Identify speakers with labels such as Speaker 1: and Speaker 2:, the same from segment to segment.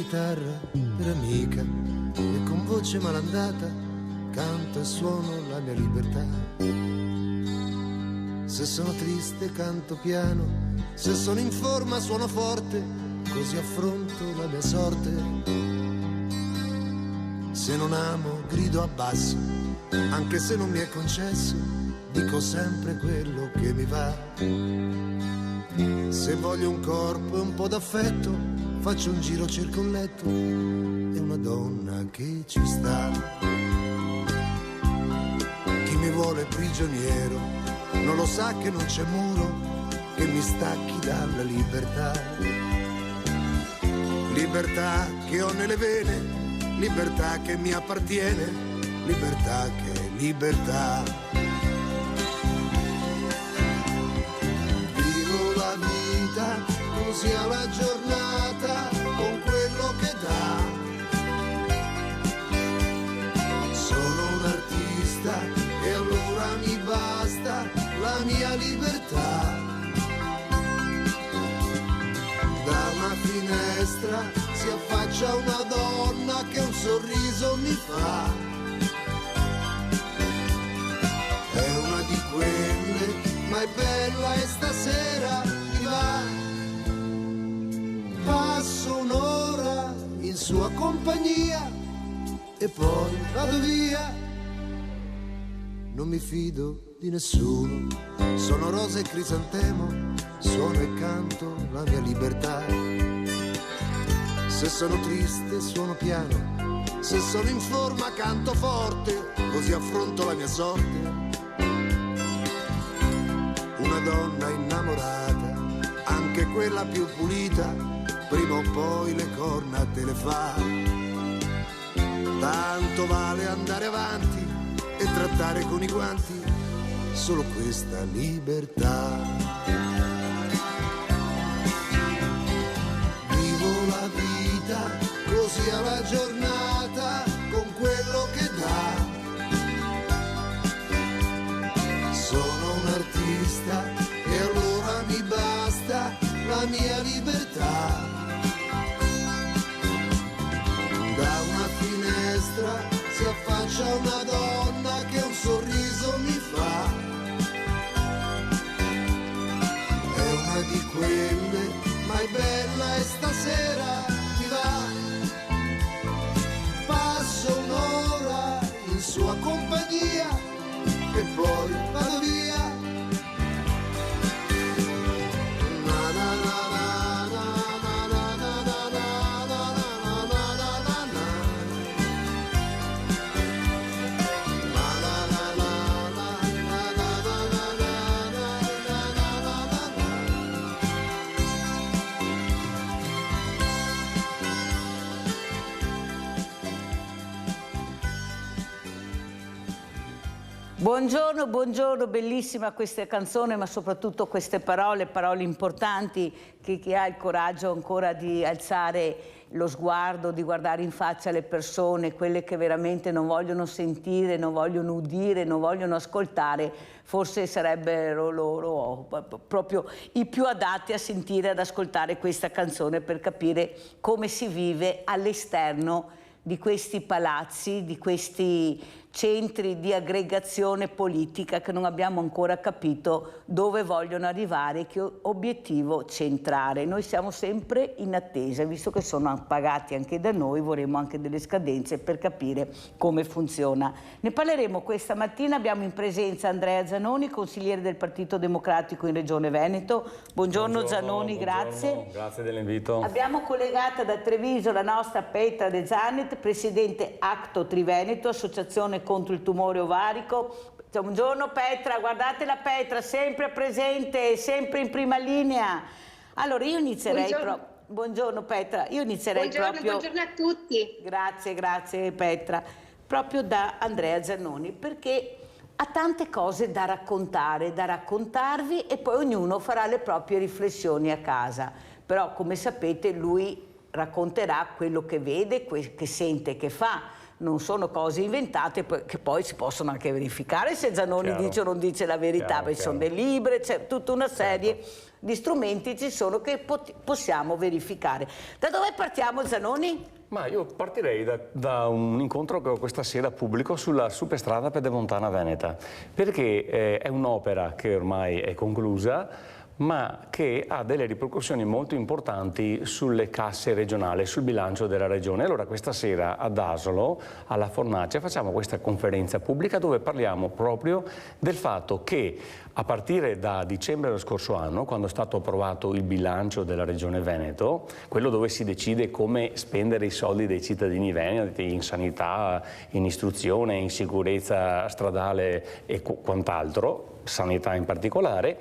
Speaker 1: chitarra per amica e con voce malandata canto e suono la mia libertà. Se sono triste canto piano, se sono in forma suono forte, così affronto la mia sorte. Se non amo grido a basso, anche se non mi è concesso, dico sempre quello che mi va. Se voglio un corpo e un po' d'affetto, faccio un giro, cerco un letto e una donna che ci sta. Chi mi vuole prigioniero non lo sa che non c'è muro che mi stacchi dalla libertà. Libertà che ho nelle vene, libertà che mi appartiene, libertà che è libertà. Vivo la vita così alla giornata con quello che dà. Sono un artista e allora mi basta la mia libertà. Da una finestra si affaccia una donna che un sorriso mi fa. È una di quelle, ma è bella e stasera mi va. Passo un'ora in sua compagnia e poi vado via. Non mi fido di nessuno, sono rosa e crisantemo, suono e canto la mia libertà. Se sono triste suono piano, se sono in forma canto forte, così affronto la mia sorte. Una donna innamorata, anche quella più pulita, prima o poi le corna te le fa. Tanto vale andare avanti e trattare con i guanti solo questa libertà. Vivo la vita così alla giornata con quello che dà. Sono un artista e allora mi basta la mia libertà. Da una finestra si affaccia una donna che un sorriso mi fa. È una di quelle, ma è bella e stasera mi va. Passo un'ora in sua compagnia e poi vado via.
Speaker 2: Buongiorno, buongiorno, bellissima questa canzone, ma soprattutto queste parole, parole importanti, che chi ha il coraggio ancora di alzare lo sguardo, di guardare in faccia le persone, quelle che veramente non vogliono sentire, non vogliono udire, non vogliono ascoltare, forse sarebbero loro proprio i più adatti a sentire, ad ascoltare questa canzone per capire come si vive all'esterno di questi palazzi, di questi centri di aggregazione politica che non abbiamo ancora capito dove vogliono arrivare, che obiettivo centrare. Noi siamo sempre in attesa, visto che sono pagati anche da noi, vorremmo anche delle scadenze per capire come funziona. Ne parleremo questa mattina, abbiamo in presenza Andrea Zanoni, consigliere del Partito Democratico in Regione Veneto. Buongiorno Zanoni, grazie.
Speaker 3: Grazie dell'invito.
Speaker 2: Abbiamo collegata da Treviso la nostra Petra De Zanet, presidente Acto Triveneto, associazione contro il tumore ovarico. Buongiorno Petra, guardate la Petra, sempre presente, sempre in prima linea. Allora io inizierei proprio... Buongiorno Petra, io inizierei proprio...
Speaker 4: Buongiorno a tutti.
Speaker 2: Grazie, grazie Petra. Proprio da Andrea Zanoni, perché ha tante cose da raccontare, da raccontarvi e poi ognuno farà le proprie riflessioni a casa. Però come sapete lui racconterà quello che vede, che sente, che fa. non sono cose inventate che poi si possono anche verificare se Zanoni dice o non dice la verità, perché sono dei libri, c'è tutta una serie di strumenti ci sono che possiamo verificare. Da dove partiamo, Zanoni?
Speaker 3: Ma io partirei da un incontro che ho questa sera pubblico sulla superstrada pedemontana veneta, perché è un'opera che ormai è conclusa, ma che ha delle ripercussioni molto importanti sulle casse regionali, sul bilancio della regione. Allora questa sera ad Asolo, alla Fornace, facciamo questa conferenza pubblica dove parliamo proprio del fatto che a partire da dicembre dello scorso anno, quando è stato approvato il bilancio della regione Veneto, quello dove si decide come spendere i soldi dei cittadini veneti in sanità, in istruzione, in sicurezza stradale e quant'altro, sanità in particolare,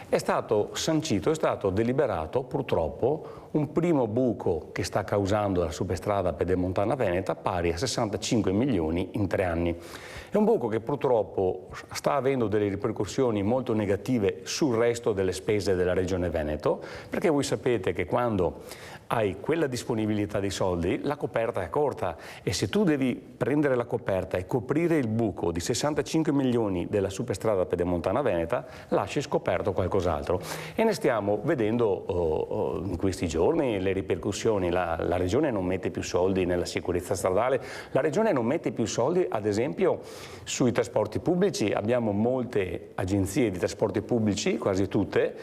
Speaker 3: è stato sancito, è stato deliberato purtroppo un primo buco che sta causando la superstrada pedemontana veneta pari a 65 milioni in 3 anni. È un buco che purtroppo sta avendo delle ripercussioni molto negative sul resto delle spese della regione Veneto, perché voi sapete che quando hai quella disponibilità di soldi, la coperta è corta e se tu devi prendere la coperta e coprire il buco di 65 milioni della superstrada pedemontana veneta, lasci scoperto qualcos'altro. E ne stiamo vedendo in questi giorni le ripercussioni. La regione non mette più soldi nella sicurezza stradale, la regione non mette più soldi ad esempio sui trasporti pubblici. Abbiamo molte agenzie di trasporti pubblici, quasi tutte,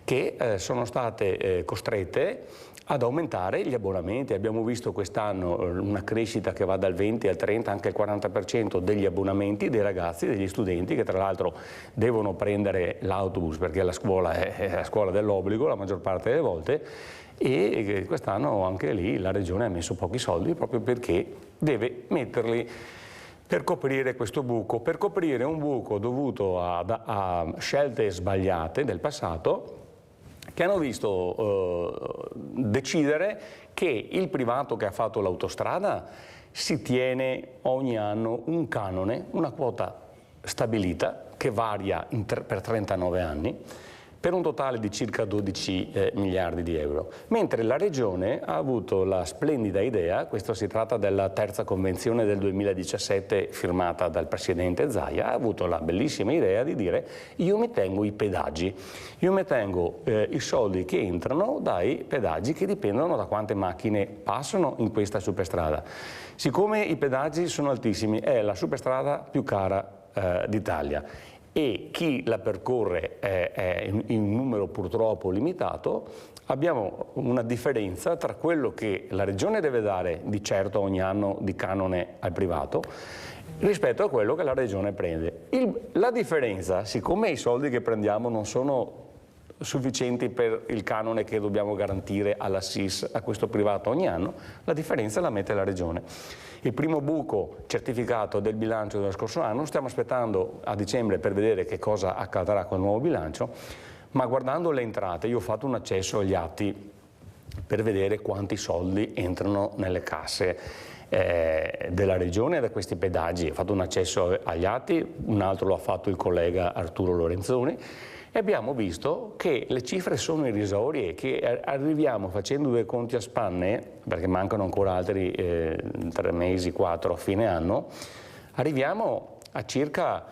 Speaker 3: che sono state costrette ad aumentare gli abbonamenti. Abbiamo visto quest'anno una crescita che va dal 20 al 30, anche al 40% degli abbonamenti dei ragazzi, degli studenti, che tra l'altro devono prendere l'autobus perché la scuola è la scuola dell'obbligo la maggior parte delle volte, e quest'anno anche lì la regione ha messo pochi soldi proprio perché deve metterli per coprire questo buco, per coprire un buco dovuto a scelte sbagliate del passato, che hanno visto decidere che il privato che ha fatto l'autostrada si tiene ogni anno un canone, una quota stabilita che varia per 39 anni, per un totale di circa 12 miliardi di euro. Mentre la Regione ha avuto la splendida idea, questo si tratta della terza convenzione del 2017 firmata dal Presidente Zaia, ha avuto la bellissima idea di dire: io mi tengo i pedaggi, io mi tengo i soldi che entrano dai pedaggi che dipendono da quante macchine passano in questa superstrada. Siccome i pedaggi sono altissimi, è la superstrada più cara d'Italia, e chi la percorre è in un numero purtroppo limitato, abbiamo una differenza tra quello che la Regione deve dare di certo ogni anno di canone al privato rispetto a quello che la Regione prende. La differenza, siccome i soldi che prendiamo non sono sufficienti per il canone che dobbiamo garantire alla SIS, a questo privato ogni anno, la differenza la mette la Regione. Il primo buco certificato del bilancio dello scorso anno, stiamo aspettando a dicembre per vedere che cosa accadrà con il nuovo bilancio, ma guardando le entrate, io ho fatto un accesso agli atti per vedere quanti soldi entrano nelle casse della Regione da questi pedaggi. Ho fatto un accesso agli atti, un altro lo ha fatto il collega Arturo Lorenzoni, e abbiamo visto che le cifre sono irrisorie e che arriviamo, facendo due conti a spanne, perché mancano ancora altri 3 mesi, 4 a fine anno, arriviamo a circa,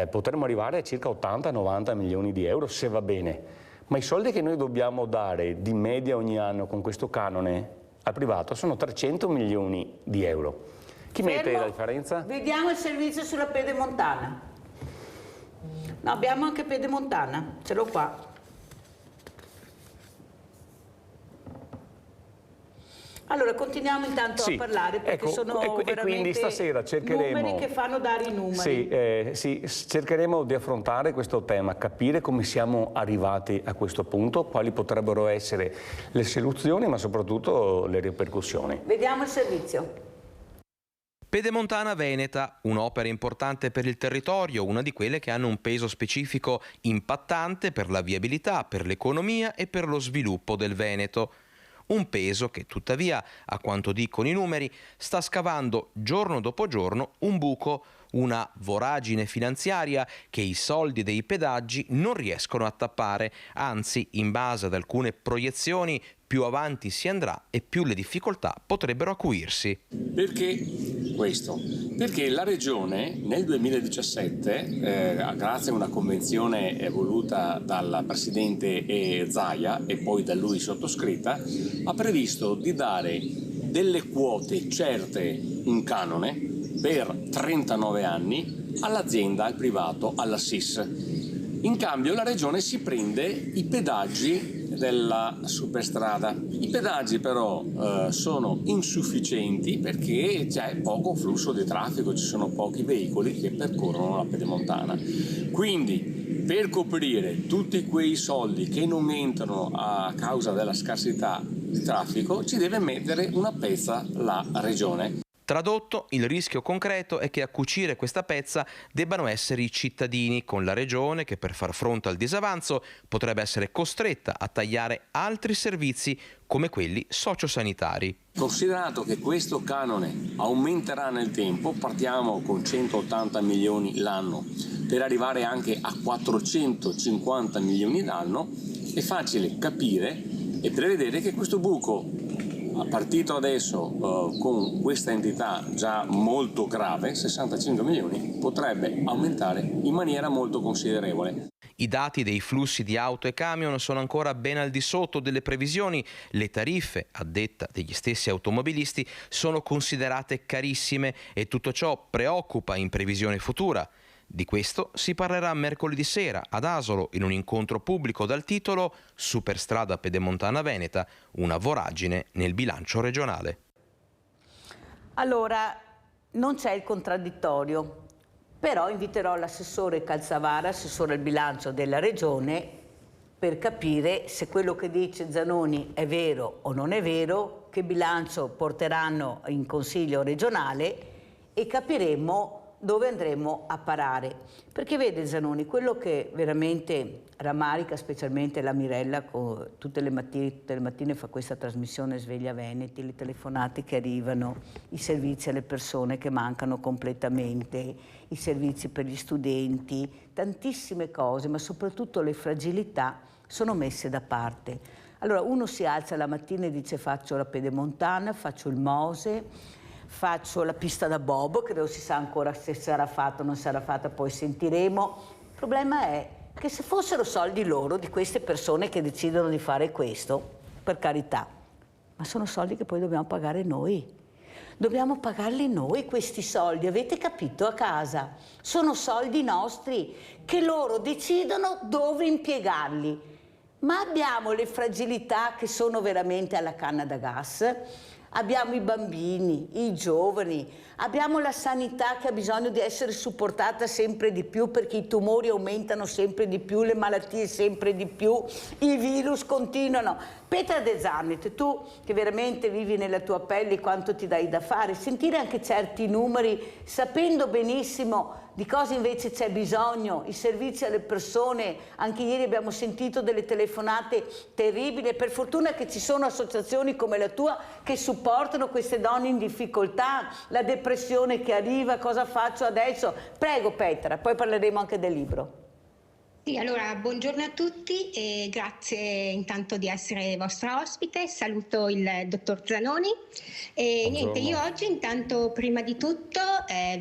Speaker 3: potremmo arrivare a circa 80-90 milioni di euro se va bene, ma i soldi che noi dobbiamo dare di media ogni anno con questo canone al privato sono 300 milioni di euro. Chi mette la differenza?
Speaker 2: Vediamo il servizio sulla pedemontana. No, abbiamo anche pedemontana, ce l'ho qua. Allora, continuiamo intanto a parlare, perché sono veramente
Speaker 3: e quindi stasera cercheremo,
Speaker 2: numeri che fanno dare i numeri.
Speaker 3: Sì, cercheremo di affrontare questo tema, capire come siamo arrivati a questo punto, quali potrebbero essere le soluzioni, ma soprattutto le ripercussioni.
Speaker 2: Vediamo il servizio.
Speaker 4: Pedemontana Veneta, un'opera importante per il territorio, una di quelle che hanno un peso specifico impattante per la viabilità, per l'economia e per lo sviluppo del Veneto. Un peso che tuttavia, a quanto dicono i numeri, sta scavando giorno dopo giorno un buco, una voragine finanziaria che i soldi dei pedaggi non riescono a tappare, anzi, in base ad alcune proiezioni, più avanti si andrà e più le difficoltà potrebbero acuirsi.
Speaker 3: Perché questo? Perché la Regione nel 2017, grazie a una convenzione voluta dal Presidente Zaia e poi da lui sottoscritta, ha previsto di dare delle quote certe in canone per 39 anni all'azienda, al privato, alla SIS. In cambio la Regione si prende i pedaggi della superstrada. I pedaggi però sono insufficienti perché c'è poco flusso di traffico, ci sono pochi veicoli che percorrono la Pedemontana. Quindi per coprire tutti quei soldi che non entrano a causa della scarsità di traffico ci deve mettere una pezza la Regione.
Speaker 4: Tradotto, il rischio concreto è che a cucire questa pezza debbano essere i cittadini, con la Regione che per far fronte al disavanzo potrebbe essere costretta a tagliare altri servizi come quelli sociosanitari.
Speaker 3: Considerato che questo canone aumenterà nel tempo, partiamo con 180 milioni l'anno per arrivare anche a 450 milioni l'anno, è facile capire e prevedere che questo buco partito adesso con questa entità già molto grave, 65 milioni, potrebbe aumentare in maniera molto considerevole.
Speaker 4: I dati dei flussi di auto e camion sono ancora ben al di sotto delle previsioni. Le tariffe, a detta degli stessi automobilisti, sono considerate carissime e tutto ciò preoccupa in previsione futura. Di questo si parlerà mercoledì sera ad Asolo in un incontro pubblico dal titolo Superstrada Pedemontana Veneta, una voragine nel bilancio regionale.
Speaker 2: Allora, non c'è il contraddittorio, però inviterò l'assessore Calzavara, assessore al bilancio della Regione, per capire se quello che dice Zanoni è vero o non è vero, che bilancio porteranno in Consiglio regionale e capiremo dove andremo a parare. Perché vede Zanoni, quello che veramente rammarica, specialmente la Mirella, tutte le mattine fa questa trasmissione Sveglia Veneti, le telefonate che arrivano, i servizi alle persone che mancano completamente, i servizi per gli studenti, tantissime cose, ma soprattutto le fragilità sono messe da parte. Allora uno si alza la mattina e dice faccio la Pedemontana, faccio il Mose, faccio la pista da bob, che non si sa ancora se sarà fatta o non sarà fatta, poi sentiremo. Il problema è che se fossero soldi loro, di queste persone che decidono di fare questo, per carità, ma sono soldi che poi dobbiamo pagare noi. Dobbiamo pagarli noi questi soldi, avete capito, a casa? Sono soldi nostri che loro decidono dove impiegarli. Ma abbiamo le fragilità che sono veramente alla canna da gas. Abbiamo i bambini, i giovani, abbiamo la sanità che ha bisogno di essere supportata sempre di più perché i tumori aumentano sempre di più, le malattie sempre di più, i virus continuano. Petra De Zannet, tu che veramente vivi nella tua pelle quanto ti dai da fare, sentire anche certi numeri sapendo benissimo di cosa invece c'è bisogno, i servizi alle persone, anche ieri abbiamo sentito delle telefonate terribili e per fortuna che ci sono associazioni come la tua che supportano queste donne in difficoltà, la depressione che arriva, cosa faccio adesso? Prego Petra, poi parleremo anche del libro.
Speaker 5: Sì, allora buongiorno a tutti e grazie intanto di essere vostra ospite, saluto il dottor Zanoni e niente, io oggi intanto prima di tutto,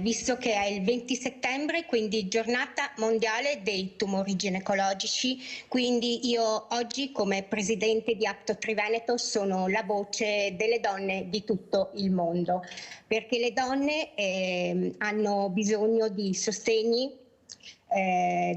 Speaker 5: visto che è il 20 settembre, quindi giornata mondiale dei tumori ginecologici, quindi io oggi come presidente di Apto Triveneto sono la voce delle donne di tutto il mondo, perché le donne hanno bisogno di sostegni,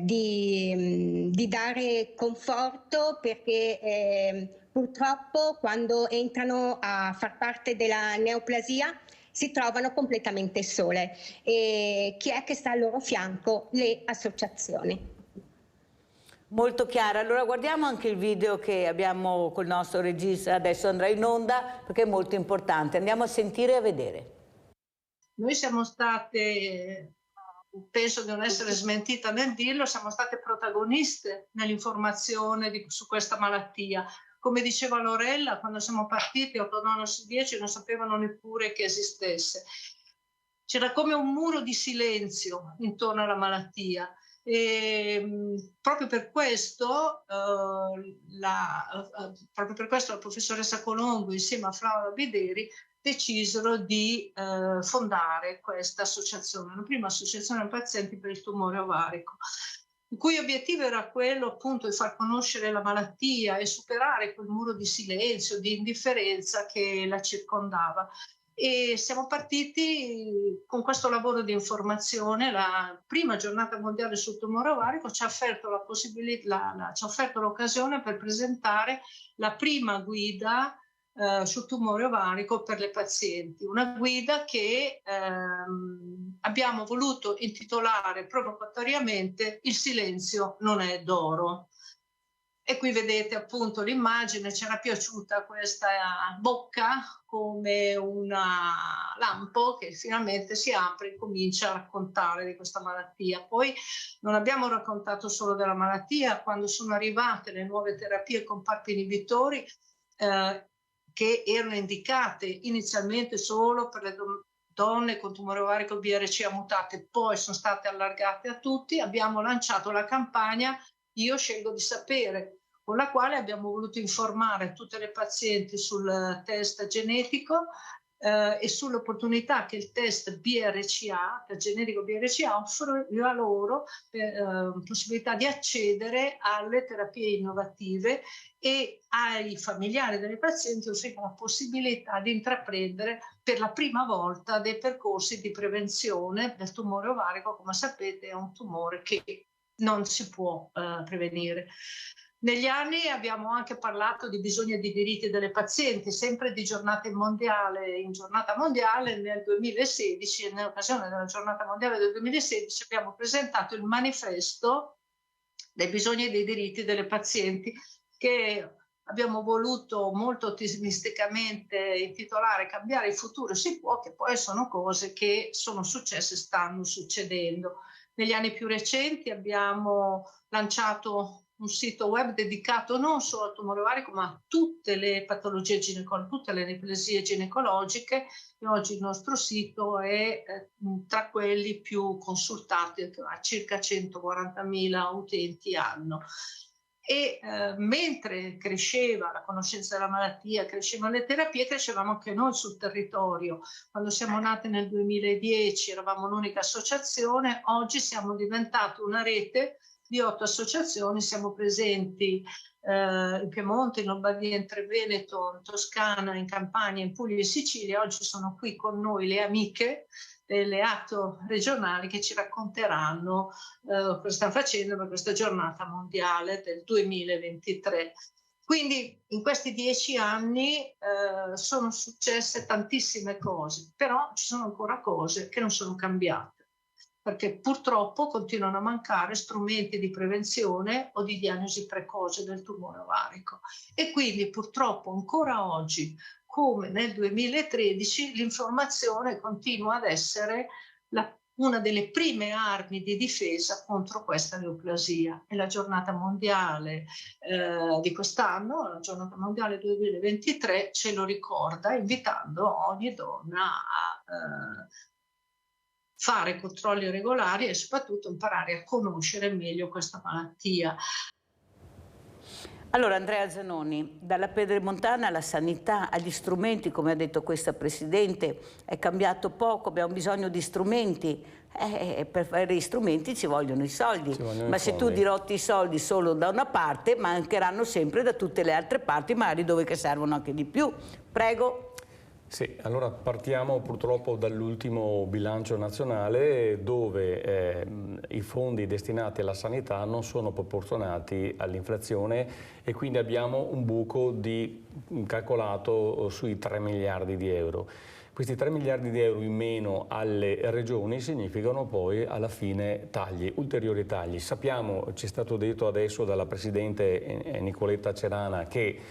Speaker 5: di dare conforto perché purtroppo quando entrano a far parte della neoplasia si trovano completamente sole e chi è che sta al loro fianco? Le associazioni.
Speaker 2: Molto chiara, allora guardiamo anche il video che abbiamo col nostro regista, adesso andrà in onda perché è molto importante, andiamo a sentire e a vedere.
Speaker 6: Noi siamo state, penso di non essere smentita nel dirlo, siamo state protagoniste nell'informazione su questa malattia. Come diceva Lorella, quando siamo partiti 8 9 su 10 non sapevano neppure che esistesse. C'era come un muro di silenzio intorno alla malattia Proprio per questo la professoressa Colombo insieme a Flora Bideri decisero di fondare questa associazione, la prima associazione pazienti per il tumore ovarico, il cui obiettivo era quello appunto di far conoscere la malattia e superare quel muro di silenzio, di indifferenza che la circondava. E siamo partiti con questo lavoro di informazione. La prima giornata mondiale sul tumore ovarico ci ha offerto la possibilità, ci ha offerto l'occasione per presentare la prima guida sul tumore ovarico per le pazienti, una guida che abbiamo voluto intitolare provocatoriamente "Il silenzio non è d'oro". E qui vedete appunto l'immagine, ci era piaciuta questa bocca come una lampo che finalmente si apre e comincia a raccontare di questa malattia. Poi non abbiamo raccontato solo della malattia, quando sono arrivate le nuove terapie con PARP inibitori che erano indicate inizialmente solo per le donne con tumore ovarico BRCA mutate, poi sono state allargate a tutti, abbiamo lanciato la campagna Io scelgo di sapere, con la quale abbiamo voluto informare tutte le pazienti sul test genetico e sull'opportunità che il test BRCA, il genetico BRCA, offriva loro possibilità di accedere alle terapie innovative e ai familiari delle pazienti offriva la possibilità di intraprendere per la prima volta dei percorsi di prevenzione del tumore ovarico. Come sapete è un tumore che non si può prevenire. Negli anni abbiamo anche parlato di bisogni e di diritti delle pazienti, sempre di giornata mondiale in giornata mondiale. Nel 2016, in occasione della giornata mondiale del 2016, abbiamo presentato il manifesto dei bisogni e dei diritti delle pazienti, che abbiamo voluto molto ottimisticamente intitolare "Cambiare il futuro si può", che poi sono cose che sono successe e stanno succedendo. Negli anni più recenti abbiamo lanciato un sito web dedicato non solo al tumore ovarico ma a tutte le patologie ginecologiche, tutte le neoplasie ginecologiche, e oggi il nostro sito è tra quelli più consultati, ha circa 140.000 utenti anno. E mentre cresceva la conoscenza della malattia, crescevano le terapie, crescevamo anche noi sul territorio. Quando siamo nate nel 2010 eravamo l'unica associazione, oggi siamo diventati una rete di 8 associazioni, siamo presenti in Piemonte, in Lombardia, in Veneto, in Toscana, in Campania, in Puglia e Sicilia. Oggi sono qui con noi le amiche delle ATO regionali che ci racconteranno cosa stanno facendo per questa giornata mondiale del 2023. Quindi in questi 10 anni sono successe tantissime cose, però ci sono ancora cose che non sono cambiate, perché purtroppo continuano a mancare strumenti di prevenzione o di diagnosi precoce del tumore ovarico. E quindi purtroppo ancora oggi, come nel 2013, l'informazione continua ad essere una delle prime armi di difesa contro questa neoplasia. E la giornata mondiale di quest'anno, la giornata mondiale 2023, ce lo ricorda, invitando ogni donna a fare controlli regolari e soprattutto imparare a conoscere meglio questa malattia.
Speaker 2: Allora, Andrea Zanoni, dalla Pedemontana alla sanità, agli strumenti, come ha detto questa Presidente, è cambiato poco, abbiamo bisogno di strumenti. Per fare gli strumenti ci vogliono i soldi, ma se tu dirotti i soldi solo da una parte, mancheranno sempre da tutte le altre parti, magari dove che servono anche di più. Prego.
Speaker 3: Sì, allora partiamo purtroppo dall'ultimo bilancio nazionale, dove i fondi destinati alla sanità non sono proporzionati all'inflazione e quindi abbiamo un buco calcolato sui 3 miliardi di euro. Questi 3 miliardi di euro in meno alle regioni significano poi alla fine tagli, ulteriori tagli. Sappiamo, ci è stato detto adesso dalla Presidente Nicoletta Cerana, che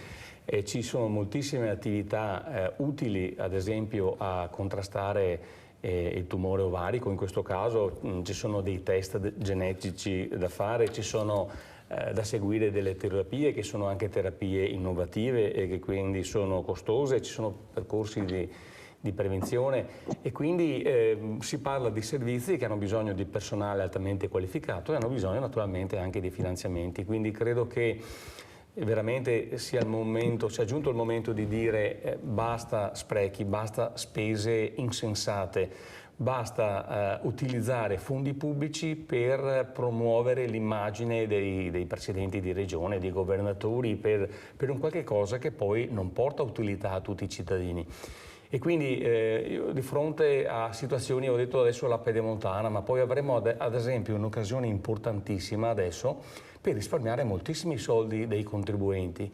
Speaker 3: ci sono moltissime attività utili, ad esempio a contrastare il tumore ovarico. In questo caso ci sono dei test genetici da fare, ci sono da seguire delle terapie che sono anche terapie innovative e che quindi sono costose, ci sono percorsi prevenzione, e quindi si parla di servizi che hanno bisogno di personale altamente qualificato e hanno bisogno naturalmente anche di finanziamenti, quindi credo che veramente sia giunto il momento di dire basta sprechi, basta spese insensate, basta utilizzare fondi pubblici per promuovere l'immagine dei presidenti di regione, dei governatori, per un qualche cosa che poi non porta utilità a tutti i cittadini. E quindi io di fronte a situazioni, ho detto adesso la pedemontana, ma poi avremo ad esempio un'occasione importantissima adesso per risparmiare moltissimi soldi dei contribuenti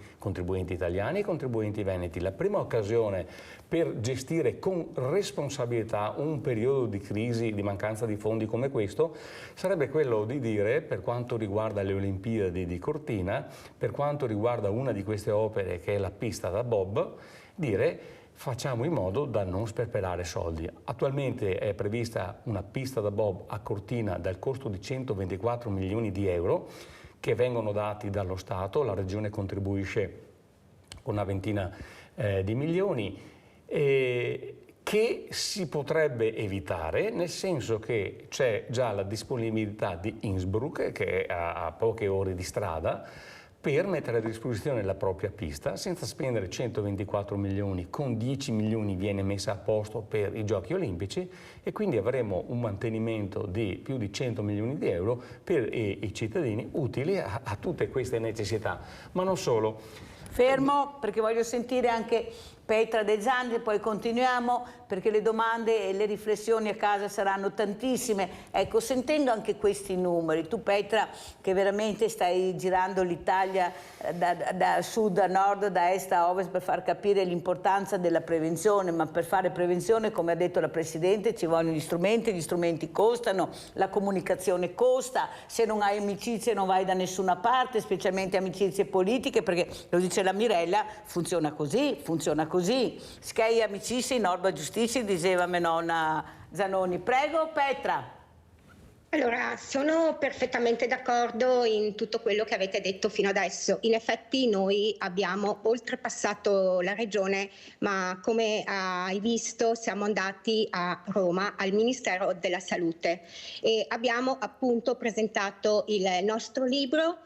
Speaker 3: italiani e contribuenti veneti. La prima occasione per gestire con responsabilità un periodo di crisi, di mancanza di fondi come questo, sarebbe quello di dire, per quanto riguarda le Olimpiadi di Cortina, per quanto riguarda una di queste opere che è la pista da bob, dire: facciamo in modo da non sperperare soldi. Attualmente è prevista una pista da bob a Cortina dal costo di 124 milioni di euro che vengono dati dallo Stato, la Regione contribuisce con una ventina di milioni, che si potrebbe evitare, nel senso che c'è già la disponibilità di Innsbruck, che è a poche ore di strada, per mettere a disposizione la propria pista senza spendere 124 milioni, con 10 milioni viene messa a posto per i Giochi Olimpici e quindi avremo un mantenimento di più di 100 milioni di euro per i cittadini, utili a tutte queste necessità, ma non solo.
Speaker 2: Fermo, perché voglio sentire anche Petra De Zandi e poi continuiamo, perché le domande e le riflessioni a casa saranno tantissime. Ecco, sentendo anche questi numeri, tu Petra che veramente stai girando l'Italia da sud a nord, da est a ovest, per far capire l'importanza della prevenzione, ma per fare prevenzione, come ha detto la Presidente, ci vogliono gli strumenti costano, la comunicazione costa, se non hai amicizie non vai da nessuna parte, specialmente amicizie politiche, perché lo dice la Mirella, funziona così. Schei amicizie, norma giustizia, diceva mia nonna Zanoni. Prego Petra.
Speaker 5: Allora, sono perfettamente d'accordo in tutto quello che avete detto fino adesso. In effetti noi abbiamo oltrepassato la regione, ma come hai visto siamo andati a Roma, al Ministero della Salute, e abbiamo appunto presentato il nostro libro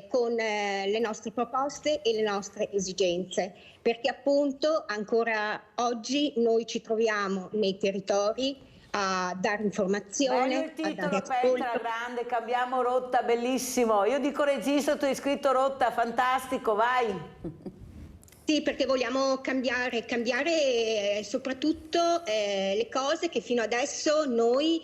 Speaker 5: con le nostre proposte e le nostre esigenze, perché appunto ancora oggi noi ci troviamo nei territori a dare informazione.
Speaker 2: Bello il titolo, Petra, grande, cambiamo rotta, bellissimo. Io dico regista, tu hai scritto rotta, fantastico, vai.
Speaker 5: Sì, perché vogliamo cambiare soprattutto le cose che fino adesso noi,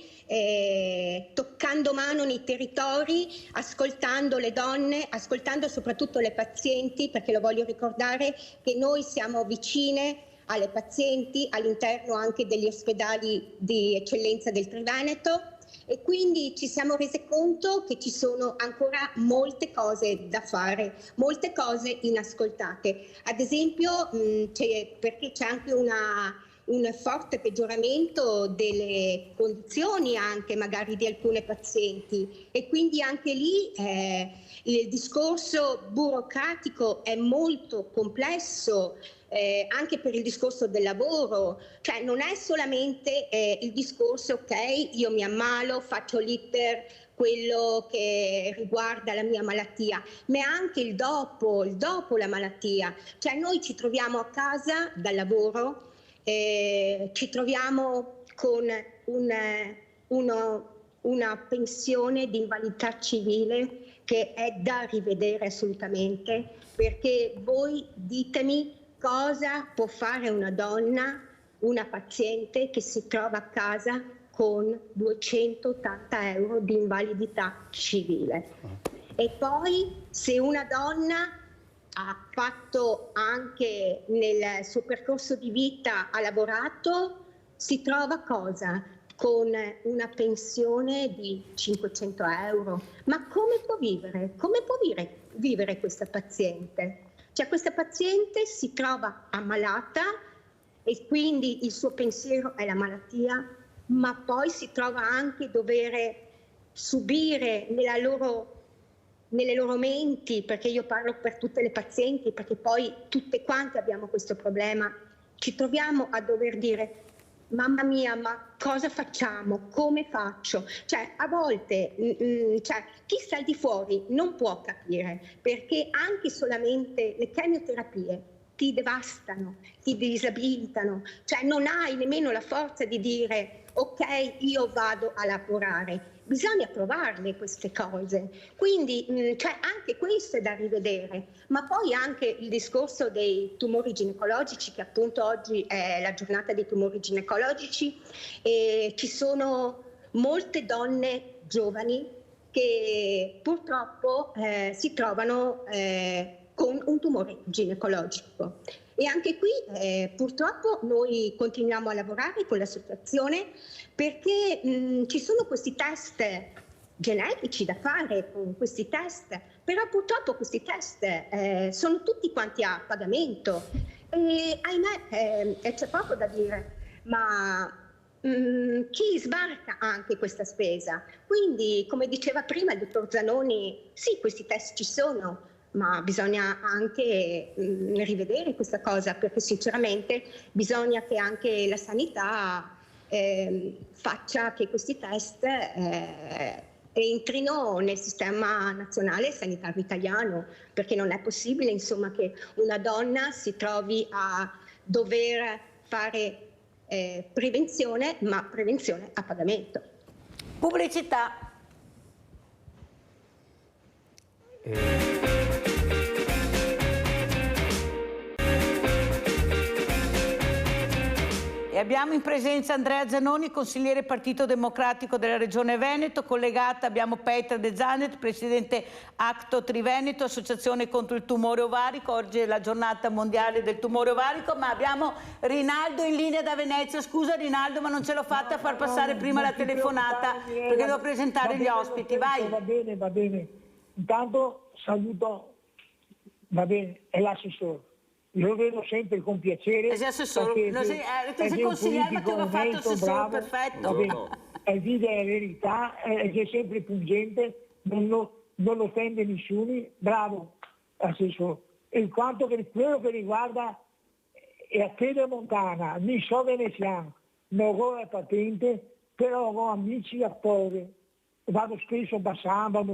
Speaker 5: toccando mano nei territori, ascoltando le donne, ascoltando soprattutto le pazienti, perché lo voglio ricordare che noi siamo vicine alle pazienti all'interno anche degli ospedali di eccellenza del Triveneto, e quindi ci siamo resi conto che ci sono ancora molte cose da fare, molte cose inascoltate. Ad esempio perché c'è anche un forte peggioramento delle condizioni anche magari di alcune pazienti, e quindi anche lì il discorso burocratico è molto complesso. Anche per il discorso del lavoro, cioè non è solamente il discorso ok, io mi ammalo, faccio l'iter, quello che riguarda la mia malattia, ma è anche il dopo la malattia. Cioè noi ci troviamo a casa dal lavoro, ci troviamo con una pensione di invalidità civile che è da rivedere assolutamente, perché voi ditemi cosa può fare una donna, una paziente che si trova a casa con 280 euro di invalidità civile. E poi se una donna ha fatto anche nel suo percorso di vita, ha lavorato, si trova cosa? Con una pensione di 500 euro. Ma come può vivere? Come può vivere questa paziente? Cioè questa paziente si trova ammalata e quindi il suo pensiero è la malattia, ma poi si trova anche a dover subire nelle loro menti, perché io parlo per tutte le pazienti, perché poi tutte quante abbiamo questo problema, ci troviamo a dover dire mamma mia, ma cosa facciamo? Come faccio? Cioè, a volte chi sta al di fuori non può capire, perché anche solamente le chemioterapie ti devastano, ti disabilitano, cioè non hai nemmeno la forza di dire ok, io vado a lavorare. Bisogna provarle queste cose, quindi anche questo è da rivedere, ma poi anche il discorso dei tumori ginecologici, che appunto oggi è la giornata dei tumori ginecologici, e ci sono molte donne giovani che purtroppo si trovano con un tumore ginecologico. E anche qui purtroppo noi continuiamo a lavorare con l'associazione perché ci sono questi test genetici da fare con questi test, però purtroppo questi test sono tutti quanti a pagamento e ahimè c'è poco da dire, ma chi sbarca anche questa spesa? Quindi, come diceva prima il dottor Zanoni, sì, questi test ci sono, ma bisogna anche rivedere questa cosa, perché sinceramente bisogna che anche la sanità faccia che questi test entrino nel sistema nazionale sanitario italiano, perché non è possibile, insomma, che una donna si trovi a dover fare prevenzione, ma prevenzione a pagamento.
Speaker 2: Pubblicità. E abbiamo in presenza Andrea Zanoni, consigliere Partito Democratico della Regione Veneto. Collegata abbiamo Petra De Zanet, presidente Acto Triveneto, associazione contro il tumore ovarico. Oggi è la giornata mondiale del tumore ovarico, ma abbiamo Rinaldo in linea da Venezia. Scusa Rinaldo, ma non ce l'ho fatta a far passare prima la telefonata perché devo presentare gli ospiti. Vai.
Speaker 7: Va bene, va bene. Intanto saluto, va bene, è l'assessore. Lo vedo sempre con piacere.
Speaker 2: Sei assessore, sei consigliere, ma ti aveva fatto assessore, perfetto.
Speaker 7: È dire la verità, è sempre pungente, non offende nessuno, bravo assessore. E in quanto che quello che riguarda a Pedemontana, mi so veneziano, non ho la patente, però ho amici a Pove, vado spesso a Bassamba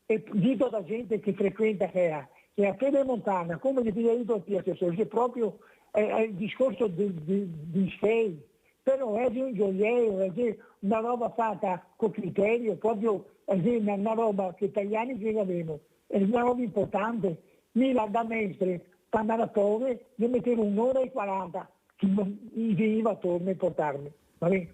Speaker 7: e dico da gente che frequenta che ha. E a Pedemontana, come ti hai detto assessore, c'è proprio il discorso di stay, però è di un gioiello, è di una roba fatta con criterio, proprio è di una roba che italiani che avevano, è una roba importante. Mila da Mestre, per andare a Pove, io mettevo 1 ora e 40 che mi veniva attorno e portarmi. Va bene?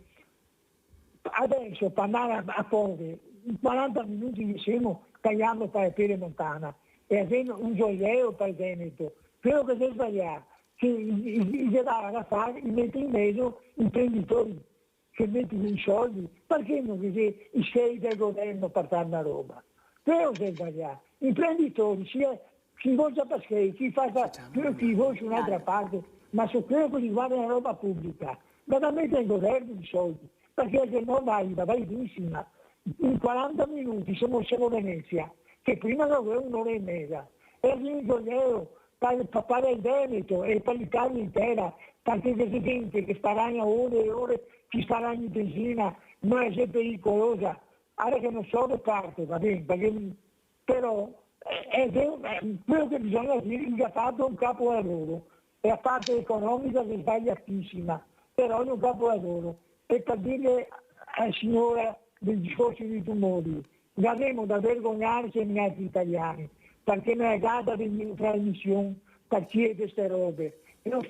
Speaker 7: Adesso per andare a Pove, in 40 minuti insieme tagliamo per Pedemontana. E avendo un gioiello per il Veneto, quello che deve sbagliare, che i denaro da fare, mette in mezzo imprenditori che mettono i soldi, perché non che i sei del governo per fare una roba? Quello che deve sbagliare. Imprenditori, chi voce per sé, chi fa chi voce un'altra parte, ma su quello che riguarda la roba pubblica, ma da mettere il governo i soldi, perché se no va benissimo. In 40 minuti siamo a Venezia, che prima avevo 1 ora e mezza, e il gioiello per il Veneto e per l'Italia intera, perché c'è gente che sparagna ore e ore, chi sparagna in benzina, non è sempre pericolosa, allora che non so le parti, va bene, perché, però è quello che bisogna dire che ha fatto un capolavoro, e la parte economica che è sbagliatissima, però è un capolavoro. E per dire alla signora del discorso dei tumori, avremo da vergognarci agli altri italiani, perché non è data di trasmissione per chiedere queste robe. Lo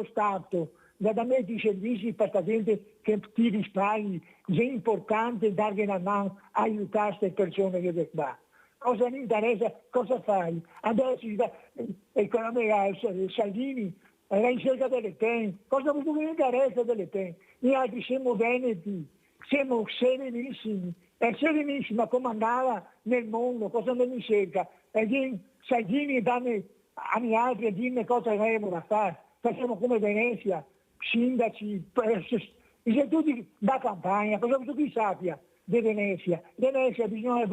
Speaker 7: Stato da mettere i servizi per la gente che ti risparmi, è importante dare una mano a aiutare queste persone che sono qua. Cosa mi interessa? Cosa fai? Adesso Salvini era in cerca delle pene. Cosa mi interessa delle pene? Noi altri siamo veneti, siamo serenissimi. È serenissima come andava nel mondo, cosa non mi cerca? E Salvini danno agli altri a dirmi cosa avremo da fare. Facciamo come Venezia, sindaci, se tutti da campagna, cosa tu sappia di Venezia. Venezia bisogna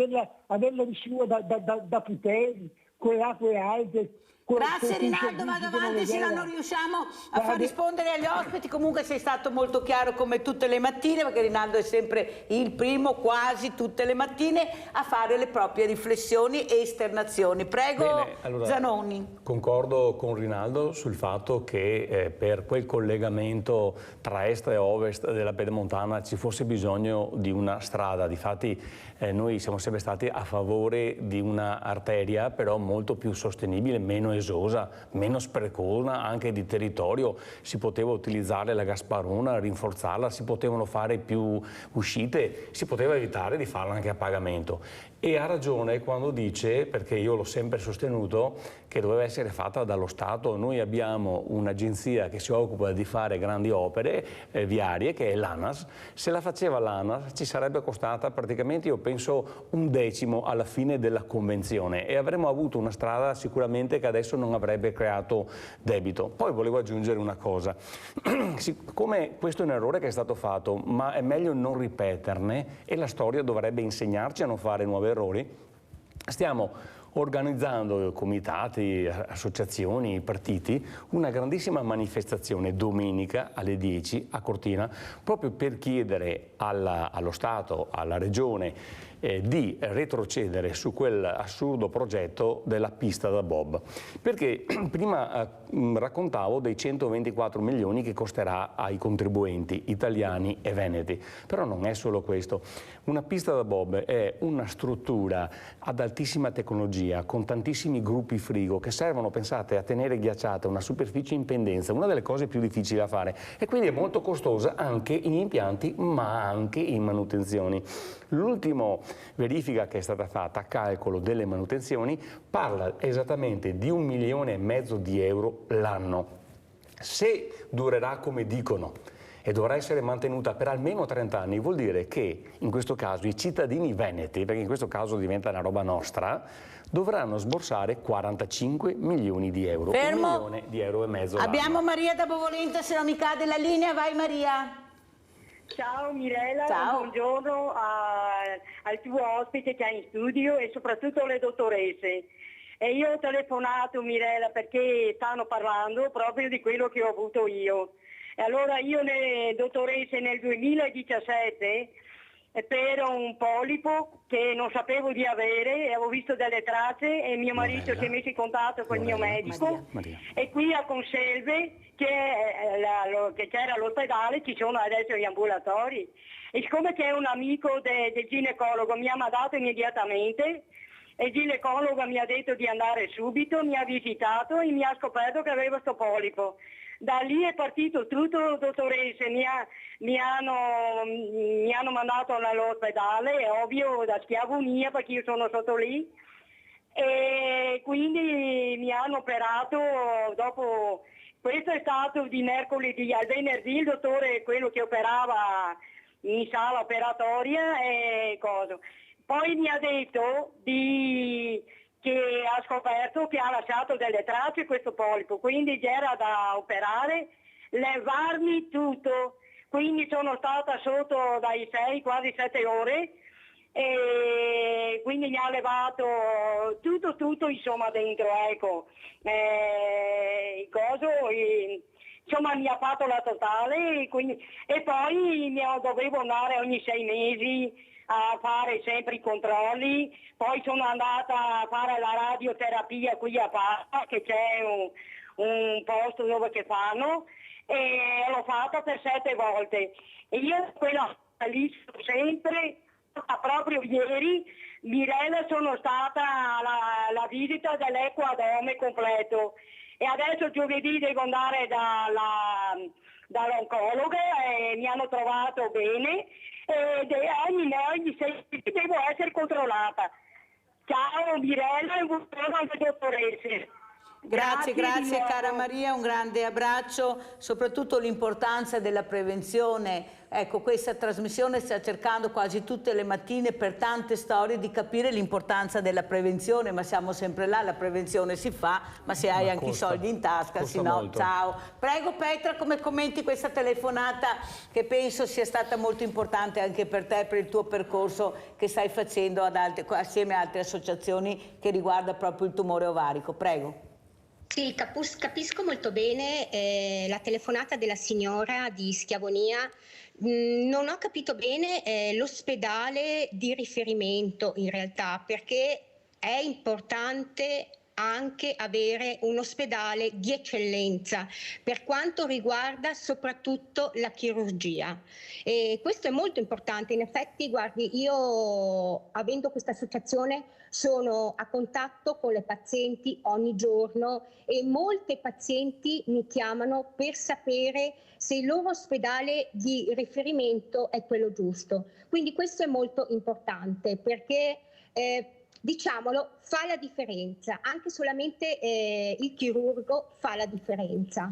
Speaker 7: averla di sua da Putelli, con le acque alte,
Speaker 2: Grazie Rinaldo, vado avanti, se no non riusciamo a far rispondere agli ospiti. Comunque sei stato molto chiaro come tutte le mattine, perché Rinaldo è sempre il primo, quasi tutte le mattine, a fare le proprie riflessioni e esternazioni. Prego. Bene, allora, Zanoni.
Speaker 3: Concordo con Rinaldo sul fatto che per quel collegamento tra est e ovest della Pedemontana ci fosse bisogno di una strada. Difatti noi siamo sempre stati a favore di una arteria però molto più sostenibile, meno esosa, meno sprecosa anche di territorio. Si poteva utilizzare la Gasparona, rinforzarla, si potevano fare più uscite, si poteva evitare di farla anche a pagamento. E ha ragione quando dice, perché io l'ho sempre sostenuto, che doveva essere fatta dallo Stato. Noi abbiamo un'agenzia che si occupa di fare grandi opere viarie, che è l'ANAS. Se la faceva l'ANAS ci sarebbe costata praticamente, io penso, 1/10 alla fine della convenzione e avremmo avuto una strada sicuramente che adesso non avrebbe creato debito. Poi volevo aggiungere una cosa, siccome questo è un errore che è stato fatto, ma è meglio non ripeterne e la storia dovrebbe insegnarci a non fare nuovi errori, stiamo organizzando comitati, associazioni, partiti, una grandissima manifestazione domenica alle 10 a Cortina, proprio per chiedere allo Stato, alla Regione, di retrocedere su quel assurdo progetto della pista da bob. Perché prima raccontavo dei 124 milioni che costerà ai contribuenti italiani e veneti, però non è solo questo. Una pista da bob è una struttura ad altissima tecnologia, con tantissimi gruppi frigo che servono, pensate, a tenere ghiacciata una superficie in pendenza, una delle cose più difficili da fare, e quindi è molto costosa anche in impianti ma anche in manutenzioni. L'ultimo verifica che è stata fatta a calcolo delle manutenzioni parla esattamente di 1,5 milioni di euro l'anno. Se durerà come dicono e dovrà essere mantenuta per almeno 30 anni, vuol dire che in questo caso i cittadini veneti, perché in questo caso diventa una roba nostra, dovranno sborsare 45 milioni di euro.
Speaker 2: Fermo.
Speaker 3: 1,5 milioni l'anno.
Speaker 2: Abbiamo Maria da Bovolenta, se non mi cade la linea, vai Maria.
Speaker 8: Ciao Mirella,
Speaker 2: ciao.
Speaker 8: Buongiorno al tuo ospite che è in studio e soprattutto alle dottoresse. E io ho telefonato, Mirella, perché stanno parlando proprio di quello che ho avuto io. E allora io, dottoresse, nel 2017 per un polipo che non sapevo di avere, avevo visto delle tracce e mio marito si è messo in contatto con il mio medico. Maria. E qui a Conselve, che c'era all'ospedale, ci sono adesso gli ambulatori. E siccome che è un amico del ginecologo, mi ha mandato immediatamente, e il ginecologo mi ha detto di andare subito, mi ha visitato e mi ha scoperto che avevo sto polipo. Da lì è partito tutto, dottoresse, mi hanno mandato all'ospedale, è ovvio, da schiavonia, perché io sono sotto lì, e quindi mi hanno operato dopo, questo è stato di mercoledì, al venerdì il dottore, quello che operava in sala operatoria e cosa. Poi mi ha detto che ha scoperto che ha lasciato delle tracce questo polipo, quindi era da operare, levarmi tutto, quindi sono stata sotto dai 6, quasi 7 ore, e quindi mi ha levato tutto insomma dentro, ecco, insomma mi ha fatto la totale, quindi, e poi dovevo andare ogni 6 mesi a fare sempre i controlli, poi sono andata a fare la radioterapia qui a Pasta, che c'è un posto dove che fanno, e l'ho fatta per 7 volte. E io quella lì sempre, proprio ieri, Mirella, sono stata alla visita dell'Equadome completo, e adesso giovedì devo andare dall'oncologa e mi hanno trovato bene, e ogni 6 mesi devo essere controllata. Ciao Mirella e buongiorno anche dottoresse.
Speaker 2: Grazie cara Maria, un grande abbraccio, soprattutto l'importanza della prevenzione. Ecco, questa trasmissione sta cercando quasi tutte le mattine per tante storie di capire l'importanza della prevenzione, ma siamo sempre là, la prevenzione si fa, ma se hai anche i soldi in tasca, se no, ciao. Prego Petra, come commenti questa telefonata che penso sia stata molto importante anche per te, per il tuo percorso che stai facendo assieme a altre associazioni che riguarda proprio il tumore ovarico. Prego.
Speaker 5: Sì, capisco molto bene la telefonata della signora di Schiavonia. Non ho capito bene l'ospedale di riferimento in realtà, perché è importante anche avere un ospedale di eccellenza per quanto riguarda soprattutto la chirurgia. E questo è molto importante. In effetti, guardi, io avendo questa associazione sono a contatto con le pazienti ogni giorno e molte pazienti mi chiamano per sapere se il loro ospedale di riferimento è quello giusto. Quindi questo è molto importante perché diciamolo, fa la differenza, anche solamente il chirurgo fa la differenza.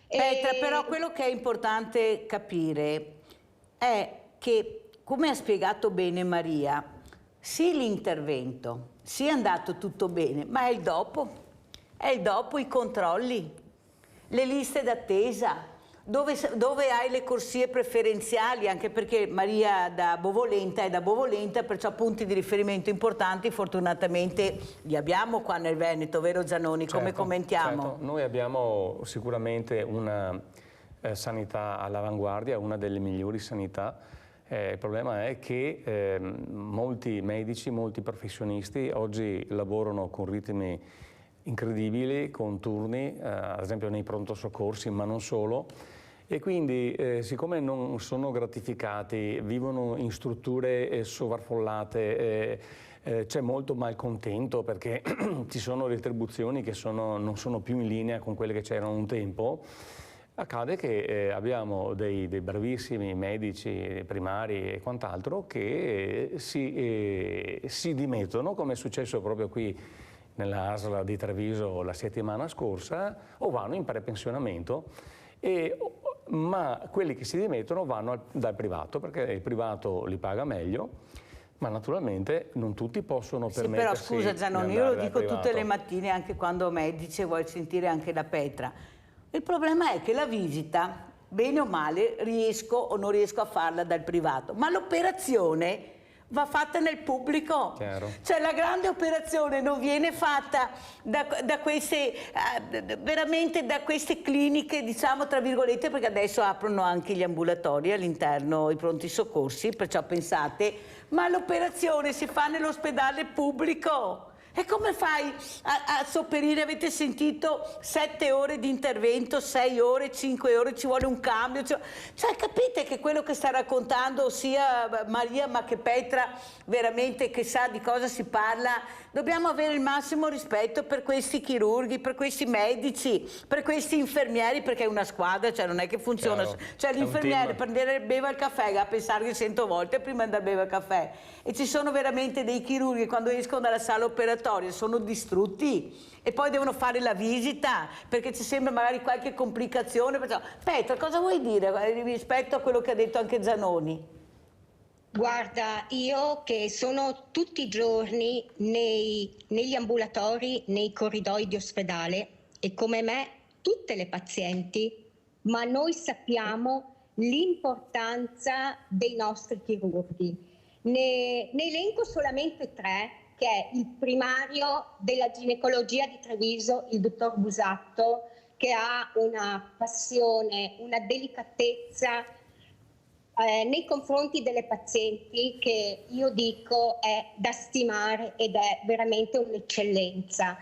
Speaker 2: Petra, però quello che è importante capire è che, come ha spiegato bene Maria, sì l'intervento, sì è andato tutto bene, ma è il dopo, i controlli, le liste d'attesa, dove hai le corsie preferenziali, anche perché Maria da Bovolenta è da Bovolenta, perciò punti di riferimento importanti fortunatamente li abbiamo qua nel Veneto, vero Zanoni? Come commentiamo?
Speaker 3: Certo. Noi abbiamo sicuramente una sanità all'avanguardia, una delle migliori sanità. Il problema è che molti medici, molti professionisti oggi lavorano con ritmi incredibili, con turni, ad esempio nei pronto soccorsi, ma non solo, e quindi siccome non sono gratificati, vivono in strutture sovraffollate, c'è molto malcontento perché ci sono retribuzioni che non sono più in linea con quelle che c'erano un tempo. Accade che abbiamo dei bravissimi medici primari e quant'altro che si dimettono, come è successo proprio qui nella ASL di Treviso la settimana scorsa, o vanno in prepensionamento, ma quelli che si dimettono vanno dal privato, perché il privato li paga meglio, ma naturalmente non tutti possono permettersi.
Speaker 2: Però scusa Zanoni, io lo dico tutte le mattine, anche quando medici, vuoi sentire anche la Petra. Il problema è che la visita, bene o male, riesco o non riesco a farla dal privato, ma l'operazione va fatta nel pubblico.
Speaker 3: Chiaro.
Speaker 2: Cioè la grande operazione non viene fatta da queste, veramente da queste cliniche, diciamo tra virgolette, perché adesso aprono anche gli ambulatori all'interno, i pronti soccorsi, perciò pensate, ma l'operazione si fa nell'ospedale pubblico. E come fai a sopperire? Avete sentito 7 ore di intervento, 6 ore, 5 ore, ci vuole un cambio. Cioè capite che quello che sta raccontando sia Maria ma che Petra veramente che sa di cosa si parla? Dobbiamo avere il massimo rispetto per questi chirurghi, per questi medici, per questi infermieri, perché è una squadra, cioè non è che funziona.
Speaker 3: Chiaro.
Speaker 2: Cioè l'infermiere beve il caffè, a pensare 100 volte prima di andare a bere il caffè. E ci sono veramente dei chirurghi che quando escono dalla sala operatoria sono distrutti e poi devono fare la visita perché c'è sempre magari qualche complicazione. Perciò, Petra, cosa vuoi dire rispetto a quello che ha detto anche Zanoni?
Speaker 5: Guarda, io che sono tutti i giorni negli ambulatori, nei corridoi di ospedale e come me tutte le pazienti, ma noi sappiamo l'importanza dei nostri chirurghi. Ne elenco solamente 3, che è il primario della ginecologia di Treviso, il dottor Busatto, che ha una passione, una delicatezza nei confronti delle pazienti che io dico è da stimare ed è veramente un'eccellenza.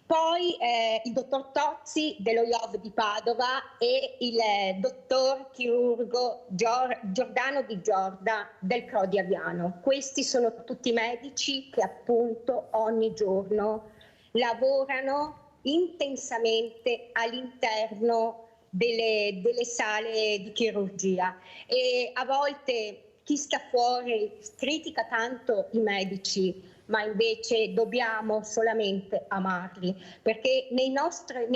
Speaker 5: Poi il dottor Tozzi dello IOV di Padova e il dottor chirurgo Giordano Di Giorda del CRO di Aviano. Questi sono tutti medici che appunto ogni giorno lavorano intensamente all'interno delle sale di chirurgia e a volte chi sta fuori critica tanto i medici, ma invece dobbiamo solamente amarli, perché nel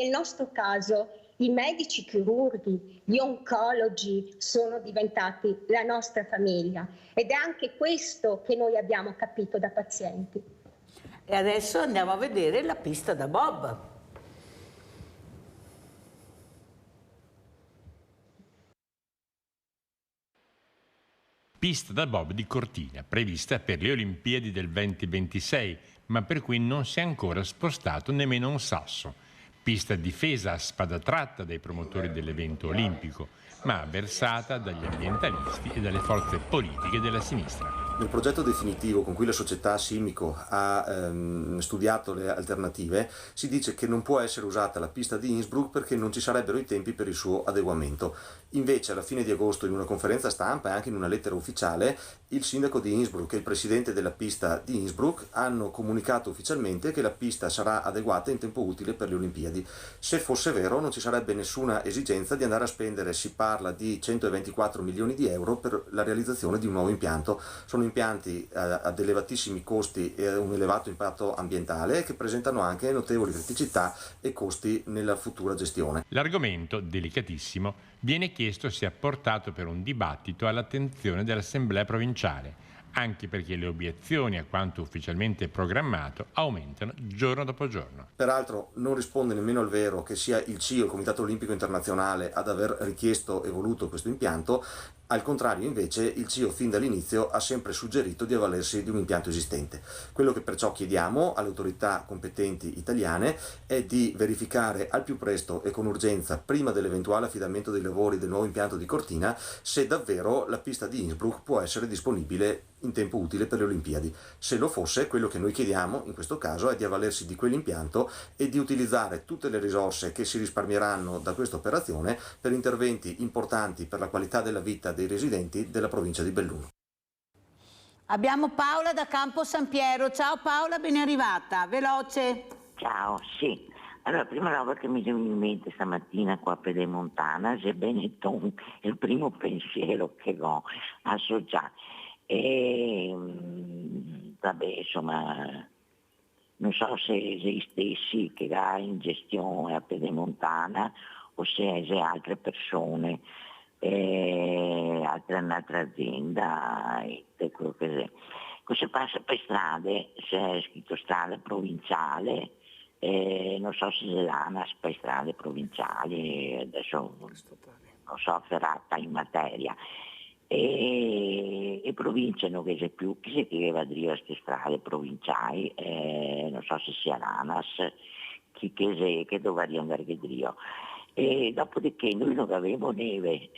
Speaker 5: nostro caso i medici chirurghi, gli oncologi sono diventati la nostra famiglia ed è anche questo che noi abbiamo capito da pazienti.
Speaker 2: E adesso andiamo a vedere la pista da bob.
Speaker 9: Pista da bob di Cortina, prevista per le Olimpiadi del 2026, ma per cui non si è ancora spostato nemmeno un sasso. Pista difesa a spada tratta dai promotori dell'evento olimpico, ma avversata dagli ambientalisti e dalle forze politiche della sinistra.
Speaker 10: Nel progetto definitivo con cui la società Simico ha studiato le alternative, si dice che non può essere usata la pista di Innsbruck perché non ci sarebbero i tempi per il suo adeguamento. Invece alla fine di agosto, in una conferenza stampa e anche in una lettera ufficiale, il sindaco di Innsbruck e il presidente della pista di Innsbruck hanno comunicato ufficialmente che la pista sarà adeguata in tempo utile per le Olimpiadi. Se fosse vero, non ci sarebbe nessuna esigenza di andare a spendere, si parla di 124 milioni di euro per la realizzazione di un nuovo impianto. Sono impianti ad elevatissimi costi e un elevato impatto ambientale che presentano anche notevoli criticità e costi nella futura gestione.
Speaker 9: L'argomento, delicatissimo, viene chiesto sia portato per un dibattito all'attenzione dell'Assemblea provinciale, anche perché le obiezioni a quanto ufficialmente programmato aumentano giorno dopo giorno.
Speaker 10: Peraltro non risponde nemmeno al vero che sia il CIO, il Comitato Olimpico Internazionale, ad aver richiesto e voluto questo impianto. Al contrario, invece, il CIO fin dall'inizio ha sempre suggerito di avvalersi di un impianto esistente. Quello che perciò chiediamo alle autorità competenti italiane è di verificare al più presto e con urgenza, prima dell'eventuale affidamento dei lavori del nuovo impianto di Cortina, se davvero la pista di Innsbruck può essere disponibile in tempo utile per le Olimpiadi. Se lo fosse, quello che noi chiediamo in questo caso è di avvalersi di quell'impianto e di utilizzare tutte le risorse che si risparmieranno da questa operazione per interventi importanti per la qualità della vita dei residenti della provincia di Belluno.
Speaker 2: Abbiamo Paola da Campo San Piero. Ciao Paola, ben arrivata. Veloce.
Speaker 11: Ciao, sì. Allora, prima roba che mi viene in mente stamattina qua a Pedemontana, è Benetton, è il primo pensiero che ho associato. E vabbè, insomma, non so se esistessi che ha in gestione a Pedemontana o se è altre persone, un'altra azienda, quello che è. Se passa per strade, c'è scritto strada provinciale, non so se c'è l'ANAS per strade provinciali, adesso non so ferrata in materia. E province non c'è più, chi si chiedeva di queste strade provinciali, non so se sia l'ANAS, che dovrebbe andare a dire. E dopodiché noi non avevamo neve,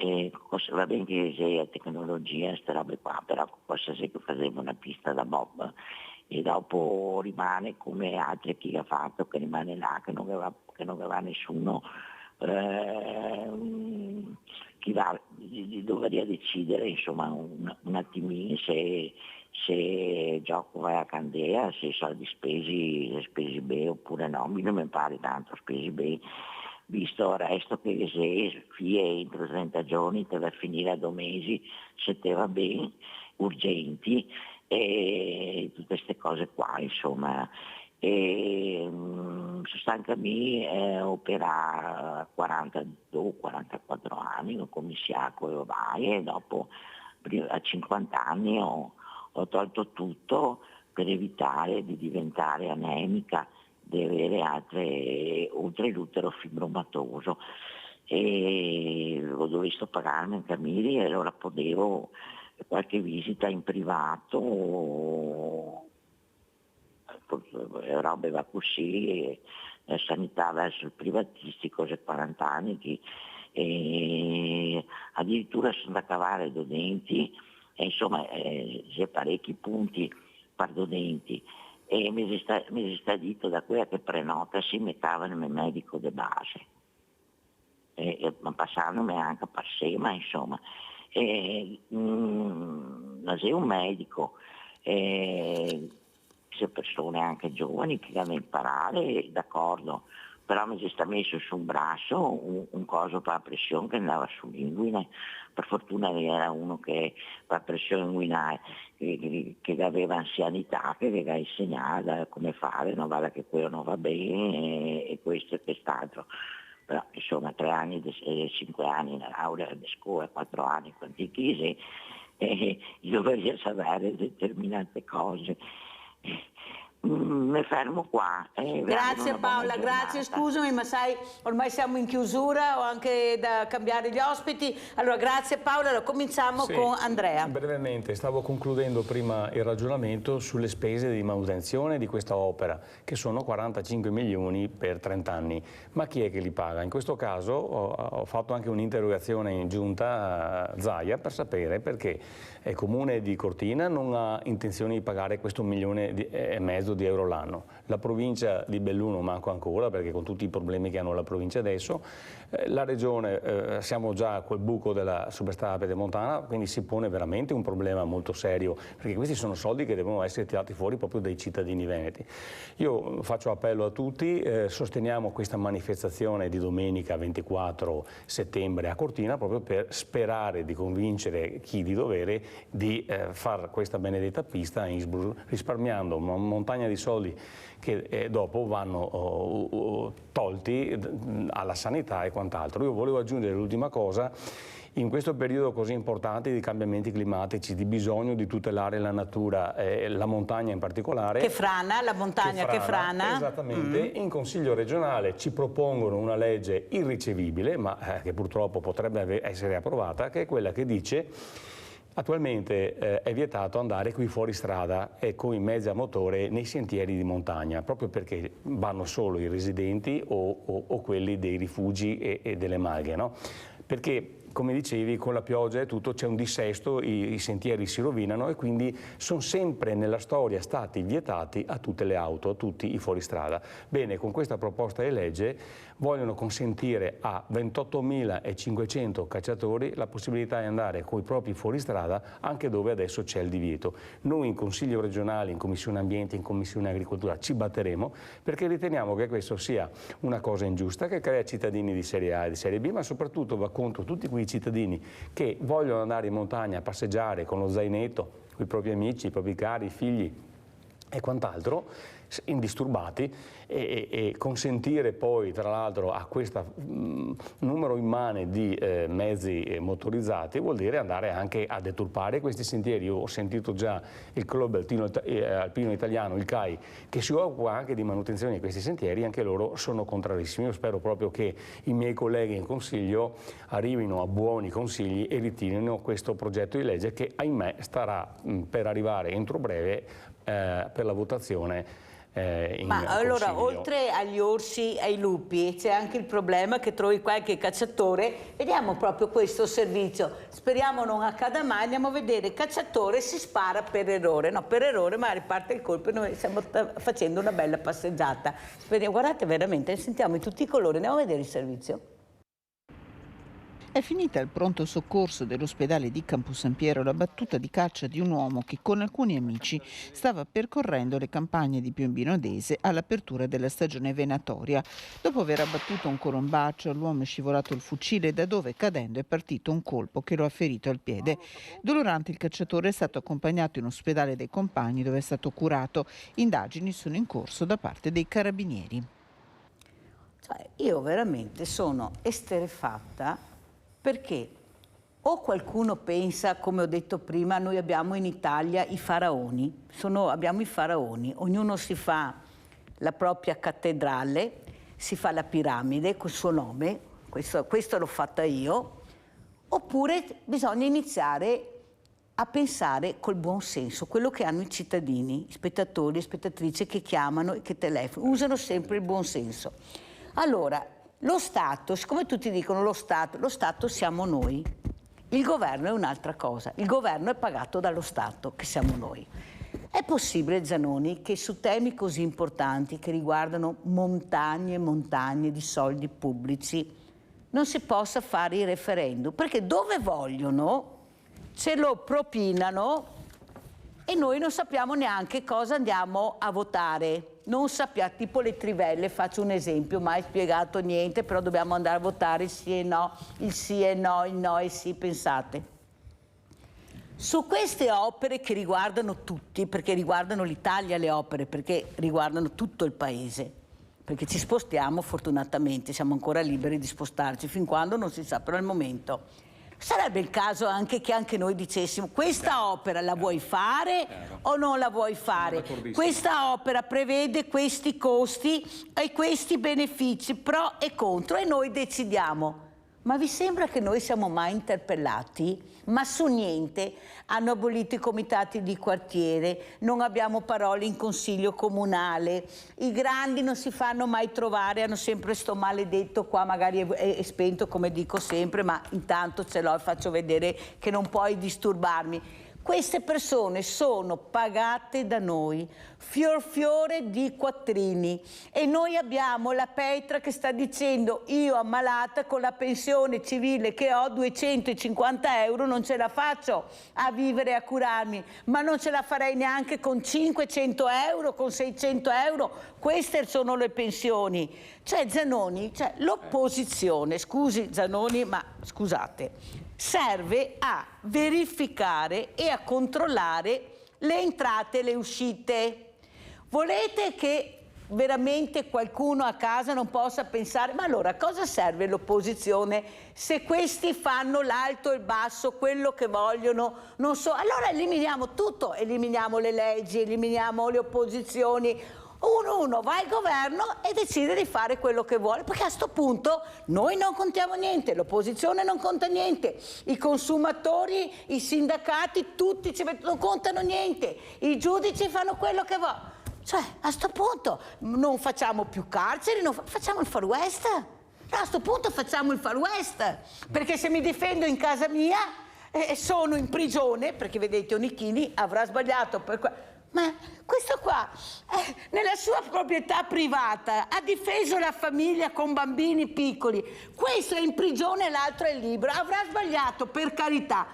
Speaker 11: va bene che c'è tecnologia, queste robe qua, però cosa se che faceva una pista da bob e dopo rimane come altre chi ha fatto, che rimane là, che non aveva nessuno. Chi dovrebbe decidere insomma un attimino se gioco vai a Candea, se i soldi spesi bene oppure no. Non mi pare tanto spesi bene, visto il resto che se entro 30 giorni te va a finire a 2 mesi, se te va bene, urgenti e tutte queste cose qua insomma. E sostanzialmente opera 42-44 anni ho cominciato e vai, e dopo a 50 anni ho tolto tutto per evitare di diventare anemica, di avere oltre l'utero fibromatoso, e ho dovuto pagarmi anche a Miri e allora potevo qualche visita in privato, robe va così, la sanità verso il privatistico, c'è 40 anni e addirittura sono da cavare due denti, e insomma c'è parecchi punti per due denti, e mi si sta detto da quella che prenota si metteva nel medico di base, ma passandomi anche per sé, ma insomma non c'è un medico, c'è persone anche giovani che devono imparare, d'accordo, però mi si sta messo su un braccio un coso per la pressione che andava sull'inguine, per fortuna era uno che per la pressione inguinale che aveva anzianità, che aveva insegnato come fare, non vale che quello non va bene e questo e quest'altro. Però insomma 3 anni, 5 anni nella laurea di scuola, 4 anni quanti chisi, io voglio sapere determinate cose. mi fermo qua.
Speaker 2: Grazie Paola, grazie, scusami, ma sai, ormai siamo in chiusura, ho anche da cambiare gli ospiti. Allora, grazie Paola, allora, cominciamo con Andrea.
Speaker 3: Brevemente, stavo concludendo prima il ragionamento sulle spese di manutenzione di questa opera, che sono 45 milioni per 30 anni. Ma chi è che li paga? In questo caso ho fatto anche un'interrogazione in giunta a Zaia per sapere perché il Comune di Cortina non ha intenzione di pagare questo 1,5 milioni di euro l'anno. La provincia di Belluno manco ancora, perché con tutti i problemi che hanno la provincia adesso, la regione, siamo già a quel buco della superstrada pedemontana, quindi si pone veramente un problema molto serio, perché questi sono soldi che devono essere tirati fuori proprio dai cittadini veneti. Io faccio appello a tutti, sosteniamo questa manifestazione di domenica 24 settembre a Cortina, proprio per sperare di convincere chi di dovere di fare questa benedetta pista a Innsbruck, risparmiando una montagna di soldi che dopo vanno tolti alla sanità e quant'altro. Io volevo aggiungere l'ultima cosa: in questo periodo così importante di cambiamenti climatici, di bisogno di tutelare la natura, la montagna in particolare.
Speaker 2: Che frana, la montagna che frana.
Speaker 3: Esattamente, in Consiglio regionale ci propongono una legge irricevibile, ma che purtroppo potrebbe essere approvata, che è quella che dice: attualmente è vietato andare qui fuori strada e con i mezzi a motore nei sentieri di montagna, proprio perché vanno solo i residenti o quelli dei rifugi e delle malghe, no? Perché, come dicevi, con la pioggia e tutto c'è un dissesto, i sentieri si rovinano e quindi sono sempre nella storia stati vietati a tutte le auto, a tutti i fuoristrada. Bene, con questa proposta di legge vogliono consentire a 28.500 cacciatori la possibilità di andare con i propri fuoristrada anche dove adesso c'è il divieto. Noi in Consiglio regionale, in Commissione Ambiente, in Commissione Agricoltura ci batteremo perché riteniamo che questo sia una cosa ingiusta, che crea cittadini di serie A e di serie B, ma soprattutto va contro tutti quei cittadini che vogliono andare in montagna a passeggiare con lo zainetto, con i propri amici, i propri cari, i figli e quant'altro, indisturbati, e consentire poi tra l'altro a questo numero immane di mezzi motorizzati vuol dire andare anche a deturpare questi sentieri. Io ho sentito già il Club Alpino Italiano, il CAI, che si occupa anche di manutenzione di questi sentieri, anche loro sono contrarissimi. Io spero proprio che i miei colleghi in Consiglio arrivino a buoni consigli e ritirino questo progetto di legge che, ahimè, starà per arrivare entro breve per la votazione.
Speaker 2: Ma allora, oltre agli orsi e ai lupi, c'è anche il problema che trovi qualche cacciatore. Vediamo proprio questo servizio, speriamo non accada mai. Andiamo a vedere: il cacciatore si spara per errore, no, per errore, ma riparte il colpo e noi stiamo facendo una bella passeggiata. Speriamo, guardate, veramente, sentiamo in tutti i colori. Andiamo a vedere il servizio.
Speaker 12: È finita al pronto soccorso dell'ospedale di Campo San Piero la battuta di caccia di un uomo che con alcuni amici stava percorrendo le campagne di Piombino Dese all'apertura della stagione venatoria. Dopo aver abbattuto un colombaccio, l'uomo è scivolato il fucile, da dove cadendo è partito un colpo che lo ha ferito al piede. Dolorante, il cacciatore è stato accompagnato in ospedale dai compagni, dove è stato curato. Indagini sono in corso da parte dei carabinieri.
Speaker 2: Cioè, io veramente sono esterrefatta, perché o qualcuno pensa, come ho detto prima, noi abbiamo in Italia i faraoni, abbiamo i faraoni, ognuno si fa la propria cattedrale, si fa la piramide col suo nome, questo l'ho fatta io, oppure bisogna iniziare a pensare col buon senso, quello che hanno i cittadini, i spettatori e spettatrici che chiamano e che telefonano, usano sempre il buon senso. Allora, lo Stato, siccome tutti dicono lo Stato siamo noi, il governo è un'altra cosa, il governo è pagato dallo Stato, che siamo noi. È possibile, Zanoni, che su temi così importanti che riguardano montagne e montagne di soldi pubblici non si possa fare il referendum? Perché dove vogliono ce lo propinano e noi non sappiamo neanche cosa andiamo a votare. Non sappiamo, tipo le trivelle, faccio un esempio, mai spiegato niente, però dobbiamo andare a votare sì e no, il sì e no, il no e sì, pensate. Su queste opere che riguardano tutti, perché riguardano l'Italia le opere, perché riguardano tutto il paese, perché ci spostiamo fortunatamente, siamo ancora liberi di spostarci, fin quando non si sa, però al momento. Sarebbe il caso anche che anche noi dicessimo: questa opera la vuoi fare o non la vuoi fare? Questa opera prevede questi costi e questi benefici, pro e contro, e noi decidiamo. Ma vi sembra che noi siamo mai interpellati? Ma su niente. Hanno abolito i comitati di quartiere, non abbiamo parole in consiglio comunale, i grandi non si fanno mai trovare, hanno sempre sto maledetto qua, magari è spento come dico sempre, ma intanto ce l'ho e faccio vedere che non puoi disturbarmi. Queste persone sono pagate da noi, fiore di quattrini, e noi abbiamo la Petra che sta dicendo: io ammalata con la pensione civile che ho, 250 euro, non ce la faccio a vivere e a curarmi, ma non ce la farei neanche con 500 euro, con 600 euro, queste sono le pensioni. Cioè Zanoni, cioè l'opposizione, scusi Zanoni, ma scusate, serve a verificare e a controllare le entrate e le uscite. Volete che veramente qualcuno a casa non possa pensare: ma allora cosa serve l'opposizione se questi fanno l'alto e il basso, quello che vogliono, non so, allora eliminiamo tutto, eliminiamo le leggi, eliminiamo le opposizioni. Uno va al governo e decide di fare quello che vuole, perché a sto punto noi non contiamo niente, l'opposizione non conta niente, i consumatori, i sindacati, tutti non contano niente, i giudici fanno quello che vogliono. Cioè, a sto punto non facciamo più carceri, facciamo il Far West. A sto punto facciamo il Far West, perché se mi difendo in casa mia sono in prigione, perché vedete Onichini avrà sbagliato per ma questo qua, nella sua proprietà privata, ha difeso la famiglia con bambini piccoli. Questo è in prigione e l'altro è libero. Avrà sbagliato, per carità.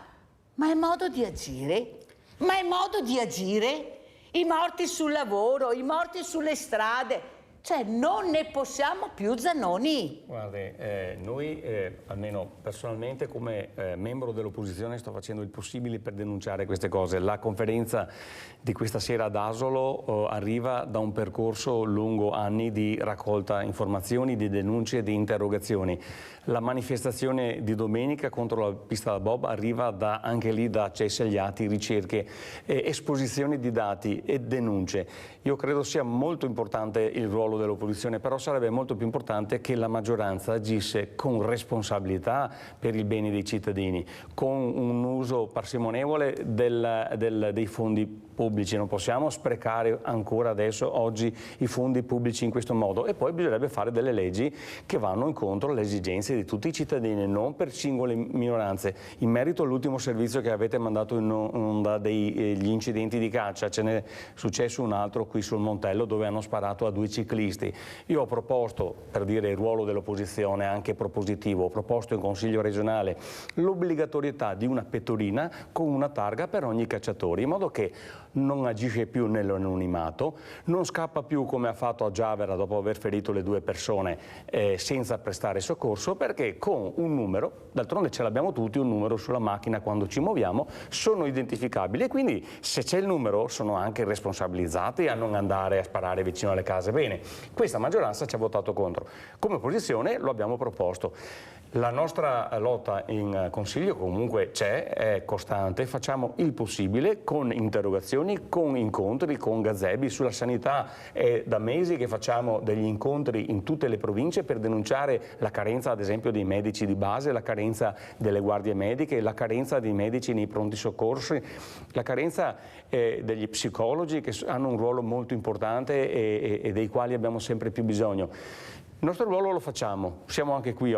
Speaker 2: Ma è modo di agire? Ma è modo di agire? I morti sul lavoro, i morti sulle strade. Cioè, non ne possiamo più, Zanoni.
Speaker 3: Guardi, noi, almeno personalmente, come membro dell'opposizione, sto facendo il possibile per denunciare queste cose. La conferenza di questa sera ad Asolo arriva da un percorso lungo anni di raccolta informazioni, di denunce e di interrogazioni. La manifestazione di domenica contro la pista da bob arriva anche lì da accessi agli atti, ricerche, esposizioni di dati e denunce. Io credo sia molto importante il ruolo dell'opposizione, però sarebbe molto più importante che la maggioranza agisse con responsabilità per il bene dei cittadini, con un uso parsimonevole dei fondi pubblici. Non possiamo sprecare ancora adesso, oggi, i fondi pubblici in questo modo, e poi bisognerebbe fare delle leggi che vanno incontro alle esigenze di tutti i cittadini, non per singole minoranze. In merito all'ultimo servizio che avete mandato in onda degli incidenti di caccia, ce n'è successo un altro qui sul Montello dove hanno sparato a 2 ciclisti. Io ho proposto, per dire il ruolo dell'opposizione anche propositivo, ho proposto in Consiglio regionale l'obbligatorietà di una pettorina con una targa per ogni cacciatore, in modo che non agisce più nell'anonimato, non scappa più come ha fatto a Giavera dopo aver ferito le 2 persone senza prestare soccorso, perché con un numero, d'altronde ce l'abbiamo tutti, un numero sulla macchina quando ci muoviamo, sono identificabili e quindi se c'è il numero sono anche responsabilizzati a non andare a sparare vicino alle case. Bene, questa maggioranza ci ha votato contro. Come opposizione lo abbiamo proposto. La nostra lotta in Consiglio comunque c'è, è costante, facciamo il possibile con interrogazioni, con incontri, con gazebi sulla sanità. È da mesi che facciamo degli incontri in tutte le province per denunciare la carenza ad esempio dei medici di base, la carenza delle guardie mediche, la carenza dei medici nei pronti soccorsi, la carenza degli psicologi che hanno un ruolo molto importante e dei quali abbiamo sempre più bisogno. Il nostro ruolo lo facciamo, sono anche qui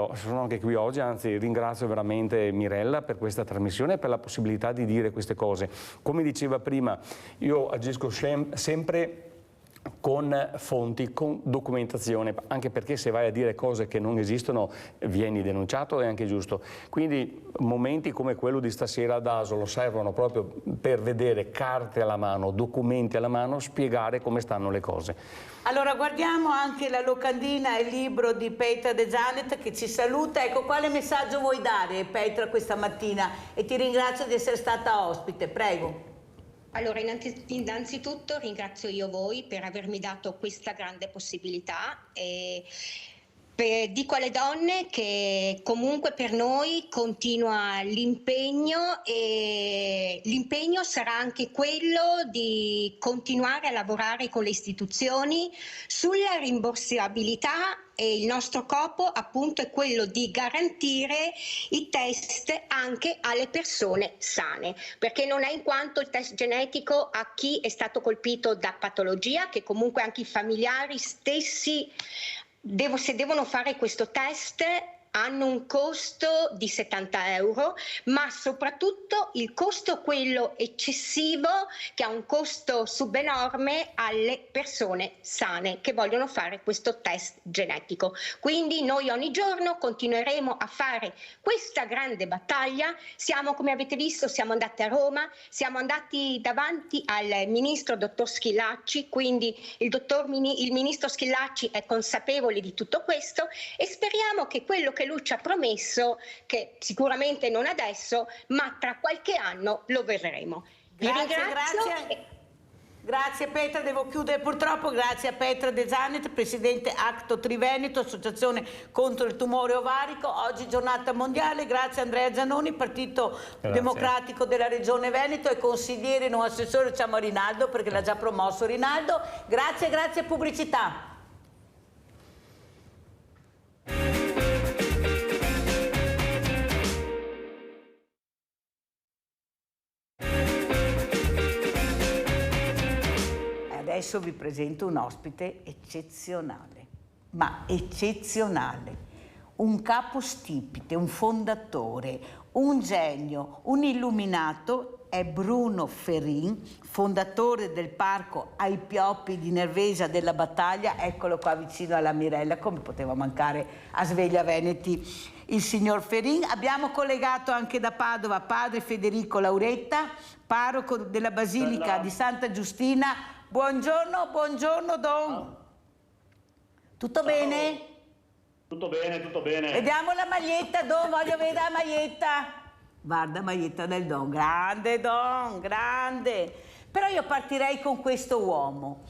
Speaker 3: oggi, anzi ringrazio veramente Mirella per questa trasmissione e per la possibilità di dire queste cose. Come diceva prima, io agisco sempre con fonti, con documentazione, anche perché se vai a dire cose che non esistono vieni denunciato, è anche giusto. Quindi momenti come quello di stasera ad Asolo servono proprio per vedere carte alla mano, documenti alla mano, spiegare come stanno le cose.
Speaker 2: Allora guardiamo anche la locandina e il libro di Petra De Janet che ci saluta. Ecco, quale messaggio vuoi dare, Petra, questa mattina? E ti ringrazio di essere stata ospite, prego.
Speaker 5: Allora, innanzitutto ringrazio io voi per avermi dato questa grande possibilità e Dico alle donne che comunque per noi continua l'impegno, e l'impegno sarà anche quello di continuare a lavorare con le istituzioni sulla rimborsabilità, e il nostro scopo appunto è quello di garantire i test anche alle persone sane, perché non è in quanto il test genetico a chi è stato colpito da patologia, che comunque anche i familiari stessi se devono fare questo test hanno un costo di 70 euro, ma soprattutto il costo quello eccessivo, che ha un costo subenorme alle persone sane che vogliono fare questo test genetico. Quindi noi ogni giorno continueremo a fare questa grande battaglia. Come avete visto, siamo andati a Roma, siamo andati davanti al ministro dottor Schillaci, quindi il ministro Schillaci è consapevole di tutto questo, e speriamo che quello che lui ci ha promesso, che sicuramente non adesso, ma tra qualche anno lo vedremo.
Speaker 2: Grazie Petra, devo chiudere purtroppo. Grazie a Petra De Zanet, presidente Acto Triveneto, associazione contro il tumore ovarico. Oggi giornata mondiale. Grazie a Andrea Zanoni, Partito Democratico della Regione Veneto, e consigliere, non assessore, diciamo a Rinaldo, perché l'ha già promosso Rinaldo. Grazie, pubblicità. Adesso vi presento un ospite eccezionale, ma eccezionale, un capostipite, un fondatore, un genio, un illuminato. È Bruno Ferin, fondatore del parco Ai Pioppi di Nervesa della Battaglia. Eccolo qua vicino alla Mirella, come poteva mancare a Sveglia Veneti il signor Ferin. Abbiamo collegato anche da Padova padre Federico Lauretta, parroco della Basilica di Santa Giustina. Buongiorno Don. Tutto bene?
Speaker 13: Tutto bene.
Speaker 2: Vediamo la maglietta, Don, voglio vedere la maglietta. Guarda, maglietta del Don, grande. Però io partirei con questo uomo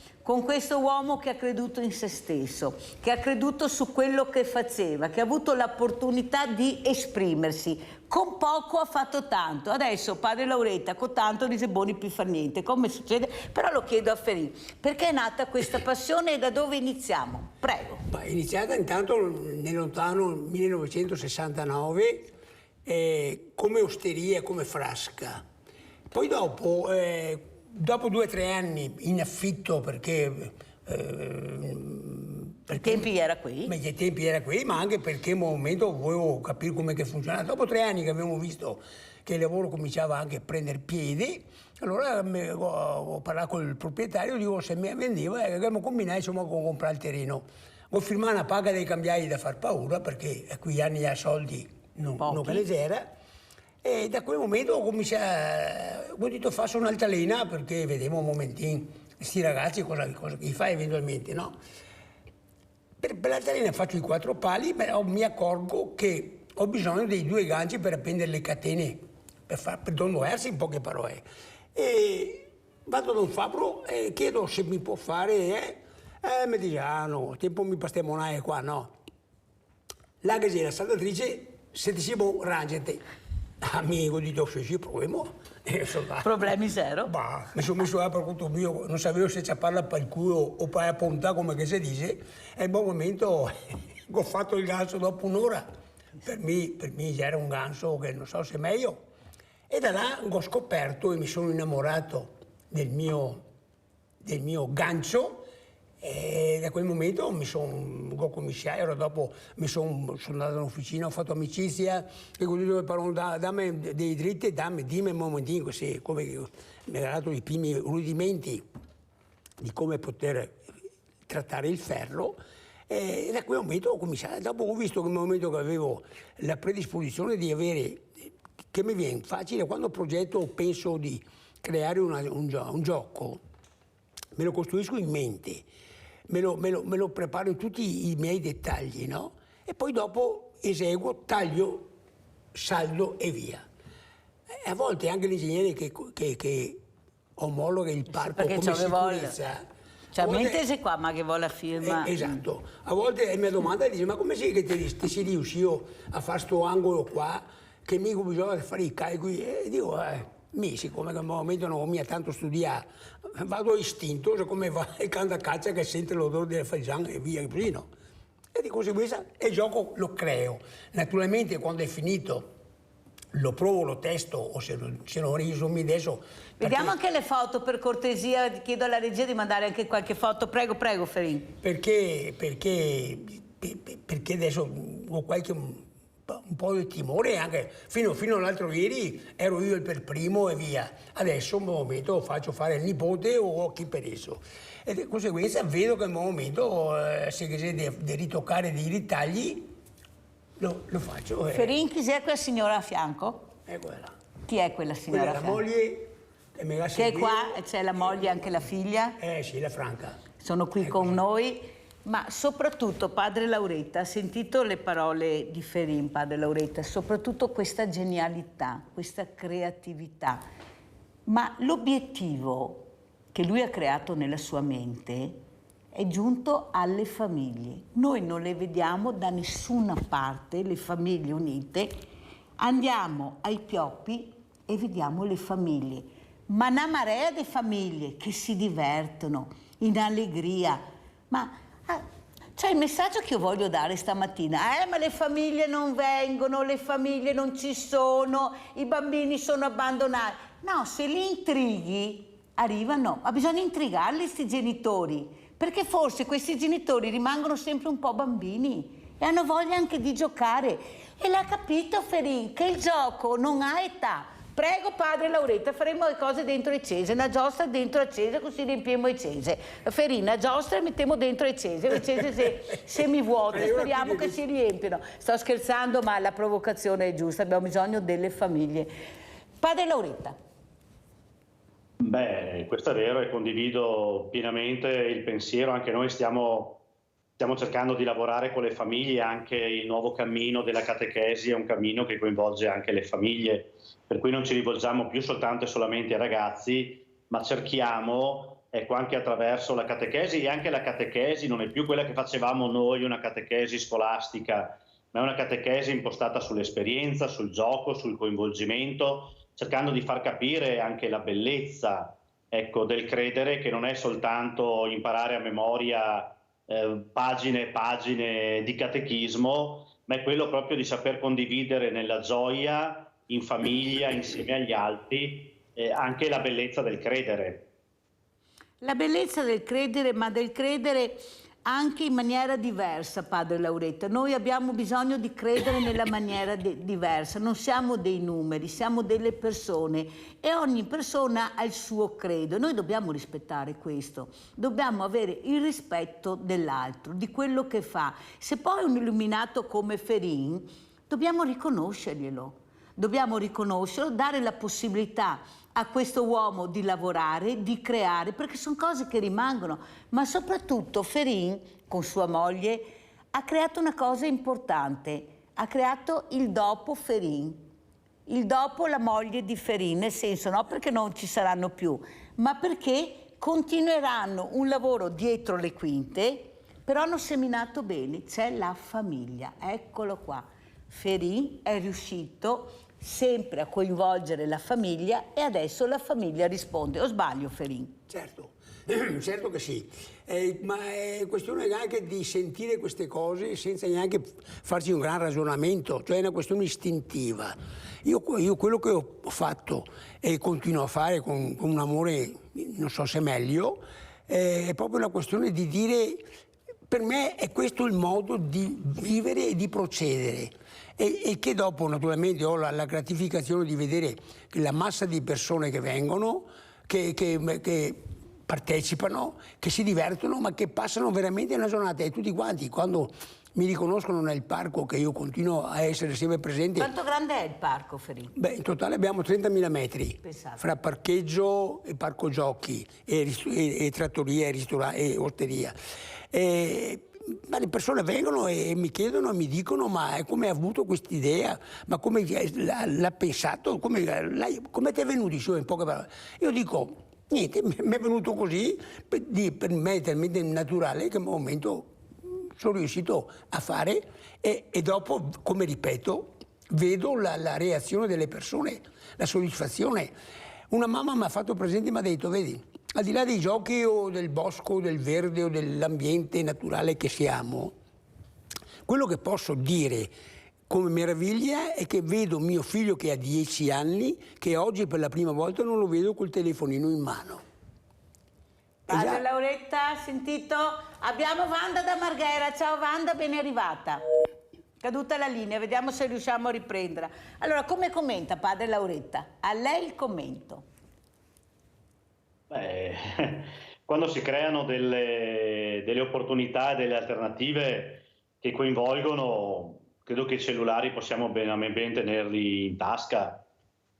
Speaker 2: che ha creduto in se stesso, che ha creduto su quello che faceva, che ha avuto l'opportunità di esprimersi. Con poco ha fatto tanto. Adesso padre Lauretta con tanto dice buoni più fa niente, come succede? Però lo chiedo a Ferin, perché è nata questa passione e da dove iniziamo? Prego.
Speaker 14: È iniziata intanto nel lontano 1969 come osteria, come frasca. Poi dopo 2 o 3 anni in affitto, perché
Speaker 2: ai tempi era qui?
Speaker 14: Ai tempi era qui, ma anche perché in un momento volevo capire come che funzionava. Dopo 3 anni che abbiamo visto che il lavoro cominciava anche a prendere piede, allora ho parlato con il proprietario, dico se mi vendeva, abbiamo combinato insomma con comprare il terreno. Ho firmato una paga dei cambiali da far paura, perché a quegli anni ha soldi non che ne c'era. E da quel momento ho cominciato, ho detto faccio un'altalena, perché vediamo un momentino questi ragazzi cosa gli fai eventualmente, no? Per l'altalena faccio i 4 pali, però mi accorgo che ho bisogno dei 2 ganci per appendere le catene, per dondoversi, in poche parole. E vado da un fabbro e chiedo se mi può fare, mi dice, no, tempo mi pastemonare qua, no. La la saldatrice, se ti siamo rangente. Amico, dico, sì, proviamo.
Speaker 2: Problemi zero.
Speaker 14: Mi sono messo là per conto mio, non sapevo se ci parla per il culo o per la punta, come che si dice, e in un momento ho fatto il ganso dopo un'ora. Per me era un ganso che non so se è meglio. E da là ho scoperto e mi sono innamorato del mio gancio. E da quel momento ho cominciato, dopo sono andato in officina, ho fatto amicizia, e così dove parlo, dammi dei dritti, dimmi un momentino così, come mi ha dato i primi rudimenti di come poter trattare il ferro, e da quel momento ho cominciato. Dopo ho visto che nel momento che avevo la predisposizione di avere, che mi viene facile, quando progetto o penso di creare un gioco, me lo costruisco in mente. Me lo preparo in tutti i miei dettagli, no? E poi dopo eseguo, taglio, saldo e via. E a volte anche l'ingegnere che omologa il parco come sicurezza
Speaker 2: Cioè, mentre sei qua, ma che vuole la firma.
Speaker 14: Esatto. A volte la mia domanda dice, ma come sei che ti sei riuscito a fare sto angolo qua, che mica bisogna fare i calcoli? E dico, siccome che al momento non mi ha tanto studiato, vado istinto, cioè come va il can da caccia che sente l'odore del fagiano e via così, no? E di conseguenza il gioco lo creo. Naturalmente quando è finito lo provo, lo testo, o se non risumi adesso.
Speaker 2: Vediamo anche le foto, per cortesia, chiedo alla regia di mandare anche qualche foto. Prego, Ferin.
Speaker 14: Perché adesso ho qualche un po' di timore, anche fino all'altro ieri ero io per primo e via. Adesso un momento faccio fare il nipote o chi per esso. E di conseguenza vedo che al momento se di ritoccare dei ritagli lo faccio.
Speaker 2: Ferin, chi è quella signora a fianco?
Speaker 14: È quella.
Speaker 2: Chi è quella signora?
Speaker 14: Quella è la moglie
Speaker 2: che è qua, e c'è la moglie e anche la figlia?
Speaker 14: Sì, la Franca.
Speaker 2: Sono qui con noi, ma soprattutto padre Lauretta, ha sentito le parole di Ferin, padre Lauretta, soprattutto questa genialità, questa creatività, ma l'obiettivo che lui ha creato nella sua mente è giunto alle famiglie. Noi non le vediamo da nessuna parte, le famiglie unite. Andiamo ai Pioppi e vediamo le famiglie, ma una marea di famiglie che si divertono in allegria. Ma c'è il messaggio che io voglio dare stamattina. Ma le famiglie non vengono, le famiglie non ci sono, i bambini sono abbandonati. No, se li intrighi arrivano, ma bisogna intrigarli sti genitori, perché forse questi genitori rimangono sempre un po' bambini e hanno voglia anche di giocare. E l'ha capito Ferin, che il gioco non ha età. Prego padre Lauretta, faremo le cose dentro il cese, una giostra dentro il cese, così riempiamo il cese. Ferin, una giostra e mettiamo dentro il cese semivuote, speriamo che si riempiano. Sto scherzando, ma la provocazione è giusta, abbiamo bisogno delle famiglie. Padre Lauretta.
Speaker 13: Beh, questo è vero e condivido pienamente il pensiero, anche noi stiamo cercando di lavorare con le famiglie, anche il nuovo cammino della catechesi è un cammino che coinvolge anche le famiglie, per cui non ci rivolgiamo più soltanto e solamente ai ragazzi, ma cerchiamo, ecco, anche attraverso la catechesi, e anche la catechesi non è più quella che facevamo noi, una catechesi scolastica, ma è una catechesi impostata sull'esperienza, sul gioco, sul coinvolgimento, cercando di far capire anche la bellezza, ecco, del credere, che non è soltanto imparare a memoria pagine e pagine di catechismo, ma è quello proprio di saper condividere nella gioia, in famiglia, insieme agli altri, anche la bellezza del credere.
Speaker 2: La bellezza del credere, ma del credere anche in maniera diversa, padre Lauretta. Noi abbiamo bisogno di credere nella maniera diversa, non siamo dei numeri, siamo delle persone e ogni persona ha il suo credo. Noi dobbiamo rispettare questo, dobbiamo avere il rispetto dell'altro, di quello che fa. Se poi è un illuminato come Ferin, dobbiamo riconoscerglielo, dare la possibilità a questo uomo di lavorare, di creare, perché sono cose che rimangono. Ma soprattutto Ferin, con sua moglie, ha creato una cosa importante, ha creato il dopo Ferin, il dopo la moglie di Ferin, nel senso no perché non ci saranno più, ma perché continueranno un lavoro dietro le quinte, però hanno seminato bene, c'è la famiglia, eccolo qua. Ferin è riuscito sempre a coinvolgere la famiglia e adesso la famiglia risponde. O sbaglio, Ferin?
Speaker 14: Certo, certo che sì, ma è questione anche di sentire queste cose senza neanche farci un gran ragionamento, cioè è una questione istintiva. Io quello che ho fatto e continuo a fare con un amore, non so se meglio, è proprio una questione di dire, per me è questo il modo di vivere e di procedere. E che dopo naturalmente ho la gratificazione di vedere che la massa di persone che vengono, che partecipano, che si divertono, ma che passano veramente una giornata. E tutti quanti, quando mi riconoscono nel parco, che io continuo a essere sempre presente.
Speaker 2: Quanto grande è il parco, Ferin?
Speaker 14: Beh, in totale abbiamo 30.000 metri,
Speaker 2: Pensate.
Speaker 14: Fra parcheggio e parco giochi, e trattoria, e osteria. Ma le persone vengono e mi chiedono, mi dicono, ma come hai avuto questa idea? Ma come l'ha pensato? Come ti è venuto in poche parole? Io dico, Niente, mi è venuto così, per me è talmente naturale che al momento sono riuscito a fare e dopo, come ripeto, vedo la reazione delle persone, la soddisfazione. Una mamma mi ha fatto presente, mi ha detto, vedi, al di là dei giochi o del bosco, o del verde o dell'ambiente naturale che siamo, quello che posso dire come meraviglia è che vedo mio figlio che ha 10 anni, che oggi per la prima volta non lo vedo col telefonino in mano.
Speaker 2: Padre Lauretta, sentito? Abbiamo Wanda da Marghera. Ciao Wanda, ben arrivata. Caduta la linea, vediamo se riusciamo a riprendere. Allora, come commenta Padre Lauretta? A lei il commento.
Speaker 13: Quando si creano delle opportunità e delle alternative che coinvolgono, credo che i cellulari possiamo ben tenerli in tasca.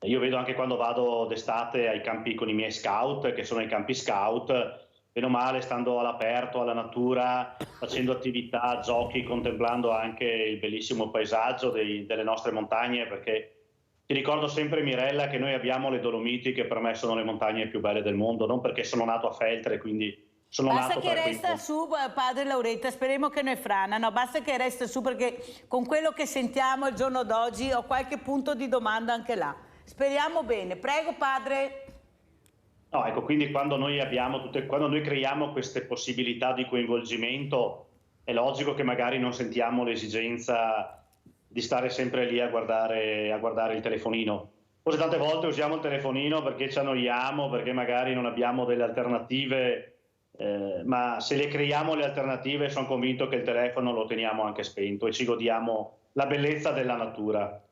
Speaker 13: Io vedo anche quando vado d'estate ai campi con i miei scout, che sono i campi scout, bene o male, stando all'aperto, alla natura, facendo attività, giochi, contemplando anche il bellissimo paesaggio delle nostre montagne, perché ti ricordo sempre, Mirella, che noi abbiamo le Dolomiti, che per me sono le montagne più belle del mondo, non perché sono nato a Feltre, quindi sono
Speaker 2: basta
Speaker 13: nato
Speaker 2: che resta su, Padre Lauretta, speriamo che ne frana, no, basta che resta su, perché con quello che sentiamo il giorno d'oggi ho qualche punto di domanda anche là. Speriamo bene. Prego, Padre.
Speaker 13: No, ecco, quindi quando noi creiamo queste possibilità di coinvolgimento, è logico che magari non sentiamo l'esigenza di stare sempre lì a guardare il telefonino. Forse tante volte usiamo il telefonino perché ci annoiamo, perché magari non abbiamo delle alternative, ma se le creiamo le alternative sono convinto che il telefono lo teniamo anche spento e ci godiamo la bellezza della natura.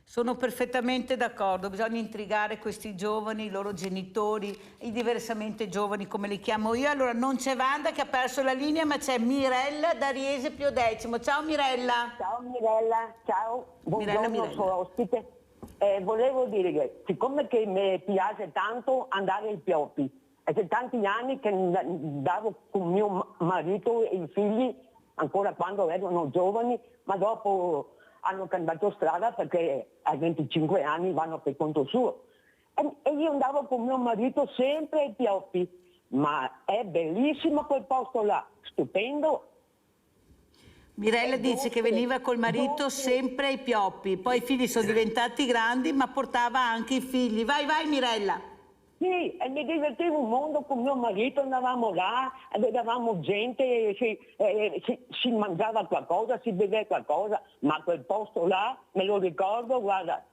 Speaker 2: Sono perfettamente d'accordo, bisogna intrigare questi giovani, i loro genitori, i diversamente giovani come li chiamo io. Allora non c'è Wanda che ha perso la linea, ma c'è Mirella da Riese Pio X. Ciao Mirella.
Speaker 15: Ciao Mirella, ciao, buongiorno
Speaker 2: Mirella.
Speaker 15: suo ospite. Volevo dire che siccome che mi piace tanto andare ai Pioppi, e che tanti anni che andavo con mio marito e i figli, ancora quando erano giovani, ma dopo hanno cambiato strada perché a 25 anni vanno per conto suo. E io andavo con mio marito sempre ai Pioppi, ma è bellissimo quel posto là, stupendo.
Speaker 2: Mirella dice che veniva col marito sempre ai Pioppi, poi i figli sono diventati grandi, ma portava anche i figli. Vai Mirella.
Speaker 15: Sì, e mi divertivo un mondo con mio marito, andavamo là, vedevamo gente, si mangiava qualcosa, si beveva qualcosa, ma quel posto là, me lo ricordo, guarda,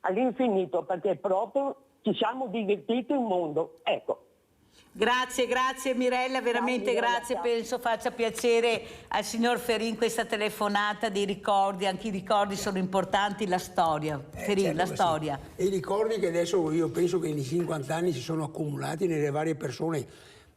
Speaker 15: all'infinito, perché proprio ci siamo divertiti un mondo, ecco.
Speaker 2: Grazie Mirella, veramente
Speaker 15: Mirella,
Speaker 2: grazie,
Speaker 15: ciao.
Speaker 2: penso faccia piacere al signor Ferin questa telefonata dei ricordi, anche i ricordi sono importanti, la storia, Ferin,
Speaker 14: certo,
Speaker 2: la storia.
Speaker 14: Sì. E i ricordi che adesso io penso che nei 50 anni si sono accumulati nelle varie persone,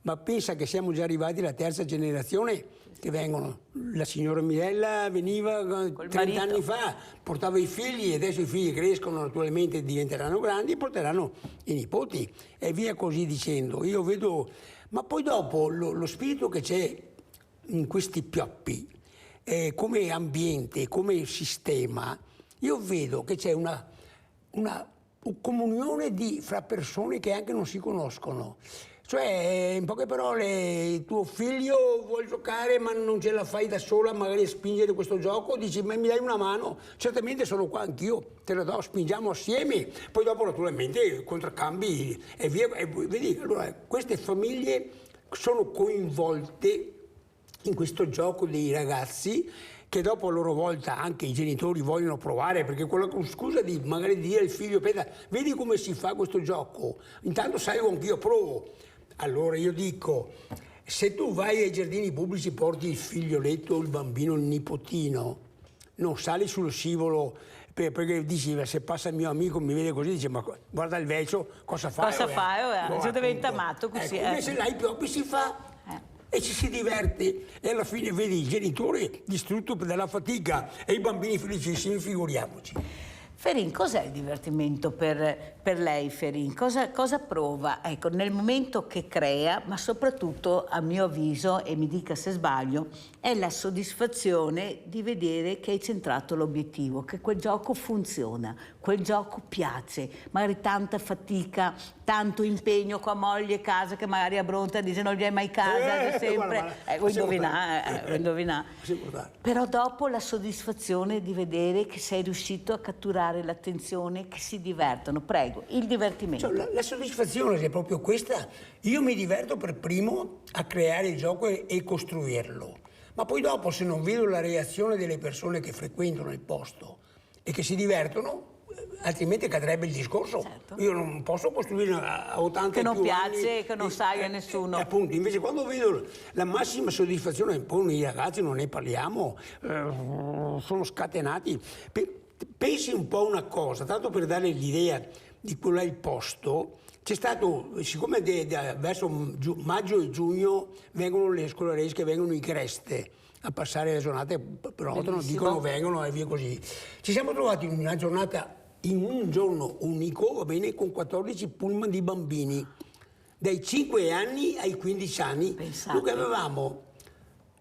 Speaker 14: ma pensa che siamo già arrivati alla terza generazione che vengono. La signora Mirella veniva 30 anni fa, portava i figli e adesso i figli crescono, naturalmente diventeranno grandi e porteranno i nipoti e via così dicendo. Io vedo, ma poi dopo lo spirito che c'è in questi Pioppi come ambiente, come sistema, io vedo che c'è una comunione fra persone che anche non si conoscono. Cioè, in poche parole, tuo figlio vuole giocare ma non ce la fai da sola, magari a spingere questo gioco, dici ma mi dai una mano? Certamente sono qua anch'io, te la do, spingiamo assieme, poi dopo naturalmente contraccambi e via. Vedi, allora queste famiglie sono coinvolte in questo gioco dei ragazzi che dopo a loro volta anche i genitori vogliono provare, perché con la scusa di magari dire al figlio, vedi come si fa questo gioco, intanto salgo anch'io, provo. Allora io dico, se tu vai ai giardini pubblici, porti il figlioletto, il bambino, il nipotino, non sali sullo scivolo perché dici, se passa il mio amico mi vede così, dice, ma guarda il vecchio, cosa fai?
Speaker 2: Cosa fai? Già diventa matto così.
Speaker 14: Ecco, invece là Pioppi si fa e ci si diverte e alla fine vedi il genitore distrutto dalla fatica e i bambini felicissimi, figuriamoci.
Speaker 2: Ferin, cos'è il divertimento per lei, Ferin? Cosa prova? Ecco, nel momento che crea, ma soprattutto, a mio avviso, e mi dica se sbaglio, è la soddisfazione di vedere che hai centrato l'obiettivo, che quel gioco funziona, quel gioco piace, magari tanta fatica tanto impegno con moglie e casa che magari a Bronte dice non gli hai mai casa, sempre. Vuoi indovinare. Però dopo la soddisfazione di vedere che sei riuscito a catturare l'attenzione, che si divertono. Prego, il divertimento.
Speaker 14: La soddisfazione è proprio questa. Io mi diverto per primo a creare il gioco e costruirlo. Ma poi dopo, se non vedo la reazione delle persone che frequentano il posto e che si divertono, altrimenti cadrebbe il discorso. Certo. Io non posso costruire a 80
Speaker 2: che non
Speaker 14: più
Speaker 2: piace,
Speaker 14: anni,
Speaker 2: che non sai a nessuno.
Speaker 14: Appunto, invece quando vedo la massima soddisfazione, poi i ragazzi non ne parliamo, sono scatenati. Pensi un po' una cosa, tanto per dare l'idea di quello è il posto. C'è stato, siccome verso maggio e giugno vengono le scolaresche, vengono i Creste a passare le giornate, prenotano, dicono vengono e via così. Ci siamo trovati in una giornata, in un giorno unico, va bene, con 14 pullman di bambini, dai 5 anni ai 15 anni. Pensate. Noi avevamo,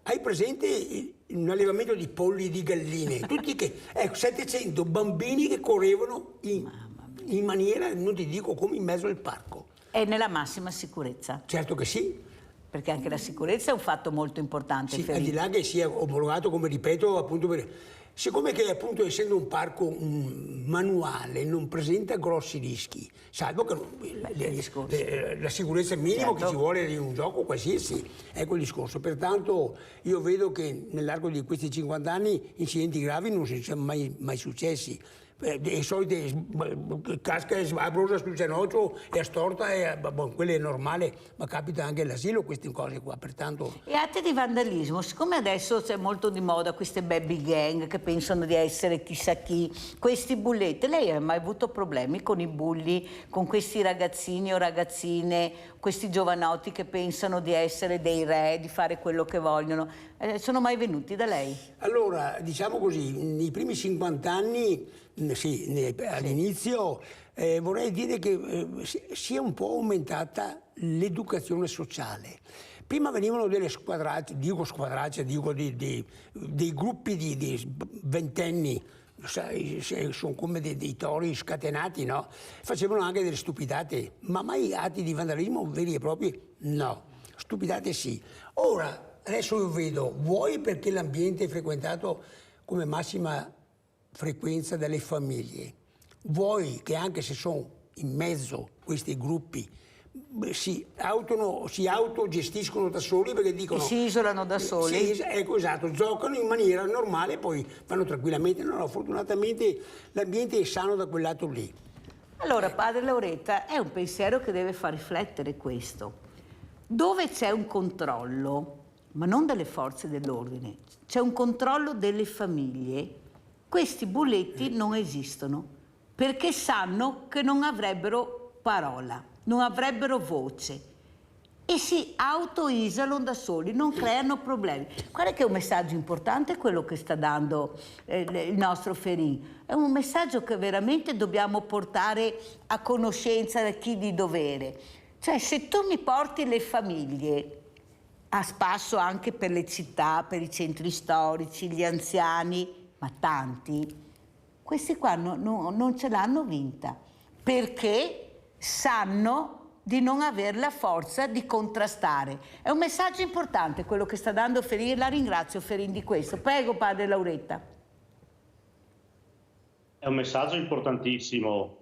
Speaker 14: hai presente un allevamento di polli e di galline, tutti che, 700 bambini che correvano in maniera, non ti dico, come in mezzo al parco.
Speaker 2: E nella massima sicurezza.
Speaker 14: Certo che sì.
Speaker 2: Perché anche la sicurezza è un fatto molto importante.
Speaker 14: Sì, al di là che sia omologato, come ripeto, appunto siccome che appunto essendo un parco manuale non presenta grossi rischi, salvo che la sicurezza minima che ci vuole in un gioco qualsiasi, ecco il discorso. Pertanto io vedo che nell'arco di questi 50 anni incidenti gravi non sono mai successi. Le solite casca e sbabrosa sul ginocchio e a storta, quello è normale, ma capita anche all'asilo queste cose qua, pertanto...
Speaker 2: E atti di vandalismo, siccome adesso c'è molto di moda queste baby gang che pensano di essere chissà chi, questi bulletti, lei ha mai avuto problemi con i bulli, con questi ragazzini o ragazzine, questi giovanotti che pensano di essere dei re, di fare quello che vogliono? Sono mai venuti da lei?
Speaker 14: Allora, diciamo così, nei primi 50 anni... Sì, all'inizio vorrei dire che sia un po' aumentata l'educazione sociale. Prima venivano delle squadracce, dei gruppi di ventenni, sono come dei tori scatenati, no? Facevano anche delle stupidate, ma mai atti di vandalismo veri e propri? No, stupidate sì. Ora, adesso io vedo, vuoi perché l'ambiente è frequentato come massima frequenza dalle famiglie, vuoi che anche se sono in mezzo questi gruppi si autogestiscono da soli perché dicono...
Speaker 2: Si isolano da soli?
Speaker 14: Sì, ecco, esatto, giocano in maniera normale e poi vanno tranquillamente. No, fortunatamente l'ambiente è sano da quel lato lì.
Speaker 2: Allora, padre Lauretta, è un pensiero che deve far riflettere questo. Dove c'è un controllo, ma non delle forze dell'ordine, c'è un controllo delle famiglie, questi bulletti non esistono, perché sanno che non avrebbero parola, non avrebbero voce e si autoisolano da soli, non creano problemi. Guarda che è un messaggio importante quello che sta dando il nostro Ferin. È un messaggio che veramente dobbiamo portare a conoscenza da chi di dovere. Cioè, se tu mi porti le famiglie a spasso anche per le città, per i centri storici, gli anziani, ma tanti, questi qua non ce l'hanno vinta, perché sanno di non avere la forza di contrastare. È un messaggio importante quello che sta dando Ferin, la ringrazio Ferin di questo. Prego, padre Lauretta.
Speaker 13: È un messaggio importantissimo,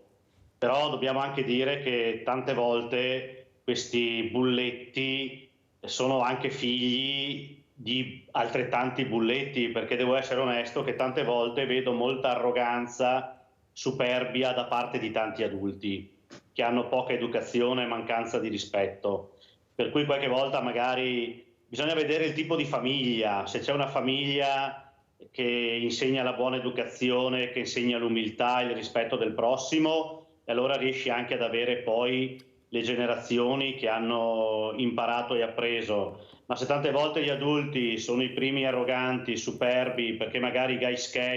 Speaker 13: però dobbiamo anche dire che tante volte questi bulletti sono anche figli di altrettanti bulletti, perché devo essere onesto che tante volte vedo molta arroganza, superbia da parte di tanti adulti che hanno poca educazione e mancanza di rispetto, per cui qualche volta magari bisogna vedere il tipo di famiglia, se c'è una famiglia che insegna la buona educazione, che insegna l'umiltà e il rispetto del prossimo, e allora riesci anche ad avere poi le generazioni che hanno imparato e appreso. Ma se tante volte gli adulti sono i primi arroganti, superbi, perché magari gay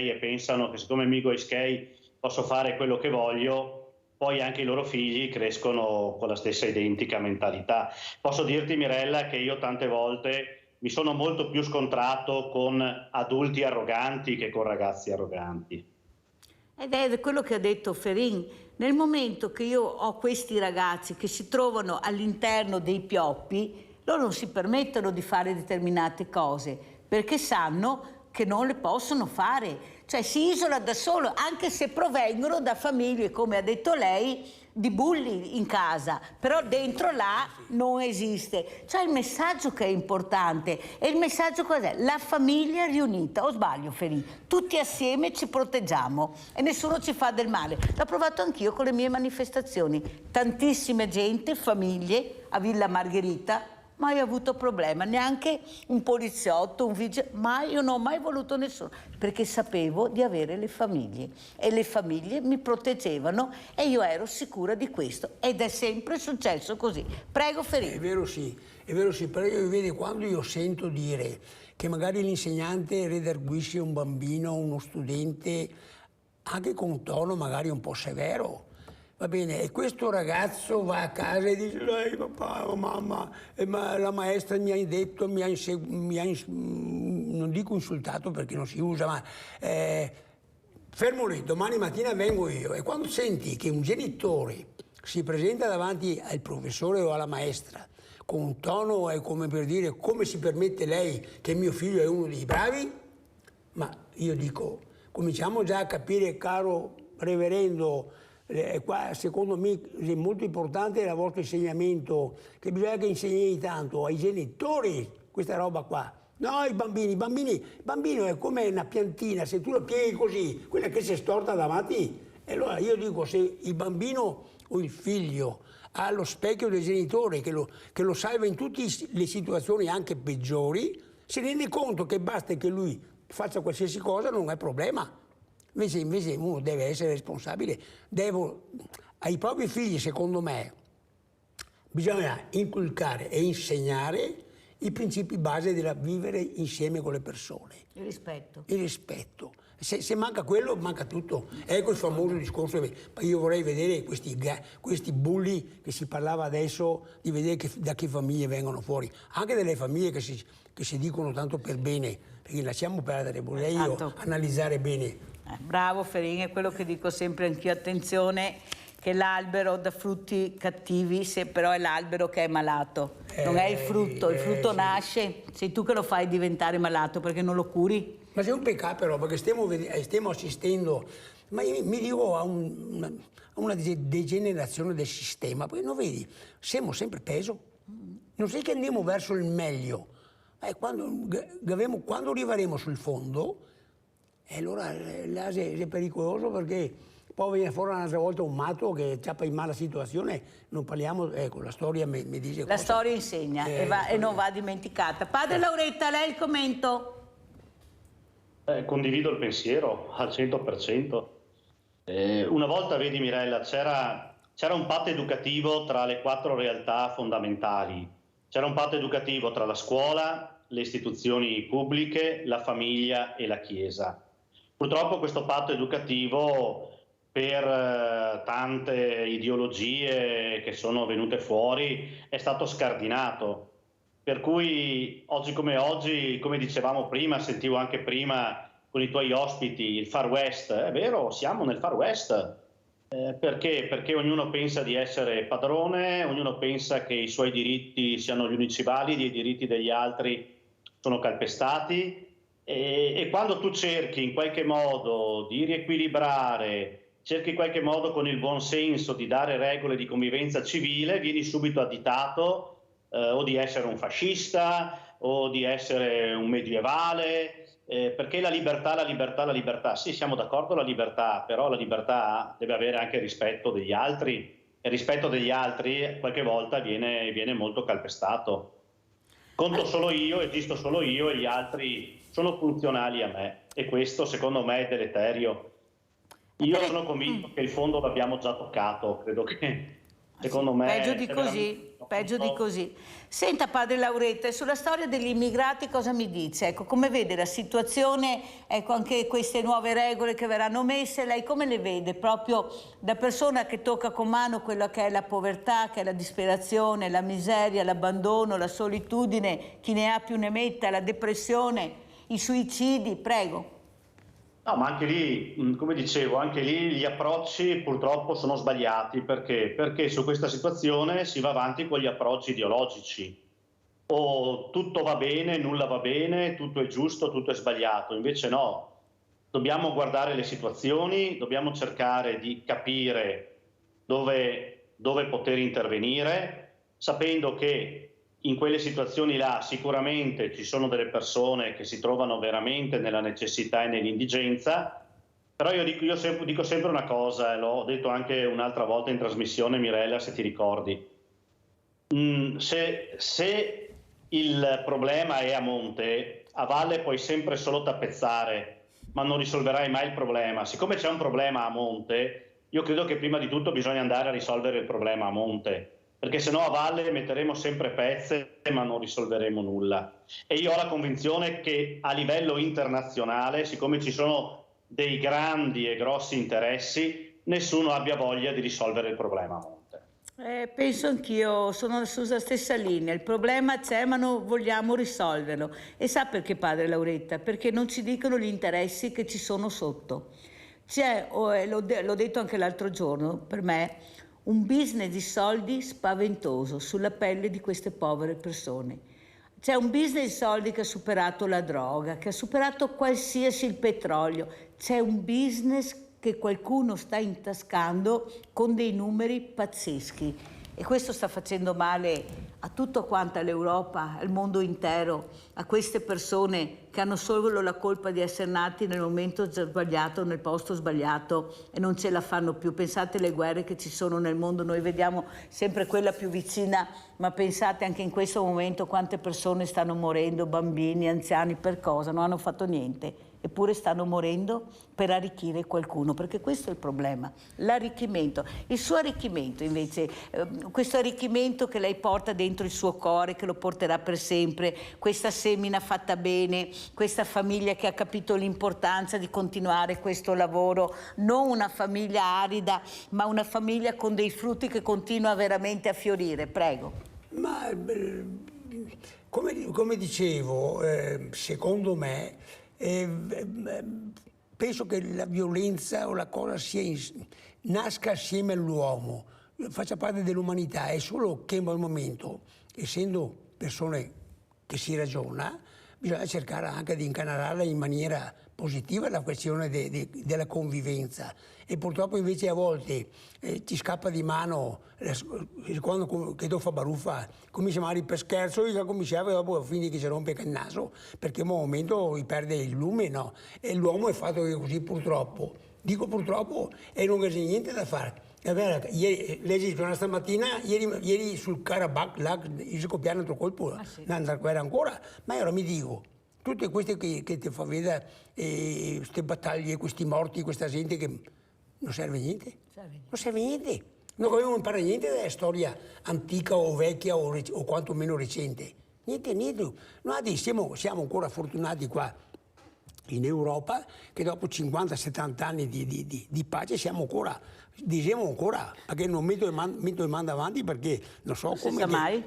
Speaker 13: e pensano che siccome mi gay posso fare quello che voglio, poi anche i loro figli crescono con la stessa identica mentalità. Posso dirti, Mirella, che io tante volte mi sono molto più scontrato con adulti arroganti che con ragazzi arroganti.
Speaker 2: Ed è quello che ha detto Ferin. Nel momento che io ho questi ragazzi che si trovano all'interno dei pioppi, loro non si permettono di fare determinate cose perché sanno che non le possono fare. Cioè si isola da solo, anche se provengono da famiglie, come ha detto lei, di bulli in casa, però dentro là non esiste. Cioè il messaggio che è importante, e il messaggio cos'è? La famiglia riunita, o sbaglio Ferin? Tutti assieme ci proteggiamo e nessuno ci fa del male. L'ho provato anch'io con le mie manifestazioni, tantissime gente, famiglie, a Villa Margherita, mai avuto problema, neanche un poliziotto, un vigile, mai, io non ho mai voluto nessuno, perché sapevo di avere le famiglie e le famiglie mi proteggevano e io ero sicura di questo ed è sempre successo così. Prego Ferino.
Speaker 14: È vero sì, però io vedi, quando io sento dire che magari l'insegnante redarguisce un bambino, uno studente, anche con un tono magari un po' severo, va bene, e questo ragazzo va a casa e dice: lei papà o mamma, ma la maestra mi ha detto, non dico insultato perché non si usa, ma fermo lì, domani mattina vengo io. E quando senti che un genitore si presenta davanti al professore o alla maestra con un tono è come per dire: come si permette lei che mio figlio è uno dei bravi? Ma io dico, cominciamo già a capire, caro reverendo, qua secondo me è molto importante il vostro insegnamento, che bisogna che insegni tanto ai genitori questa roba qua. No, i bambino è come una piantina, se tu la pieghi così, quella che si è storta davanti. E allora io dico, se il bambino o il figlio ha lo specchio del genitore che lo salva in tutte le situazioni anche peggiori, si rende conto che basta che lui faccia qualsiasi cosa, non è problema. Invece uno deve essere responsabile, ai propri figli, secondo me, bisogna inculcare e insegnare i principi base della vivere insieme con le persone.
Speaker 2: Il rispetto.
Speaker 14: Il rispetto. Se manca quello, manca tutto. Ecco il famoso discorso. Io vorrei vedere questi bulli che si parlava adesso, di vedere da che famiglie vengono fuori. Anche delle famiglie che si dicono tanto per bene, perché lasciamo perdere, vorrei io analizzare bene.
Speaker 2: Bravo Ferin, è quello che dico sempre anch'io, attenzione che l'albero dà frutti cattivi se però è l'albero che è malato, non è il frutto nasce, sei tu che lo fai diventare malato perché non lo curi.
Speaker 14: Ma c'è un peccato però, perché stiamo assistendo, ma mi dico a una degenerazione del sistema, perché non vedi, siamo sempre peso, non sai che andiamo verso il meglio, quando arriveremo sul fondo, e allora è pericoloso perché poi viene fuori un'altra volta un matto che ciappa in mala situazione, non parliamo, ecco, la storia mi dice cosa.
Speaker 2: La storia insegna e non va dimenticata. Padre Lauretta, lei il commento?
Speaker 13: Condivido il pensiero al 100%. Una volta, vedi Mirella, c'era un patto educativo tra le 4 realtà fondamentali. C'era un patto educativo tra la scuola, le istituzioni pubbliche, la famiglia e la Chiesa. Purtroppo questo patto educativo, per tante ideologie che sono venute fuori, è stato scardinato. Per cui oggi, come dicevamo prima, sentivo anche prima con i tuoi ospiti, il Far West, è vero, siamo nel Far West. Perché? Perché ognuno pensa di essere padrone, ognuno pensa che i suoi diritti siano gli unici validi, i diritti degli altri sono calpestati. E quando tu cerchi in qualche modo di riequilibrare, cerchi in qualche modo con il buon senso di dare regole di convivenza civile, vieni subito additato o di essere un fascista o di essere un medievale, perché la libertà, sì, siamo d'accordo, la libertà, però la libertà deve avere anche rispetto degli altri, e il rispetto degli altri qualche volta viene molto calpestato. Conto solo io, esisto solo io e gli altri sono funzionali a me, e questo secondo me è deleterio. Io sono convinto che il fondo l'abbiamo già toccato, credo che secondo me...
Speaker 2: Peggio di così. Senta padre Lauretta, sulla storia degli immigrati cosa mi dice? Ecco, come vede la situazione, ecco, anche queste nuove regole che verranno messe, lei come le vede? Proprio da persona che tocca con mano quella che è la povertà, che è la disperazione, la miseria, l'abbandono, la solitudine, chi ne ha più ne metta, la depressione, i suicidi, prego.
Speaker 13: No, ma anche lì, come dicevo, anche lì gli approcci purtroppo sono sbagliati. Perché? Perché su questa situazione si va avanti con gli approcci ideologici. O tutto va bene, nulla va bene, tutto è giusto, tutto è sbagliato. Invece no, dobbiamo guardare le situazioni, dobbiamo cercare di capire dove poter intervenire, sapendo che in quelle situazioni là sicuramente ci sono delle persone che si trovano veramente nella necessità e nell'indigenza, però io dico sempre una cosa, e l'ho detto anche un'altra volta in trasmissione, Mirella, se ti ricordi. Se il problema è a monte, a valle puoi sempre solo tappezzare, ma non risolverai mai il problema. Siccome c'è un problema a monte, io credo che prima di tutto bisogna andare a risolvere il problema a monte, perché sennò a valle metteremo sempre pezze ma non risolveremo nulla. E io ho la convinzione che a livello internazionale, siccome ci sono dei grandi e grossi interessi, nessuno abbia voglia di risolvere il problema a monte.
Speaker 2: Penso anch'io, sono sulla stessa linea, il problema c'è ma non vogliamo risolverlo. E sa perché, padre Lauretta? Perché non ci dicono gli interessi che ci sono sotto. C'è, l'ho detto anche l'altro giorno, per me, un business di soldi spaventoso sulla pelle di queste povere persone. C'è un business di soldi che ha superato la droga, che ha superato qualsiasi il petrolio. C'è un business che qualcuno sta intascando con dei numeri pazzeschi, e questo sta facendo male a tutto quanto l'Europa, al mondo intero, a queste persone che hanno solo la colpa di essere nati nel momento sbagliato, nel posto sbagliato, e non ce la fanno più. Pensate alle guerre che ci sono nel mondo, noi vediamo sempre quella più vicina, ma pensate anche in questo momento quante persone stanno morendo, bambini, anziani, per cosa? Non hanno fatto niente. Eppure stanno morendo per arricchire qualcuno, perché questo è il problema, l'arricchimento. Il suo arricchimento invece, questo arricchimento che lei porta dentro il suo cuore, che lo porterà per sempre, questa semina fatta bene, questa famiglia che ha capito l'importanza di continuare questo lavoro, non una famiglia arida, ma una famiglia con dei frutti che continua veramente a fiorire. Prego.
Speaker 14: Ma come dicevo, secondo me, penso che la violenza o la cosa nasca assieme all'uomo, faccia parte dell'umanità, è solo che in quel momento, essendo persone che si ragiona, bisogna cercare anche di incanarla in maniera positiva la questione della convivenza. E purtroppo invece a volte ci scappa di mano, quando che fa baruffa, comincia magari per scherzo, io cominciavo e dopo finì che si rompe il naso, perché in un momento perde il lume, no? E l'uomo è fatto così purtroppo. Dico purtroppo e non c'è niente da fare. È vero, leggi stamattina, ieri sul Karabakh, là, si scoppiato un altro colpo, non guerra ancora, ma ora mi dico, tutte queste che ti fa vedere, queste battaglie, questi morti, questa gente che non serve niente. Non serve niente. Non dobbiamo imparare niente della storia antica o vecchia o quantomeno recente. Niente. Noi siamo ancora fortunati qua in Europa che dopo 50-70 anni di pace siamo ancora, diciamo ancora, perché non metto le mani avanti perché non so come...
Speaker 2: Non si sa mai?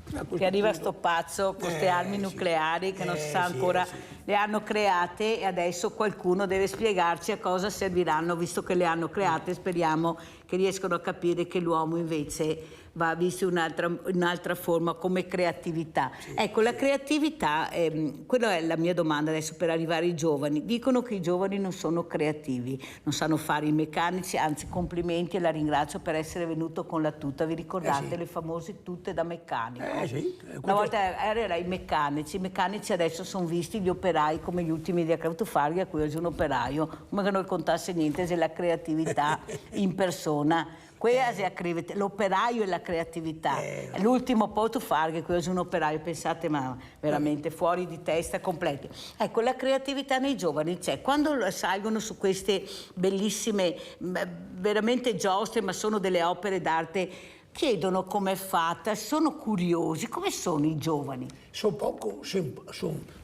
Speaker 2: Che arriva sto pazzo con queste armi nucleari che non si sa ancora, le hanno create e adesso qualcuno deve spiegarci a cosa serviranno, visto che le hanno create. Speriamo che riescano a capire che l'uomo invece va visto in un'altra forma, come creatività. Ecco, la creatività, quella è la mia domanda adesso per arrivare ai giovani. Dicono che i giovani non sono creativi, non sanno fare i meccanici, anzi complimenti e la ringrazio per essere venuto con la tuta. Vi ricordate le famose tute da meccanico? Una volta erano i meccanici adesso sono visti gli operai come gli ultimi di Farghi, a cui oggi è un operaio, come che non contasse niente se la creatività in persona. L'operaio e la creatività. L'ultimo Poto Farghi, qui oggi un operaio, pensate, ma veramente fuori di testa, completi. Ecco, la creatività nei giovani c'è. Quando salgono su queste bellissime, veramente giostre, ma sono delle opere d'arte, chiedono com'è fatta, sono curiosi. Come sono i giovani?
Speaker 14: Sono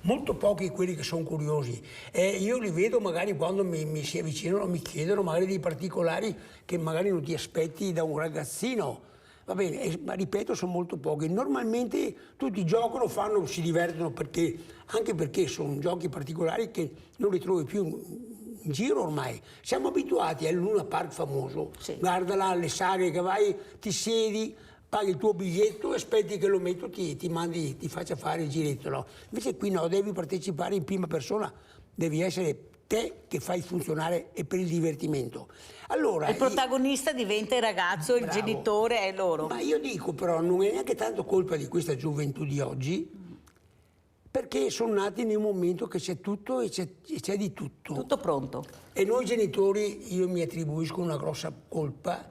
Speaker 14: molto pochi quelli che sono curiosi. Io li vedo magari quando mi si avvicinano, mi chiedono magari dei particolari che magari non ti aspetti da un ragazzino. Va bene, ma ripeto, sono molto pochi. Normalmente tutti giocano, si divertono, anche perché sono giochi particolari che non li trovi più in giro ormai. Siamo abituati al Luna Park famoso, guardala, alle sagre che vai, ti siedi, paghi il tuo biglietto e aspetti che lo metto, ti faccia fare il giretto. No? Invece qui no, devi partecipare in prima persona, devi essere te che fai funzionare e per il divertimento. Allora,
Speaker 2: il protagonista diventa il ragazzo, il genitore è loro.
Speaker 14: Ma io dico però, non è neanche tanto colpa di questa gioventù di oggi, perché sono nati in un momento che c'è tutto e c'è di tutto.
Speaker 2: Tutto pronto.
Speaker 14: E noi genitori, io mi attribuisco una grossa colpa,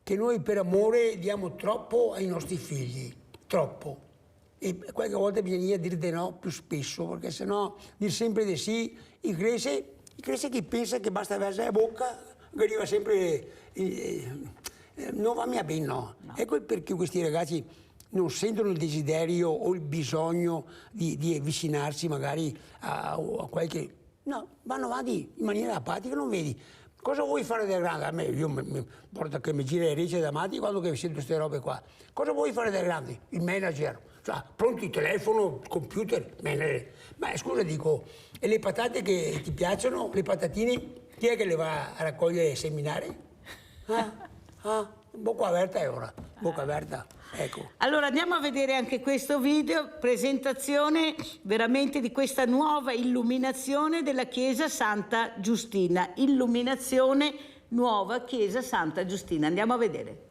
Speaker 14: che noi per amore diamo troppo ai nostri figli, troppo. E qualche volta bisogna dire di no più spesso, perché sennò dire sempre di sì, cresce chi pensa che basta avere la bocca, che arriva sempre, non va mica bene, no. Ecco perché questi ragazzi non sentono il desiderio o il bisogno di avvicinarsi magari a qualche... No, vanno avanti in maniera apatica, non vedi. Cosa vuoi fare da grande? A me, io mi porta che mi gira le ricce davanti quando che sento queste robe qua. Cosa vuoi fare da grande? Il manager. Cioè, pronto il telefono, computer, manager. Ma scusa, dico, e le patate che ti piacciono, le patatine, chi è che le va a raccogliere e seminare? Bocca aperta è ora, bocca aperta. Ecco.
Speaker 2: Allora andiamo a vedere anche questo video, presentazione veramente di questa nuova illuminazione della chiesa Santa Giustina. Illuminazione nuova chiesa Santa Giustina. Andiamo a vedere.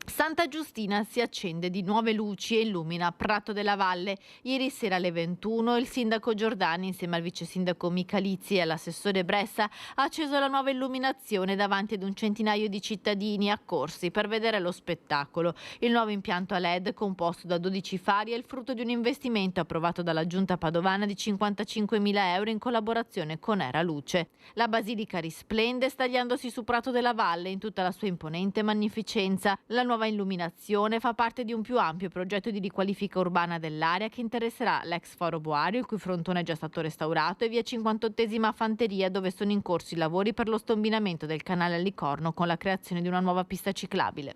Speaker 16: Santa Giustina si accende di nuove luci e illumina Prato della Valle. Ieri sera alle 21 il sindaco Giordani insieme al vice sindaco Michalizzi e all'assessore Bressa ha acceso la nuova illuminazione davanti ad un centinaio di cittadini accorsi per vedere lo spettacolo. Il nuovo impianto a LED composto da 12 fari è il frutto di un investimento approvato dalla giunta padovana di 55.000 euro in collaborazione con Era Luce. La basilica risplende stagliandosi su Prato della Valle in tutta la sua imponente magnificenza. La nuova illuminazione fa parte di un più ampio progetto di riqualifica urbana dell'area che interesserà l'ex Foro Boario, il cui frontone è già stato restaurato, e via 58ª Fanteria, dove sono in corso i lavori per lo stombinamento del canale a Licorno con la creazione di una nuova pista ciclabile.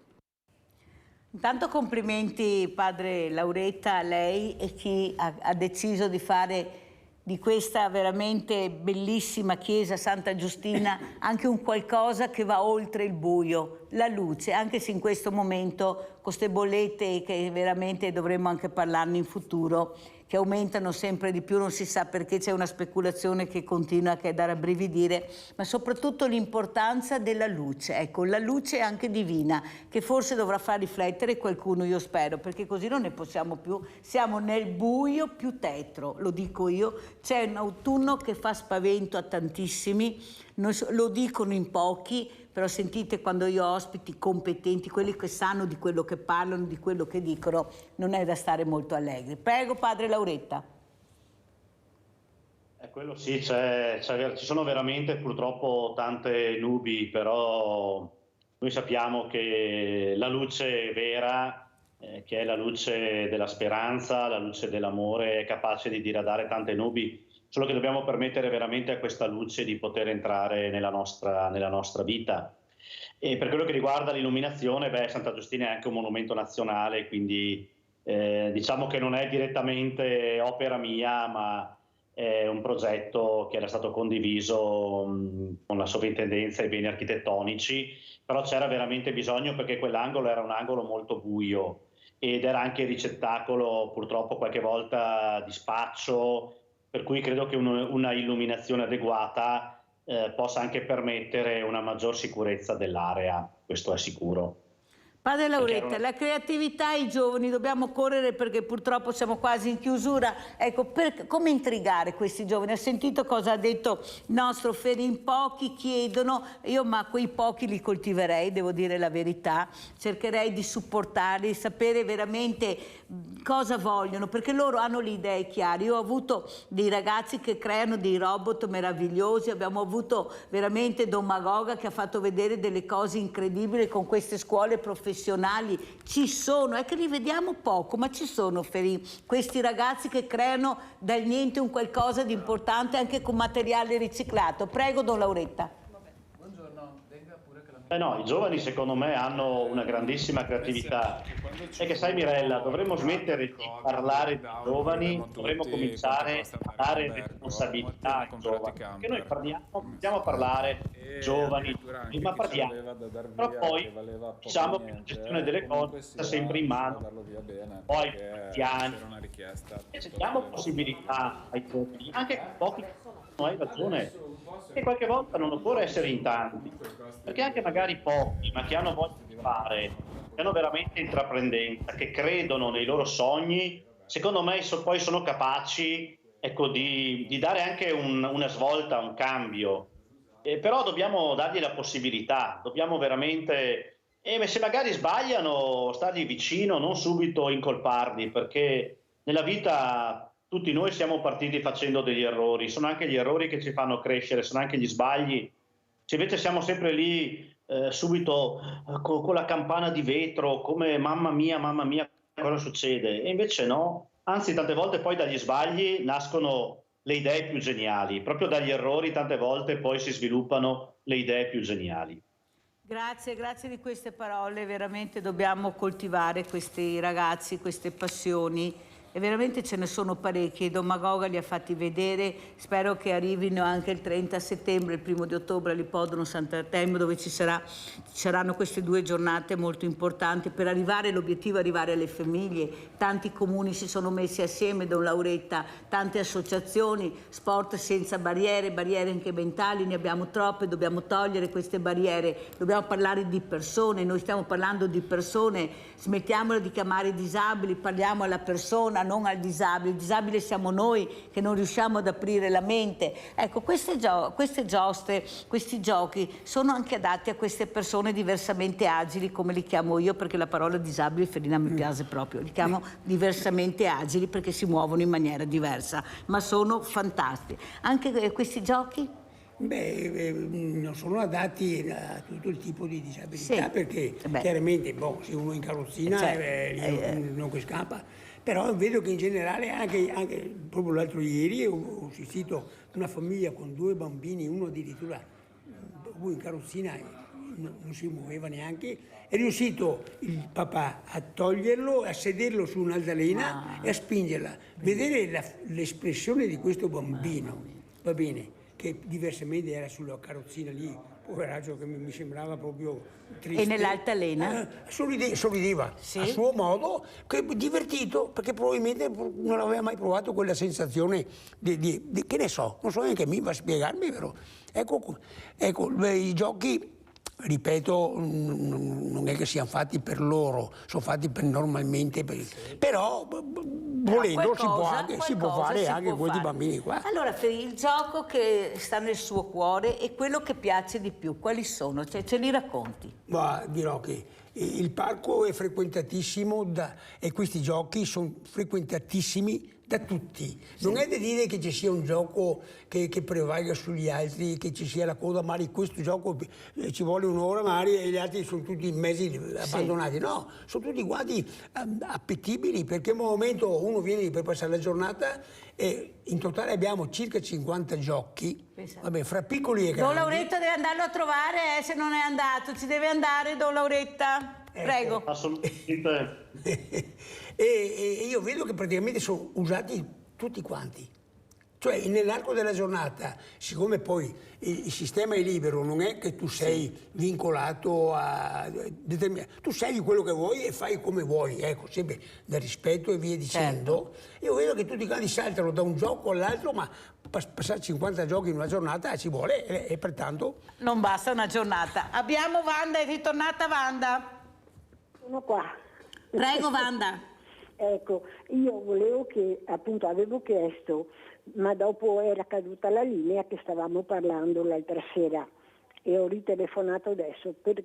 Speaker 2: Intanto complimenti padre Lauretta a lei e chi ha deciso di fare di questa veramente bellissima chiesa Santa Giustina anche un qualcosa che va oltre il buio, la luce, anche se in questo momento con queste bollette che veramente dovremmo anche parlarne in futuro, che aumentano sempre di più, non si sa perché, c'è una speculazione che continua, che è da rabbrividire, ma soprattutto l'importanza della luce, ecco, la luce anche divina, che forse dovrà far riflettere qualcuno, io spero, perché così non ne possiamo più, siamo nel buio più tetro, lo dico io, c'è un autunno che fa spavento a tantissimi, lo dicono in pochi, però sentite quando io ho ospiti competenti, quelli che sanno di quello che parlano, di quello che dicono, non è da stare molto allegri. Prego, padre Lauretta.
Speaker 13: Quello sì, ci sono veramente purtroppo tante nubi, però noi sappiamo che la luce vera, che è la luce della speranza, la luce dell'amore, è capace di diradare tante nubi, solo che dobbiamo permettere veramente a questa luce di poter entrare nella nostra vita. E per quello che riguarda l'illuminazione, Santa Giustina è anche un monumento nazionale, quindi diciamo che non è direttamente opera mia, ma è un progetto che era stato condiviso con la sovrintendenza ai beni architettonici, però c'era veramente bisogno perché quell'angolo era un angolo molto buio ed era anche ricettacolo purtroppo qualche volta di spaccio, per cui credo che una illuminazione adeguata possa anche permettere una maggior sicurezza dell'area, questo è sicuro.
Speaker 2: Padre Lauretta, la creatività ai giovani, dobbiamo correre perché purtroppo siamo quasi in chiusura. Ecco, come intrigare questi giovani? Ha sentito cosa ha detto il nostro Feri? In pochi chiedono, ma quei pochi li coltiverei, devo dire la verità, cercherei di supportarli, sapere veramente cosa vogliono, perché loro hanno le idee chiare. Io ho avuto dei ragazzi che creano dei robot meravigliosi, abbiamo avuto veramente Don Magoga che ha fatto vedere delle cose incredibili con queste scuole professionali. Ci sono, è che li vediamo poco, ma ci sono questi ragazzi che creano dal niente un qualcosa di importante anche con materiale riciclato. Prego, Don Lauretta.
Speaker 17: Buongiorno, venga pure che la
Speaker 13: No, i giovani secondo me hanno una grandissima creatività. E che sai Mirella, dovremmo smettere di parlare di giovani, dovremmo cominciare a dare responsabilità ai giovani. Perché noi iniziamo a parlare giovani, ma parliamo. Però poi diciamo che la gestione delle cose sta sempre in mano. Poi gli anni. E diamo possibilità ai giovani, anche pochi, hai ragione. E qualche volta non occorre essere in tanti, perché anche magari pochi, ma che hanno voglia di fare, che hanno veramente intraprendenza, che credono nei loro sogni, secondo me poi sono capaci, ecco, di dare anche una svolta, un cambio. Però dobbiamo dargli la possibilità, dobbiamo veramente, se magari sbagliano, stargli vicino, non subito incolparli, perché nella vita tutti noi siamo partiti facendo degli errori, sono anche gli errori che ci fanno crescere, sono anche gli sbagli. Se invece siamo sempre lì subito con la campana di vetro, come mamma mia, cosa succede? E invece no, anzi tante volte poi dagli sbagli nascono le idee più geniali, proprio dagli errori tante volte poi si sviluppano le idee più geniali.
Speaker 2: Grazie di queste parole, veramente dobbiamo coltivare questi ragazzi, queste passioni. E veramente ce ne sono parecchi, Don Magoga li ha fatti vedere, spero che arrivino anche il 30 settembre, il 1 di ottobre all'Ippodromo Sant'Artemio, dove ci saranno queste 2 giornate molto importanti per arrivare, l'obiettivo è arrivare alle famiglie. Tanti comuni si sono messi assieme, Don Lauretta, tante associazioni, sport senza barriere anche mentali, ne abbiamo troppe, dobbiamo togliere queste barriere, dobbiamo parlare di persone, noi stiamo parlando di persone, smettiamola di chiamare disabili, parliamo alla persona, non al disabile. Il disabile siamo noi che non riusciamo ad aprire la mente. Ecco, queste giostre, questi giochi sono anche adatti a queste persone diversamente agili, come li chiamo io, perché la parola disabile Ferina mi piace proprio, li chiamo diversamente agili perché si muovono in maniera diversa, ma sono fantastici. Anche questi giochi?
Speaker 14: Non sono adatti a tutto il tipo di disabilità, perché chiaramente se uno in carrozzina non che scappa. Però vedo che in generale, anche proprio l'altro ieri, ho assistito a una famiglia con 2 bambini, uno addirittura in carrozzina non si muoveva neanche, è riuscito il papà a toglierlo, a sederlo su un'altalena e a spingerla. Vedere l'espressione di questo bambino, va bene, che diversamente era sulla carrozzina lì, poveraccio, che mi sembrava proprio triste.
Speaker 2: E nell'altalena?
Speaker 14: Sorrideva a suo modo, divertito, perché probabilmente non aveva mai provato quella sensazione di che ne so, non so neanche mi va a spiegarmi, però ecco, i giochi, ripeto, non è che siano fatti per loro, sono fatti normalmente però volendo si può fare anche con questi bambini qua.
Speaker 2: Allora, il gioco che sta nel suo cuore e quello che piace di più, quali sono? Ce li racconti?
Speaker 14: Ma dirò che il parco è frequentatissimo e questi giochi sono frequentatissimi da tutti. Non è da dire che ci sia un gioco che prevalga sugli altri, che ci sia la coda, magari questo gioco ci vuole un'ora magari e gli altri sono tutti in mezzi abbandonati. No, sono tutti quanti appetibili, perché in un momento uno viene per passare la giornata e in totale abbiamo circa 50 giochi, vabbè, fra piccoli e grandi.
Speaker 2: Don Lauretta deve andarlo a trovare, se non è andato, ci deve andare Don Lauretta. Prego.
Speaker 13: Assolutamente.
Speaker 14: E io vedo che praticamente sono usati tutti quanti. Cioè nell'arco della giornata, siccome poi il sistema è libero, non è che tu sei vincolato a determinare, tu scegli quello che vuoi e fai come vuoi, ecco, sempre da rispetto e via dicendo. Io vedo che tutti quanti saltano da un gioco all'altro, ma passare 50 giochi in una giornata ci vuole e pertanto...
Speaker 2: Non basta una giornata. Abbiamo Wanda, è ritornata Wanda.
Speaker 17: Sono qua.
Speaker 2: Prego Wanda.
Speaker 17: Ecco, io volevo appunto avevo chiesto, ma dopo era caduta la linea che stavamo parlando l'altra sera e ho ritelefonato adesso perché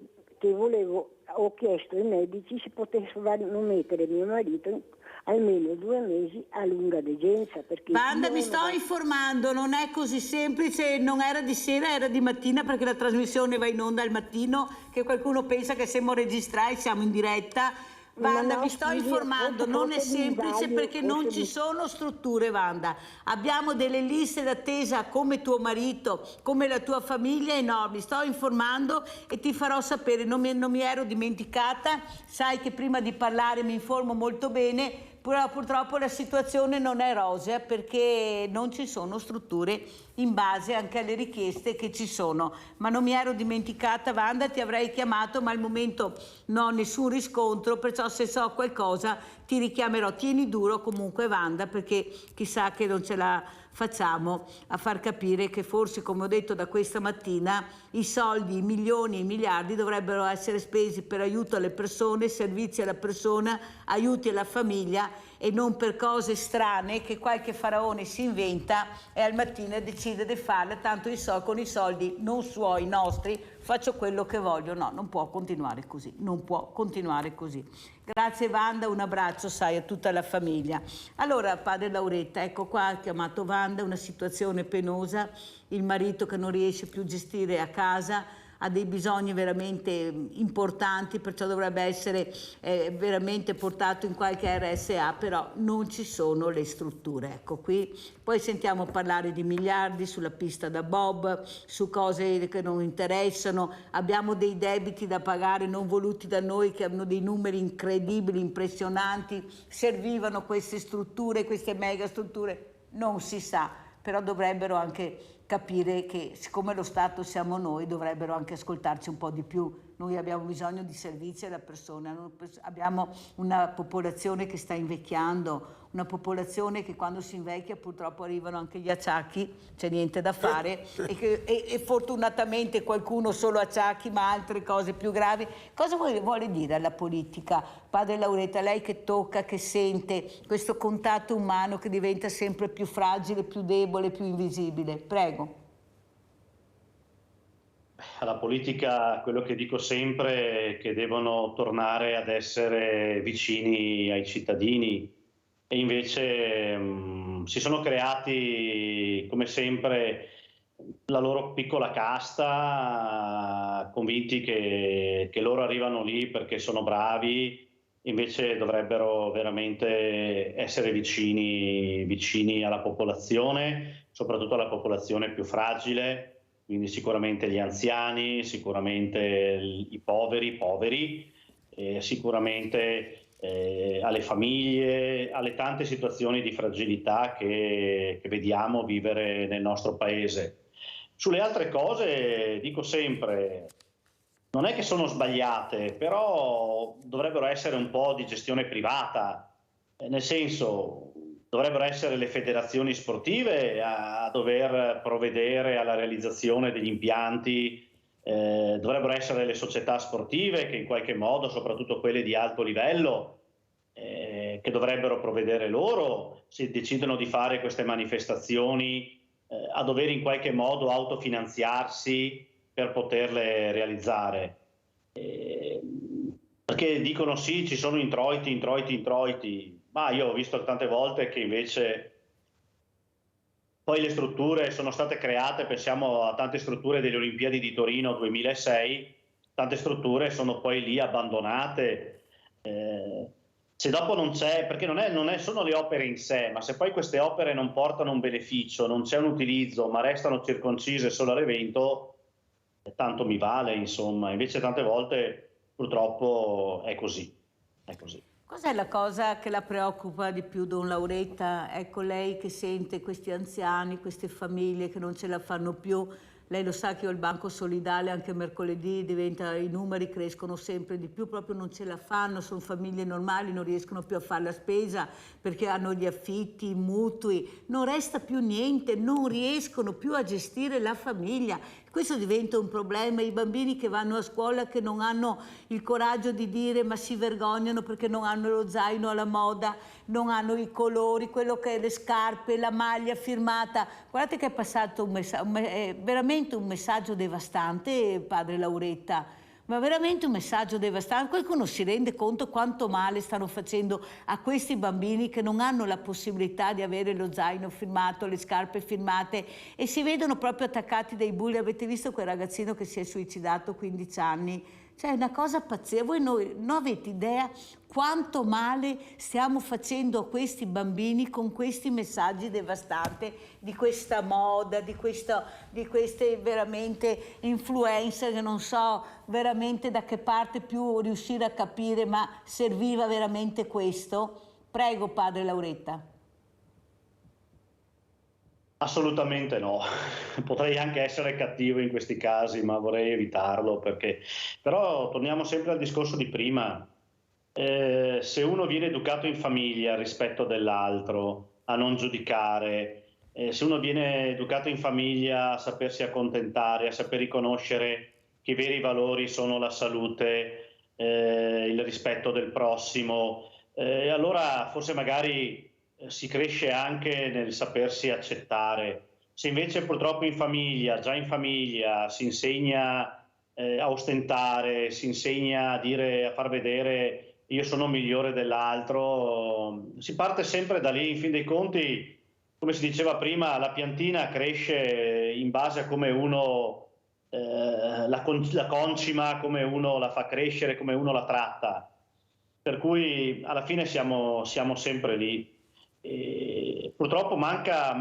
Speaker 17: ho chiesto ai medici se potessero mettere mio marito almeno 2 mesi a lunga degenza.
Speaker 2: Wanda, mi sto informando, non è così semplice, non era di sera, era di mattina, perché la trasmissione va in onda al mattino, che qualcuno pensa che siamo registrati, siamo in diretta. Wanda, vi sto informando, non è semplice perché non ci sono strutture, Wanda. Abbiamo delle liste d'attesa come tuo marito, come la tua famiglia enormi. Sto informando e ti farò sapere, non mi ero dimenticata, sai che prima di parlare mi informo molto bene. Però purtroppo la situazione non è rosea perché non ci sono strutture in base anche alle richieste che ci sono. Ma non mi ero dimenticata, Wanda, ti avrei chiamato, ma al momento non ho nessun riscontro, perciò se so qualcosa ti richiamerò. Tieni duro comunque, Wanda, perché chissà che non ce la facciamo a far capire che forse, come ho detto da questa mattina, i soldi, i milioni e i miliardi dovrebbero essere spesi per aiuto alle persone, servizi alla persona, aiuti alla famiglia e non per cose strane che qualche faraone si inventa e al mattino decide di farle, tanto con i soldi non suoi, nostri, faccio quello che voglio. No, non può continuare così, non può continuare così. Grazie Wanda, un abbraccio, sai, a tutta la famiglia. Allora, padre Lauretta, ecco qua, ha chiamato Wanda, una situazione penosa, il marito che non riesce più a gestire a casa, ha dei bisogni veramente importanti, perciò dovrebbe essere veramente portato in qualche RSA, però non ci sono le strutture. Ecco qui, poi sentiamo parlare di miliardi sulla pista da bob, su cose che non interessano, abbiamo dei debiti da pagare non voluti da noi che hanno dei numeri incredibili, impressionanti, servivano queste strutture, queste mega strutture, non si sa, però dovrebbero anche capire che siccome lo Stato siamo noi, dovrebbero anche ascoltarci un po' di più. Noi abbiamo bisogno di servizi alla persona, abbiamo una popolazione che sta invecchiando, una popolazione che quando si invecchia purtroppo arrivano anche gli acciacchi, c'è niente da fare e fortunatamente qualcuno solo acciacchi ma altre cose più gravi. Cosa vuole dire alla politica? Padre Lauretta, lei che tocca, che sente questo contatto umano che diventa sempre più fragile, più debole, più invisibile. Prego.
Speaker 13: Alla politica quello che dico sempre è che devono tornare ad essere vicini ai cittadini e invece si sono creati come sempre la loro piccola casta, convinti che loro arrivano lì perché sono bravi, invece dovrebbero veramente essere vicini alla popolazione, soprattutto alla popolazione più fragile. Quindi sicuramente gli anziani, sicuramente i poveri, sicuramente alle famiglie, alle tante situazioni di fragilità che vediamo vivere nel nostro paese. Sulle altre cose dico sempre, non è che sono sbagliate, però dovrebbero essere un po' di gestione privata, nel senso dovrebbero essere le federazioni sportive a dover provvedere alla realizzazione degli impianti, dovrebbero essere le società sportive che in qualche modo, soprattutto quelle di alto livello, che dovrebbero provvedere loro, se decidono di fare queste manifestazioni, a dover in qualche modo autofinanziarsi per poterle realizzare. Perché dicono sì, ci sono introiti, ma io ho visto tante volte che invece poi le strutture sono state create, pensiamo a tante strutture delle Olimpiadi di Torino 2006, tante strutture sono poi lì abbandonate. Se dopo non c'è, perché sono le opere in sé, ma se poi queste opere non portano un beneficio, non c'è un utilizzo, ma restano circoncise solo all'evento, tanto mi vale, insomma. Invece tante volte purtroppo è così.
Speaker 2: Cos'è la cosa che la preoccupa di più, don Lauretta? Ecco, lei che sente questi anziani, queste famiglie che non ce la fanno più. Lei lo sa che io il Banco Solidale anche mercoledì i numeri crescono sempre di più, proprio non ce la fanno, sono famiglie normali, non riescono più a fare la spesa perché hanno gli affitti, i mutui, non resta più niente, non riescono più a gestire la famiglia. Questo diventa un problema, i bambini che vanno a scuola che non hanno il coraggio di dire, ma si vergognano perché non hanno lo zaino alla moda, non hanno i colori, quello che è le scarpe, la maglia firmata. Guardate che è passato veramente un messaggio devastante, padre Lauretta, ma veramente un messaggio devastante. Qualcuno si rende conto quanto male stanno facendo a questi bambini che non hanno la possibilità di avere lo zaino firmato, le scarpe firmate e si vedono proprio attaccati dai bulli. Avete visto quel ragazzino che si è suicidato, 15 anni, Cioè è una cosa pazzesca. Voi non avete idea quanto male stiamo facendo a questi bambini con questi messaggi devastanti di questa moda, di queste veramente influencer che non so veramente da che parte più riuscire a capire, ma serviva veramente questo? Prego, padre Lauretta.
Speaker 13: Assolutamente no, potrei anche essere cattivo in questi casi, ma vorrei evitarlo però torniamo sempre al discorso di prima. Se uno viene educato in famiglia al rispetto dell'altro, a non giudicare, se uno viene educato in famiglia a sapersi accontentare, a saper riconoscere che i veri valori sono la salute, il rispetto del prossimo, allora forse magari si cresce anche nel sapersi accettare. Se invece purtroppo già in famiglia si insegna a ostentare, si insegna a far vedere io sono migliore dell'altro, si parte sempre da lì. In fin dei conti, come si diceva prima, la piantina cresce in base a come uno la concima, come uno la fa crescere, come uno la tratta. Per cui alla fine siamo sempre lì. E purtroppo manca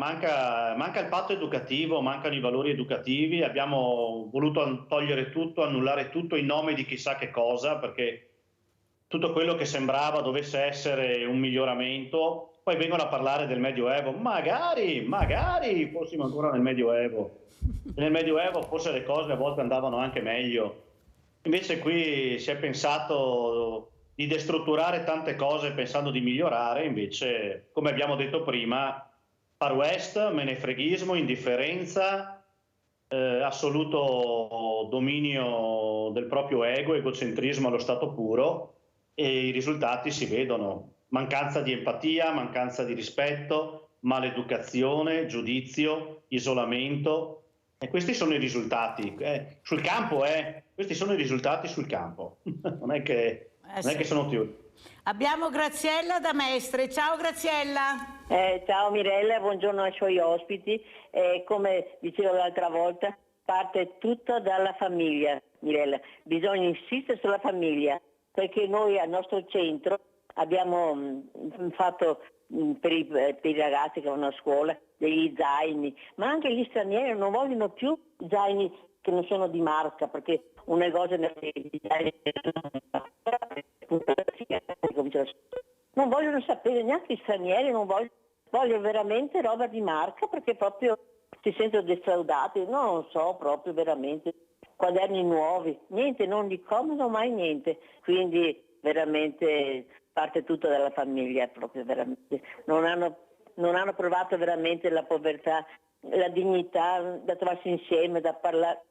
Speaker 13: il patto educativo, mancano i valori educativi. Abbiamo voluto togliere tutto, annullare tutto in nome di chissà che cosa, perché tutto quello che sembrava dovesse essere un miglioramento, poi vengono a parlare del Medioevo. Magari fossimo ancora nel Medioevo. Nel Medioevo forse le cose a volte andavano anche meglio. Invece qui si è pensato di destrutturare tante cose pensando di migliorare, invece, come abbiamo detto prima, Far West, menefreghismo, indifferenza, assoluto dominio del proprio ego, egocentrismo allo stato puro, e i risultati si vedono: mancanza di empatia, mancanza di rispetto, maleducazione, giudizio, isolamento. E questi sono i risultati sul campo, questi sono i risultati sul campo. Non è che sono teorie.
Speaker 2: Abbiamo Graziella da Mestre. Ciao Graziella.
Speaker 18: Ciao Mirella, buongiorno ai suoi ospiti. Come dicevo l'altra volta, parte tutto dalla famiglia, Mirella. Bisogna insistere sulla famiglia, perché noi al nostro centro abbiamo fatto per i ragazzi che vanno a scuola degli zaini, ma anche gli stranieri non vogliono più zaini che non sono di marca, perché un negozio di zaini non vogliono sapere neanche gli stranieri, vogliono veramente roba di marca, perché proprio si sentono defraudati, non so, proprio veramente quaderni nuovi, niente, non li comprano mai niente, quindi veramente parte tutto dalla famiglia, proprio veramente. Non hanno provato veramente la povertà, la dignità, da trovarsi insieme, da parlare.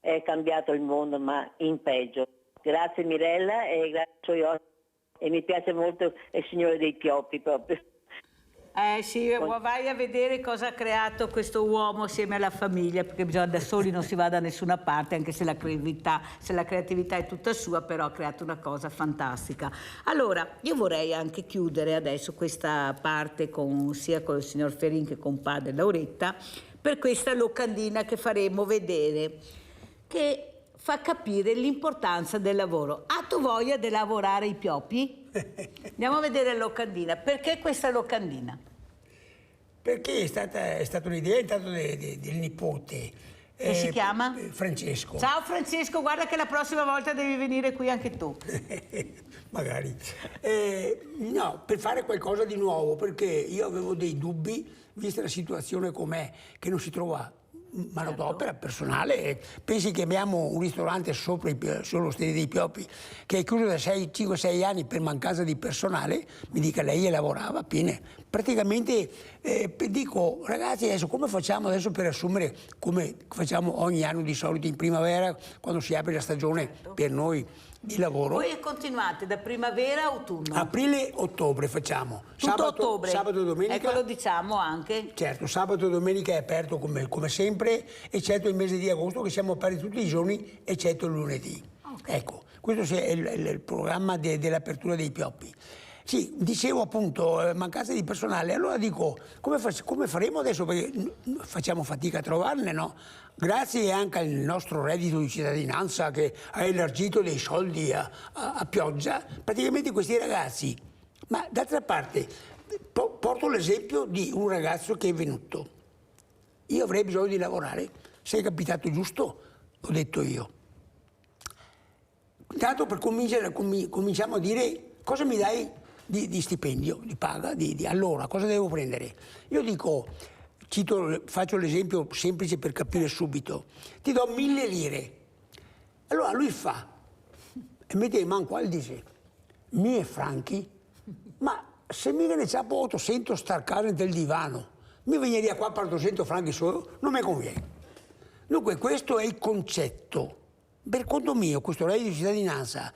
Speaker 18: È cambiato il mondo, ma in peggio. Grazie Mirella e grazie ai suoi ospiti. E mi piace molto il Signore dei Pioppi proprio.
Speaker 2: Sì, vai a vedere cosa ha creato questo uomo assieme alla famiglia, perché da soli non si va da nessuna parte, anche se la creatività è tutta sua, però ha creato una cosa fantastica. Allora, io vorrei anche chiudere adesso questa parte sia con il signor Ferin che con padre Lauretta, per questa locandina che faremo vedere, che fa capire l'importanza del lavoro. Ha tu voglia di lavorare i Pioppi? Andiamo a vedere la locandina. Perché questa locandina?
Speaker 14: Perché è stata un'idea del nipote.
Speaker 2: Che si chiama?
Speaker 14: Francesco.
Speaker 2: Ciao Francesco, guarda che la prossima volta devi venire qui anche tu.
Speaker 14: Magari. No, per fare qualcosa di nuovo, perché io avevo dei dubbi, vista la situazione com'è, che non si trova manodopera, personale. Pensi che abbiamo un ristorante sull'Osteria dei Pioppi che è chiuso da 5-6 anni per mancanza di personale, mi dica lei e lavorava piene. Praticamente dico, ragazzi, adesso come facciamo adesso per assumere, come facciamo ogni anno di solito in primavera, quando si apre la stagione per noi di lavoro.
Speaker 2: Voi continuate da primavera a autunno?
Speaker 14: Aprile-ottobre facciamo.
Speaker 2: Tutto ottobre?
Speaker 14: Sabato e domenica.
Speaker 2: Ecco, lo diciamo anche.
Speaker 14: Certo, sabato e domenica è aperto come sempre, eccetto il mese di agosto che siamo aperti tutti i giorni, eccetto il lunedì. Okay. Ecco, questo è il programma dell'apertura dei Pioppi. Sì, dicevo appunto, mancanza di personale. Allora dico, come faremo adesso? Perché facciamo fatica a trovarne, no? Grazie anche al nostro reddito di cittadinanza che ha elargito dei soldi a pioggia, praticamente questi ragazzi. Ma d'altra parte, porto l'esempio di un ragazzo che è venuto. Io avrei bisogno di lavorare, sei capitato giusto, ho detto io. Tanto per cominciamo a dire cosa mi dai di stipendio, di paga, allora cosa devo prendere? Io dico, faccio l'esempio semplice per capire subito, ti do 1000 lire. Allora lui fa, e mette in mano qua e dice, 1000 franchi? Ma se mica ne c'ha 800 star a casa del divano, mi veniria qua per 200 franchi solo, non mi conviene. Dunque questo è il concetto. Per conto mio questo reddito di cittadinanza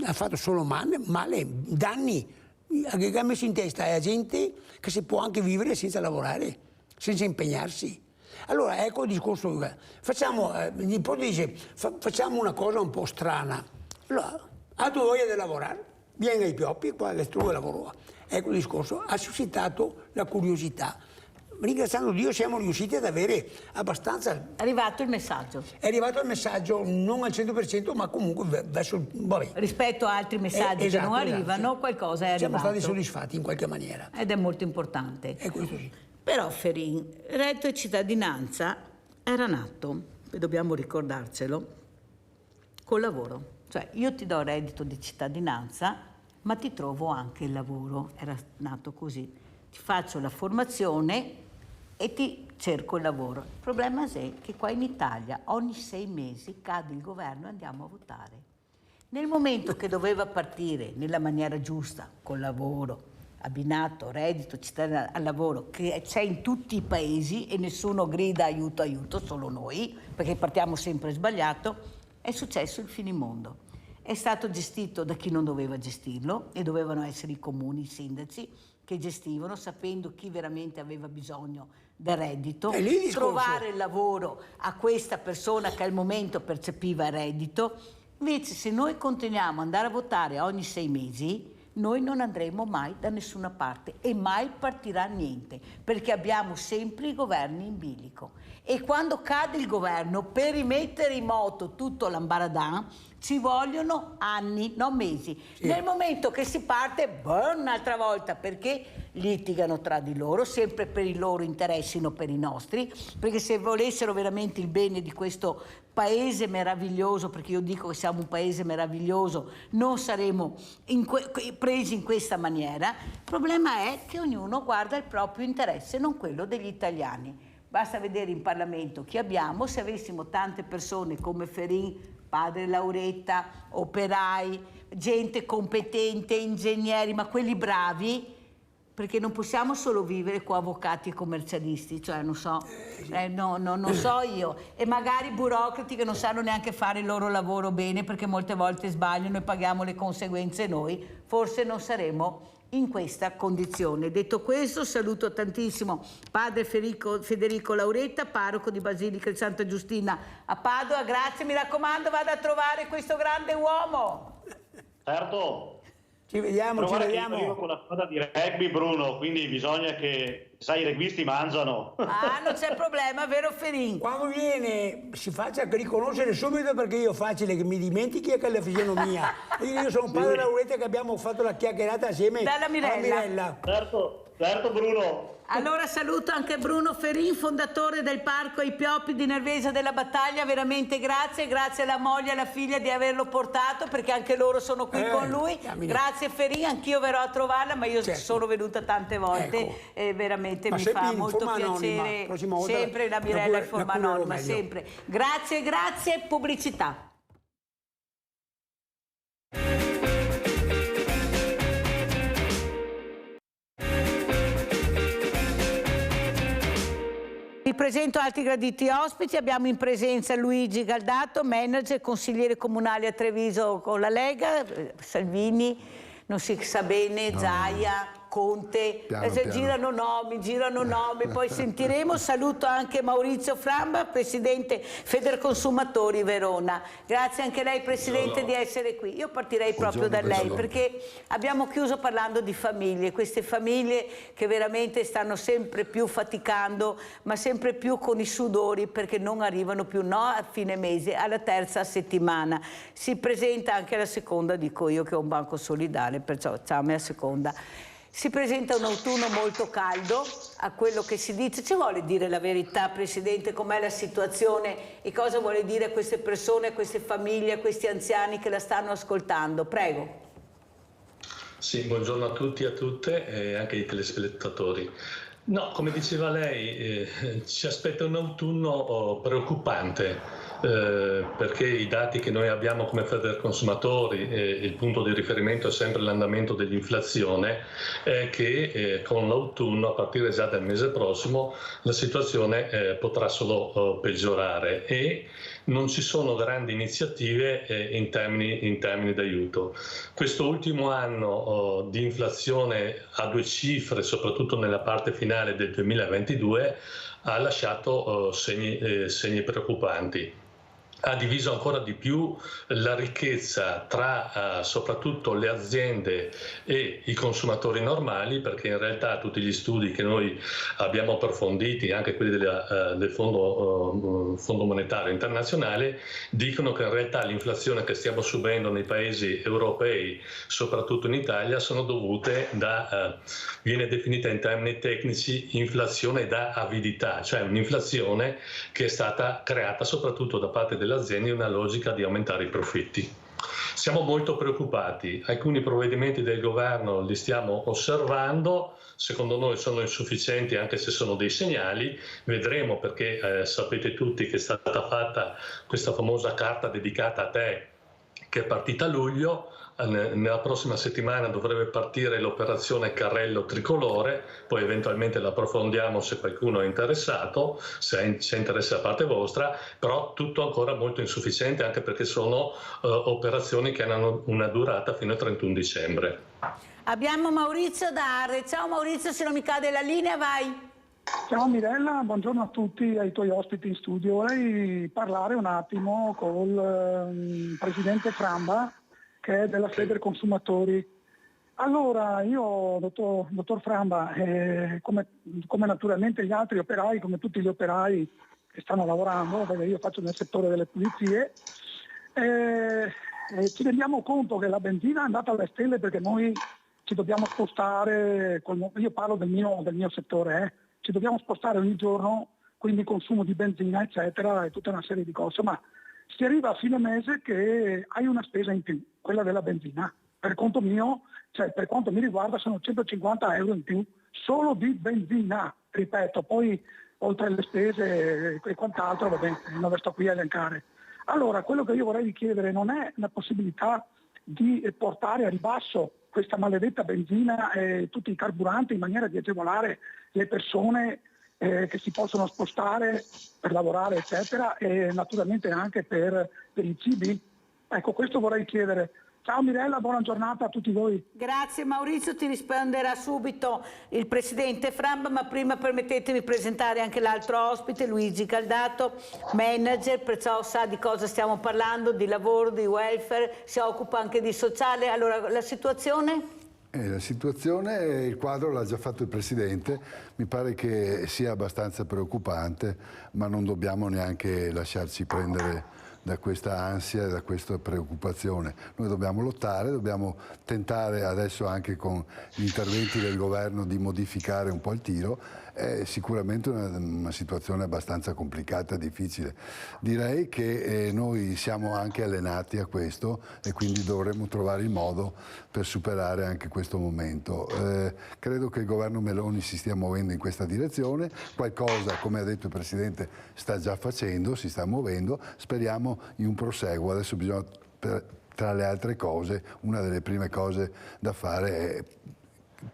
Speaker 14: ha fatto solo male, danni, che ha messo in testa a gente che si può anche vivere senza lavorare, senza impegnarsi. Allora ecco il discorso, il nipote dice, facciamo una cosa un po' strana. Allora, ha tu voglia di lavorare? Vieni ai Pioppi, qua che trovo lavoro. Ecco il discorso, ha suscitato la curiosità. Ringraziando Dio siamo riusciti ad avere abbastanza...
Speaker 2: È arrivato il messaggio.
Speaker 14: È arrivato il messaggio, non al 100%, ma comunque verso... Vabbè.
Speaker 2: Rispetto a altri messaggi che non arrivano, qualcosa è arrivato.
Speaker 14: Siamo stati soddisfatti in qualche maniera.
Speaker 2: Ed è molto importante.
Speaker 14: È questo sì.
Speaker 2: Però Ferin, il reddito di cittadinanza era nato, e dobbiamo ricordarcelo, col lavoro. Cioè io ti do il reddito di cittadinanza, ma ti trovo anche il lavoro. Era nato così. Ti faccio la formazione e ti cerco il lavoro. Il problema è che qua in Italia ogni 6 mesi cade il governo e andiamo a votare. Nel momento che doveva partire nella maniera giusta, col lavoro, abbinato, reddito, cittadinanza al lavoro, che c'è in tutti i paesi e nessuno grida aiuto, aiuto, solo noi, perché partiamo sempre sbagliato, è successo il finimondo. È stato gestito da chi non doveva gestirlo e dovevano essere i comuni, i sindaci, che gestivano sapendo chi veramente aveva bisogno del reddito, trovare il lavoro a questa persona che al momento percepiva il reddito. Invece se noi continuiamo ad andare a votare ogni 6 mesi, noi non andremo mai da nessuna parte e mai partirà niente, perché abbiamo sempre i governi in bilico. E quando cade il governo, per rimettere in moto tutto l'ambaradan, ci vogliono anni, non mesi. Sì. Nel momento che si parte, un'altra volta, perché litigano tra di loro, sempre per i loro interessi, non per i nostri, perché se volessero veramente il bene di questo paese meraviglioso, perché io dico che siamo un paese meraviglioso, non saremo presi in questa maniera. Il problema è che ognuno guarda il proprio interesse, non quello degli italiani. Basta vedere in Parlamento chi abbiamo. Se avessimo tante persone come Ferin, padre Lauretta, operai, gente competente, ingegneri, ma quelli bravi, perché non possiamo solo vivere con avvocati e commercialisti, cioè non so, non so io, e magari burocrati che non sanno neanche fare il loro lavoro bene perché molte volte sbagliano e paghiamo le conseguenze noi, forse non saremo in questa condizione. Detto questo, saluto tantissimo padre Federico Lauretta, parroco di Basilica di Santa Giustina a Padova. Grazie, mi raccomando, vada a trovare questo grande uomo.
Speaker 13: Certo.
Speaker 14: Ci vediamo,
Speaker 13: però
Speaker 14: ci
Speaker 13: guarda
Speaker 14: vediamo.
Speaker 13: Che io arrivo con la squadra di rugby, Bruno, quindi bisogna che, sai, i rugbisti mangiano.
Speaker 2: Ah, non c'è problema, vero Ferin?
Speaker 14: Quando viene si faccia riconoscere subito, perché io facile che mi dimentichi che è la fisionomia. Io sono padre Lauretta, che abbiamo fatto la chiacchierata assieme
Speaker 2: Dalla Mirella.
Speaker 14: a Mirella.
Speaker 13: Certo Bruno.
Speaker 2: Allora saluto anche Bruno Ferin, fondatore del Parco ai Pioppi di Nervesa della Battaglia, veramente grazie alla moglie e alla figlia di averlo portato, perché anche loro sono qui con lui. Grazie Ferin, anch'io verrò a trovarla, ma io sono venuta tante volte,
Speaker 14: ecco.
Speaker 2: E veramente
Speaker 14: Ma
Speaker 2: mi fa molto
Speaker 14: anonima,
Speaker 2: piacere, sempre la Mirella in forma anonima, sempre. Grazie, pubblicità. Vi presento altri graditi ospiti. Abbiamo in presenza Luigi Galdato, manager, consigliere comunale a Treviso con la Lega, Salvini, non si sa bene, Zaia, Conte, girano nomi, poi sentiremo. Saluto anche Maurizio Framba, Presidente Federconsumatori Verona. Grazie anche lei Presidente di essere qui. Io partirei proprio da lei perché abbiamo chiuso parlando di famiglie, queste famiglie che veramente stanno sempre più faticando, ma sempre più con i sudori perché non arrivano più a fine mese, alla terza settimana. Si presenta anche la seconda, dico io che ho un banco solidale, perciò ciao a seconda. Si presenta un autunno molto caldo, a quello che si dice. Ci vuole dire la verità, Presidente, com'è la situazione e cosa vuole dire a queste persone, a queste famiglie, a questi anziani che la stanno ascoltando? Prego.
Speaker 19: Sì, buongiorno a tutti e a tutte e anche ai telespettatori. No, come diceva lei, ci aspetta un autunno preoccupante. Perché i dati che noi abbiamo come Federconsumatori, il punto di riferimento è sempre l'andamento dell'inflazione, è che con l'autunno, a partire già dal mese prossimo, la situazione potrà solo peggiorare e non ci sono grandi iniziative in termini d'aiuto. Questo ultimo anno di inflazione a 2 cifre, soprattutto nella parte finale del 2022, ha lasciato segni preoccupanti. Ha diviso ancora di più la ricchezza tra soprattutto le aziende e i consumatori normali, perché in realtà tutti gli studi che noi abbiamo approfonditi, anche quelli del Fondo Monetario Internazionale, dicono che in realtà l'inflazione che stiamo subendo nei paesi europei, soprattutto in Italia, sono dovute viene definita in termini tecnici inflazione da avidità, cioè un'inflazione che è stata creata soprattutto da parte delle aziende in una logica di aumentare i profitti. Siamo molto preoccupati, alcuni provvedimenti del governo li stiamo osservando, secondo noi sono insufficienti anche se sono dei segnali, vedremo perché sapete tutti che è stata fatta questa famosa carta dedicata a te che è partita a luglio. Nella prossima settimana dovrebbe partire l'operazione Carrello Tricolore, poi eventualmente la approfondiamo se qualcuno è interessato, se c'è interesse da parte vostra, però tutto ancora molto insufficiente anche perché sono operazioni che hanno una durata fino al 31 dicembre.
Speaker 2: Abbiamo Maurizio da Arre. Ciao Maurizio, se non mi cade la linea vai.
Speaker 20: Ciao Mirella, buongiorno a tutti, ai tuoi ospiti in studio. Vorrei parlare un attimo col Presidente Framba, che è della Federconsumatori. Allora, io, dottor Framba, come naturalmente gli altri operai, come tutti gli operai che stanno lavorando, perché io faccio nel settore delle pulizie, ci rendiamo conto che la benzina è andata alle stelle perché noi ci dobbiamo spostare, io parlo del mio settore, ci dobbiamo spostare ogni giorno, quindi consumo di benzina, eccetera, e tutta una serie di cose, ma si arriva a fine mese che hai una spesa in più, quella della benzina. Per conto mio, cioè per quanto mi riguarda, sono 150 euro in più solo di benzina, ripeto, poi oltre alle spese e quant'altro, vabbè, non sto qui a elencare. Allora, quello che io vorrei chiedere non è la possibilità di portare a ribasso questa maledetta benzina e tutti i carburanti in maniera di agevolare le persone che si possono spostare per lavorare, eccetera, e naturalmente anche per i cibi. Ecco, questo vorrei chiedere. Ciao Mirella, buona giornata a tutti voi.
Speaker 2: Grazie Maurizio, ti risponderà subito il Presidente Framba, ma prima permettetemi di presentare anche l'altro ospite, Luigi Caldato, manager, perciò sa di cosa stiamo parlando, di lavoro, di welfare, si occupa anche di sociale. Allora, la situazione?
Speaker 21: La situazione, il quadro l'ha già fatto il Presidente, mi pare che sia abbastanza preoccupante, ma non dobbiamo neanche lasciarci prendere da questa ansia e da questa preoccupazione. Noi dobbiamo lottare, dobbiamo tentare adesso anche con gli interventi del governo di modificare un po' il tiro. È sicuramente una situazione abbastanza complicata, difficile. Direi che noi siamo anche allenati a questo e quindi dovremmo trovare il modo per superare anche questo momento. Credo che il governo Meloni si stia muovendo in questa direzione, qualcosa, come ha detto il Presidente, sta già facendo, si sta muovendo, speriamo in un proseguo. Adesso bisogna, tra le altre cose, una delle prime cose da fare è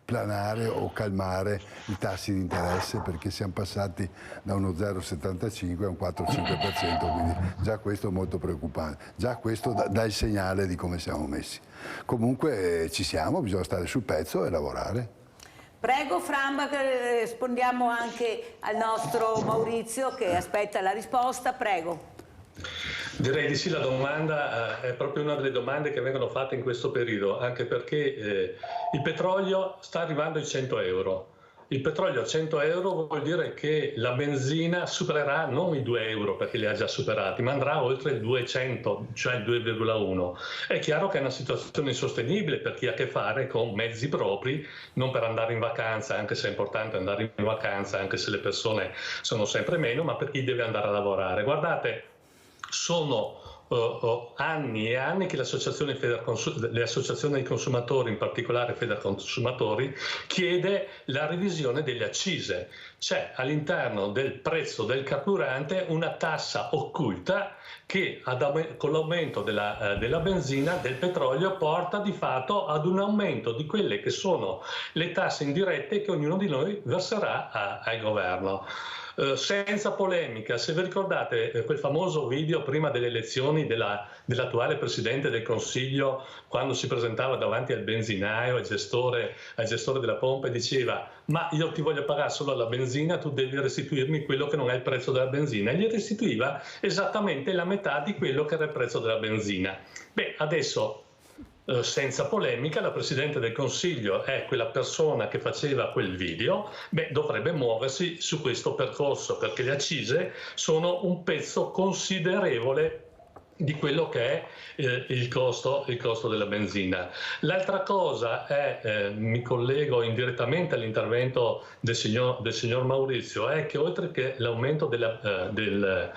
Speaker 21: planare o calmare i tassi di interesse, perché siamo passati da uno 0,75 a un 4,5%, quindi già questo è molto preoccupante, già questo dà il segnale di come siamo messi. Comunque ci siamo, bisogna stare sul pezzo e lavorare.
Speaker 2: Prego Framba, che rispondiamo anche al nostro Maurizio che aspetta la risposta, prego.
Speaker 19: Direi di sì, la domanda è proprio una delle domande che vengono fatte in questo periodo, anche perché il petrolio sta arrivando ai 100 euro. Il petrolio a 100 euro vuol dire che la benzina supererà non i 2 euro perché li ha già superati, ma andrà oltre il 200, cioè il 2,1. È chiaro che è una situazione insostenibile per chi ha a che fare con mezzi propri, non per andare in vacanza, anche se è importante andare in vacanza, anche se le persone sono sempre meno, ma per chi deve andare a lavorare. Guardate, sono anni e anni che le associazioni dei consumatori, in particolare Federconsumatori, chiede la revisione delle accise. C'è all'interno del prezzo del carburante una tassa occulta che con l'aumento della benzina, del petrolio, porta di fatto ad un aumento di quelle che sono le tasse indirette che ognuno di noi verserà al governo. Senza polemica, se vi ricordate quel famoso video prima delle elezioni dell'attuale Presidente del Consiglio, quando si presentava davanti al benzinaio, al gestore della pompa, e diceva: ma io ti voglio pagare solo la benzina, tu devi restituirmi quello che non è il prezzo della benzina. E gli restituiva esattamente la metà di quello che era il prezzo della benzina. Beh, adesso senza polemica, la Presidente del Consiglio è quella persona che faceva quel video, dovrebbe muoversi su questo percorso, perché le accise sono un pezzo considerevole di quello che è il costo della benzina. L'altra cosa è, mi collego indirettamente all'intervento del signor Maurizio, è che oltre che l'aumento del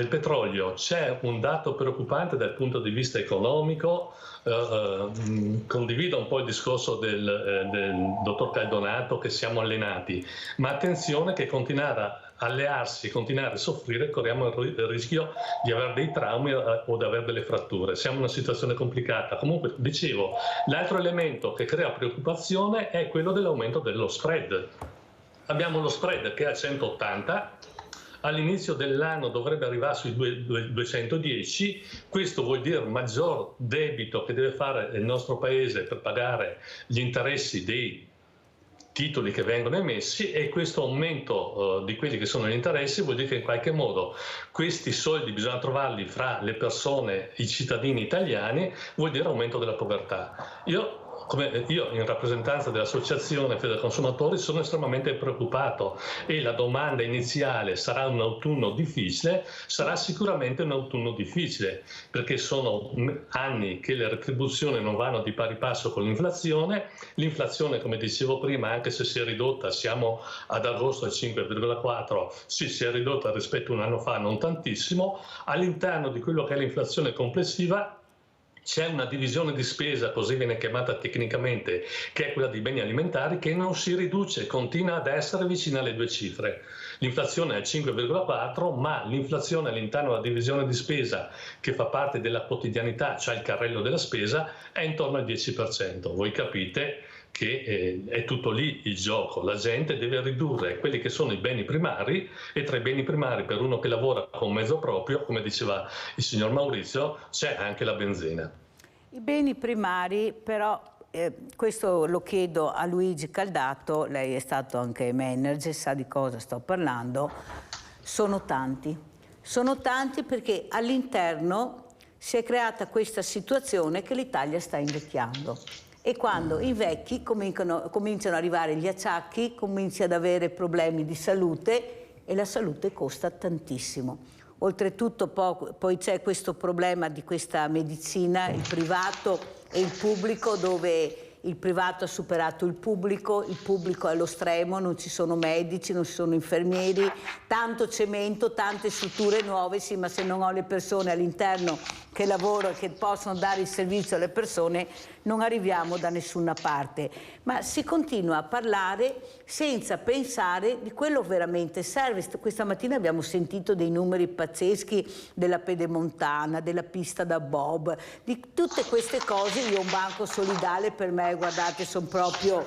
Speaker 19: petrolio c'è un dato preoccupante dal punto di vista economico. Condivido un po' il discorso del dottor Caldonato, che siamo allenati, ma attenzione che continuare a allearsi, continuare a soffrire, corriamo il rischio di avere dei traumi o di avere delle fratture. Siamo in una situazione complicata. Comunque, dicevo, l'altro elemento che crea preoccupazione è quello dell'aumento dello spread. Abbiamo lo spread che è a 180, all'inizio dell'anno dovrebbe arrivare sui 210, questo vuol dire un maggior debito che deve fare il nostro Paese per pagare gli interessi dei titoli che vengono emessi, e questo aumento di quelli che sono gli interessi vuol dire che in qualche modo questi soldi bisogna trovarli fra le persone, i cittadini italiani, vuol dire aumento della povertà. Io in rappresentanza dell'associazione Federconsumatori sono estremamente preoccupato, e la domanda iniziale: sarà un autunno difficile? Sarà sicuramente un autunno difficile, perché sono anni che le retribuzioni non vanno di pari passo con l'inflazione. L'inflazione, come dicevo prima, anche se si è ridotta, siamo ad agosto al 5,4, sì, si è ridotta rispetto a un anno fa, non tantissimo. All'interno di quello che è l'inflazione complessiva c'è una divisione di spesa, così viene chiamata tecnicamente, che è quella dei beni alimentari, che non si riduce, continua ad essere vicina alle 2 cifre. L'inflazione è al 5,4, ma l'inflazione all'interno della divisione di spesa, che fa parte della quotidianità, cioè il carrello della spesa, è intorno al 10%. Voi capite che è tutto lì il gioco. La gente deve ridurre quelli che sono i beni primari, e tra i beni primari, per uno che lavora con mezzo proprio, come diceva il signor Maurizio, c'è anche la benzina.
Speaker 2: I beni primari però, questo lo chiedo a Luigi Caldato, lei è stato anche manager, sa di cosa sto parlando, sono tanti perché all'interno si è creata questa situazione che l'Italia sta invecchiando. E quando i vecchi cominciano ad arrivare gli acciacchi, cominci ad avere problemi di salute, e la salute costa tantissimo. Oltretutto poi c'è questo problema di questa medicina, il privato e il pubblico, dove il privato ha superato il pubblico è allo stremo, non ci sono medici, non ci sono infermieri, tanto cemento, tante strutture nuove, sì, ma se non ho le persone all'interno che lavorano e che possono dare il servizio alle persone, non arriviamo da nessuna parte. Ma si continua a parlare senza pensare di quello veramente serve. Questa mattina abbiamo sentito dei numeri pazzeschi della pedemontana, della pista da bob, di tutte queste cose. Io ho un banco solidale, per me, guardate, sono proprio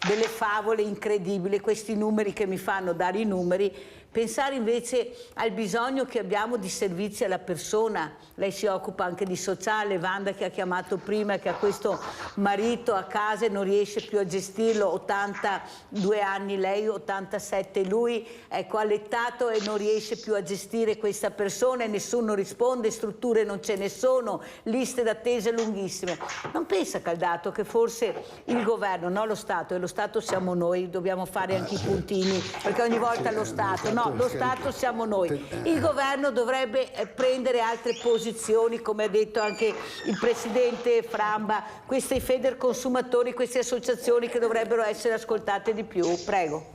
Speaker 2: delle favole incredibili, questi numeri che mi fanno dare i numeri. pensare invece al bisogno che abbiamo di servizi alla persona. Lei si occupa anche di sociale, Wanda che ha chiamato prima, che ha questo marito a casa e non riesce più a gestirlo, 82 anni lei, 87 lui, ecco, allettato e non riesce più a gestire questa persona e nessuno risponde, strutture non ce ne sono, liste d'attesa lunghissime. Non pensa Caldato che forse il governo, no lo Stato, e lo Stato siamo noi, dobbiamo fare anche i puntini, perché ogni volta lo Stato, no, lo Stato siamo noi. Il governo dovrebbe prendere altre posizioni, come ha detto anche il Presidente Framba, questi Federconsumatori, queste associazioni che dovrebbero essere ascoltate di più. Prego.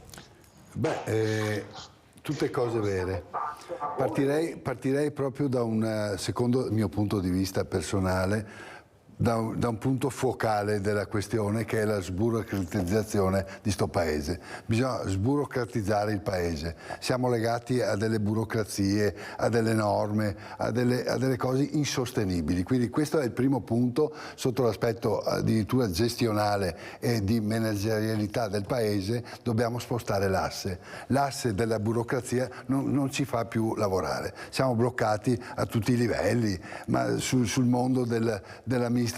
Speaker 21: Beh, tutte cose vere. Partirei proprio da un, secondo il mio punto di vista personale, da un punto focale della questione, che è la sburocratizzazione di sto paese. Bisogna sburocratizzare il paese. Siamo legati a delle burocrazie, a delle norme, a delle cose insostenibili. Quindi questo è il primo punto sotto l'aspetto addirittura gestionale e di managerialità del paese. Dobbiamo spostare l'asse. L'asse della burocrazia non ci fa più lavorare. Siamo bloccati a tutti i livelli, ma sul mondo dell'amministrazione,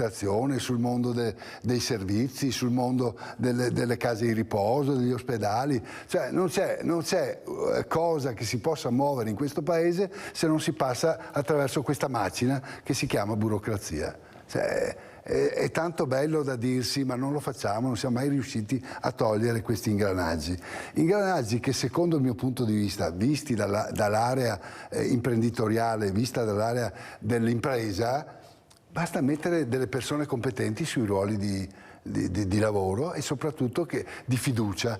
Speaker 21: sul mondo dei servizi, sul mondo delle case di riposo, degli ospedali. Cioè non c'è cosa che si possa muovere in questo paese se non si passa attraverso questa macchina che si chiama burocrazia. Cioè, è tanto bello da dirsi, ma non lo facciamo, non siamo mai riusciti a togliere questi ingranaggi. Ingranaggi che secondo il mio punto di vista, visti dall'area imprenditoriale, vista dall'area dell'impresa, basta mettere delle persone competenti sui ruoli di lavoro e soprattutto di fiducia.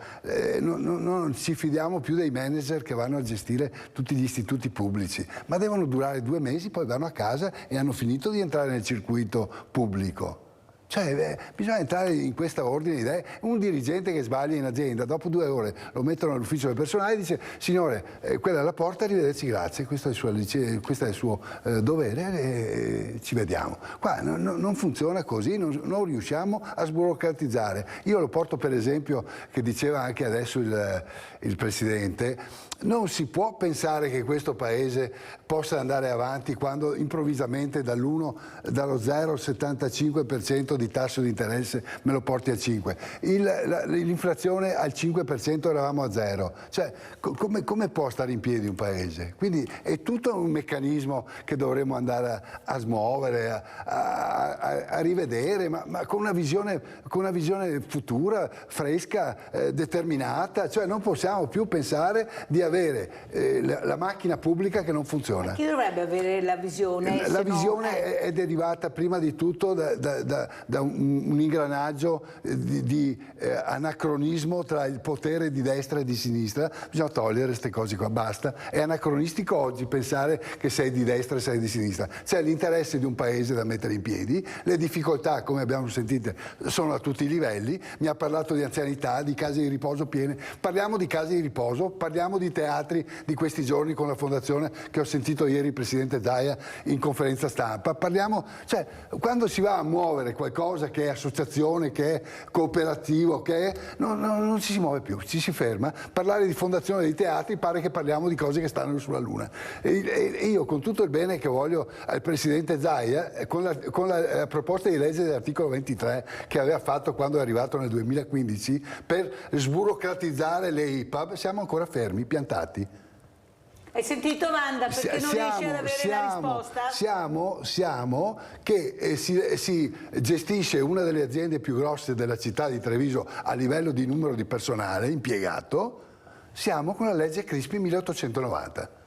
Speaker 21: Non ci fidiamo più dei manager che vanno a gestire tutti gli istituti pubblici, ma devono durare 2 mesi, poi vanno a casa e hanno finito di entrare nel circuito pubblico. Cioè, bisogna entrare in questo ordine di idee. Un dirigente che sbaglia in azienda, dopo 2 ore lo mettono all'ufficio del personale e dice: signore, quella è la porta, arrivederci, grazie, questo è il suo dovere, e ci vediamo. Qua non funziona così, non riusciamo a sburocratizzare. Io lo porto per esempio, che diceva anche adesso il Presidente, non si può pensare che questo Paese possa andare avanti quando improvvisamente dallo 0,75% di tasso di interesse me lo porti a 5. L'inflazione al 5% eravamo a 0. Cioè, come può stare in piedi un Paese? Quindi è tutto un meccanismo che dovremmo andare a smuovere, a rivedere, ma con una visione futura, fresca, determinata. Cioè non possiamo più pensare di avere la macchina pubblica che non funziona.
Speaker 2: Chi dovrebbe avere la visione?
Speaker 21: La visione è derivata prima di tutto da un ingranaggio di anacronismo tra il potere di destra e di sinistra. Bisogna togliere queste cose qua, basta. È anacronistico oggi pensare che sei di destra e sei di sinistra. C'è l'interesse di un paese da mettere in piedi, le difficoltà, come abbiamo sentito, sono a tutti i livelli. Mi ha parlato di anzianità, di case di riposo piene. Parliamo di case di riposo, parliamo di teatri di questi giorni con la fondazione che ho sentito ieri il Presidente Zaia in conferenza stampa. Parliamo, cioè, quando si va a muovere qualcosa che è associazione, che è cooperativo, non ci si muove più, ci si ferma. Parlare di fondazione dei teatri pare che parliamo di cose che stanno sulla Luna. E io, con tutto il bene che voglio al Presidente Zaia, con la proposta di legge dell'articolo 23 che aveva fatto quando è arrivato nel 2015 per sburocratizzare le IPAB, siamo ancora fermi, piantati.
Speaker 2: Hai sentito Wanda? Perché non riesci ad avere la risposta?
Speaker 21: Siamo che si gestisce una delle aziende più grosse della città di Treviso a livello di numero di personale impiegato, siamo con la legge Crispi 1890.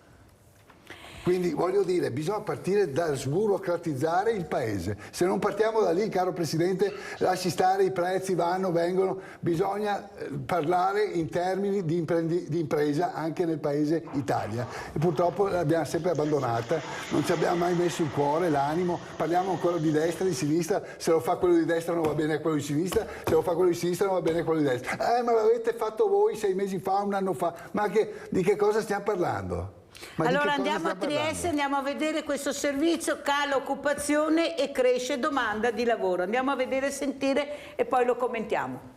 Speaker 21: Quindi voglio dire, bisogna partire da sburocratizzare il paese. Se non partiamo da lì, caro Presidente, lasci stare, i prezzi vanno, vengono. Bisogna parlare in termini di impresa anche nel paese Italia. E purtroppo l'abbiamo sempre abbandonata, non ci abbiamo mai messo il cuore, l'animo. Parliamo ancora di destra, di sinistra. Se lo fa quello di destra non va bene quello di sinistra, se lo fa quello di sinistra non va bene quello di destra. Ma l'avete fatto voi 6 mesi fa, 1 anno fa. Ma di che cosa stiamo parlando?
Speaker 2: Allora andiamo a Trieste, andiamo a vedere questo servizio, cala occupazione e cresce domanda di lavoro. Andiamo a vedere, sentire e poi lo commentiamo.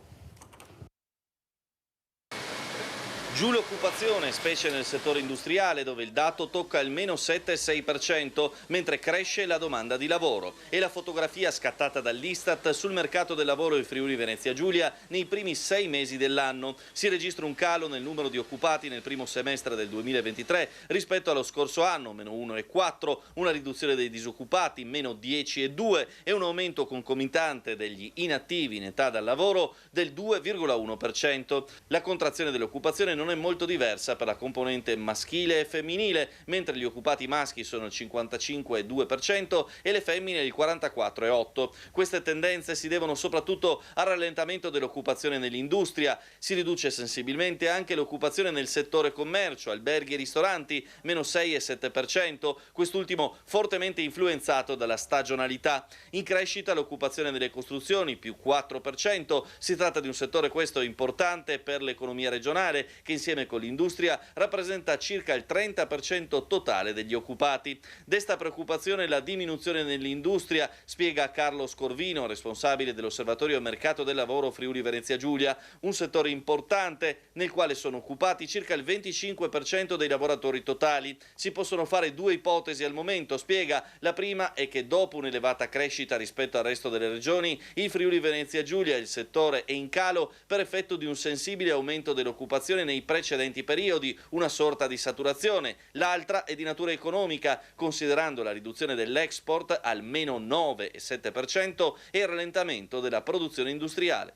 Speaker 1: Giù l'occupazione, specie nel settore industriale, dove il dato tocca il meno 7,6%, mentre cresce la domanda di lavoro. E la fotografia scattata dall'Istat sul mercato del lavoro in Friuli Venezia Giulia nei primi 6 mesi dell'anno. Si registra un calo nel numero di occupati nel primo semestre del 2023 rispetto allo scorso anno, meno 1,4, una riduzione dei disoccupati, meno 10,2 e un aumento concomitante degli inattivi in età dal lavoro del 2,1%. La contrazione dell'occupazione non è molto diversa per la componente maschile e femminile, mentre gli occupati maschi sono il 55,2% e le femmine il 44,8%. Queste tendenze si devono soprattutto al rallentamento dell'occupazione nell'industria. Si riduce sensibilmente anche l'occupazione nel settore commercio, alberghi e ristoranti, meno 6,7%, quest'ultimo fortemente influenzato dalla stagionalità. In crescita l'occupazione nelle costruzioni, più 4%. Si tratta di un settore questo importante per l'economia regionale, che insieme con l'industria rappresenta circa il 30% totale degli occupati. Desta preoccupazione la diminuzione nell'industria, spiega Carlo Scorvino, responsabile dell'Osservatorio Mercato del Lavoro Friuli Venezia Giulia, un settore importante nel quale sono occupati circa il 25% dei lavoratori totali. Si possono fare 2 ipotesi al momento, spiega. La prima è che dopo un'elevata crescita rispetto al resto delle regioni, il Friuli Venezia Giulia, il settore è in calo per effetto di un sensibile aumento dell'occupazione nei precedenti periodi, una sorta di saturazione. L'altra è di natura economica, considerando la riduzione dell'export al meno 9,7% e il rallentamento della produzione industriale.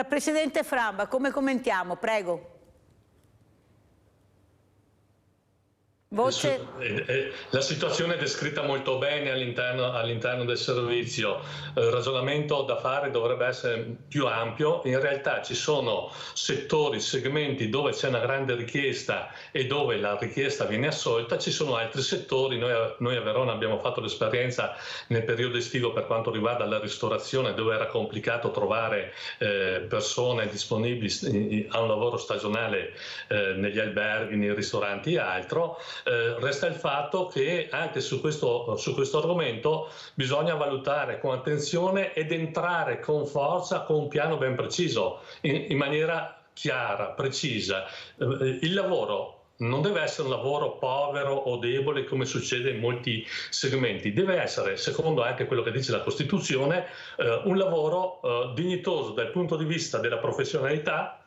Speaker 2: Presidente Framba, come commentiamo? Prego. Voce.
Speaker 19: La situazione è descritta molto bene all'interno del servizio. Il ragionamento da fare dovrebbe essere più ampio. In realtà ci sono settori, segmenti dove c'è una grande richiesta e dove la richiesta viene assolta. Ci sono altri settori. Noi a Verona abbiamo fatto l'esperienza nel periodo estivo per quanto riguarda la ristorazione, dove era complicato trovare persone disponibili a un lavoro stagionale negli alberghi, nei ristoranti e altro. Resta il fatto che anche su questo argomento bisogna valutare con attenzione ed entrare con forza con un piano ben preciso, in maniera chiara, precisa. Il lavoro non deve essere un lavoro povero o debole come succede in molti segmenti, deve essere, secondo anche quello che dice la Costituzione, un lavoro dignitoso dal punto di vista della professionalità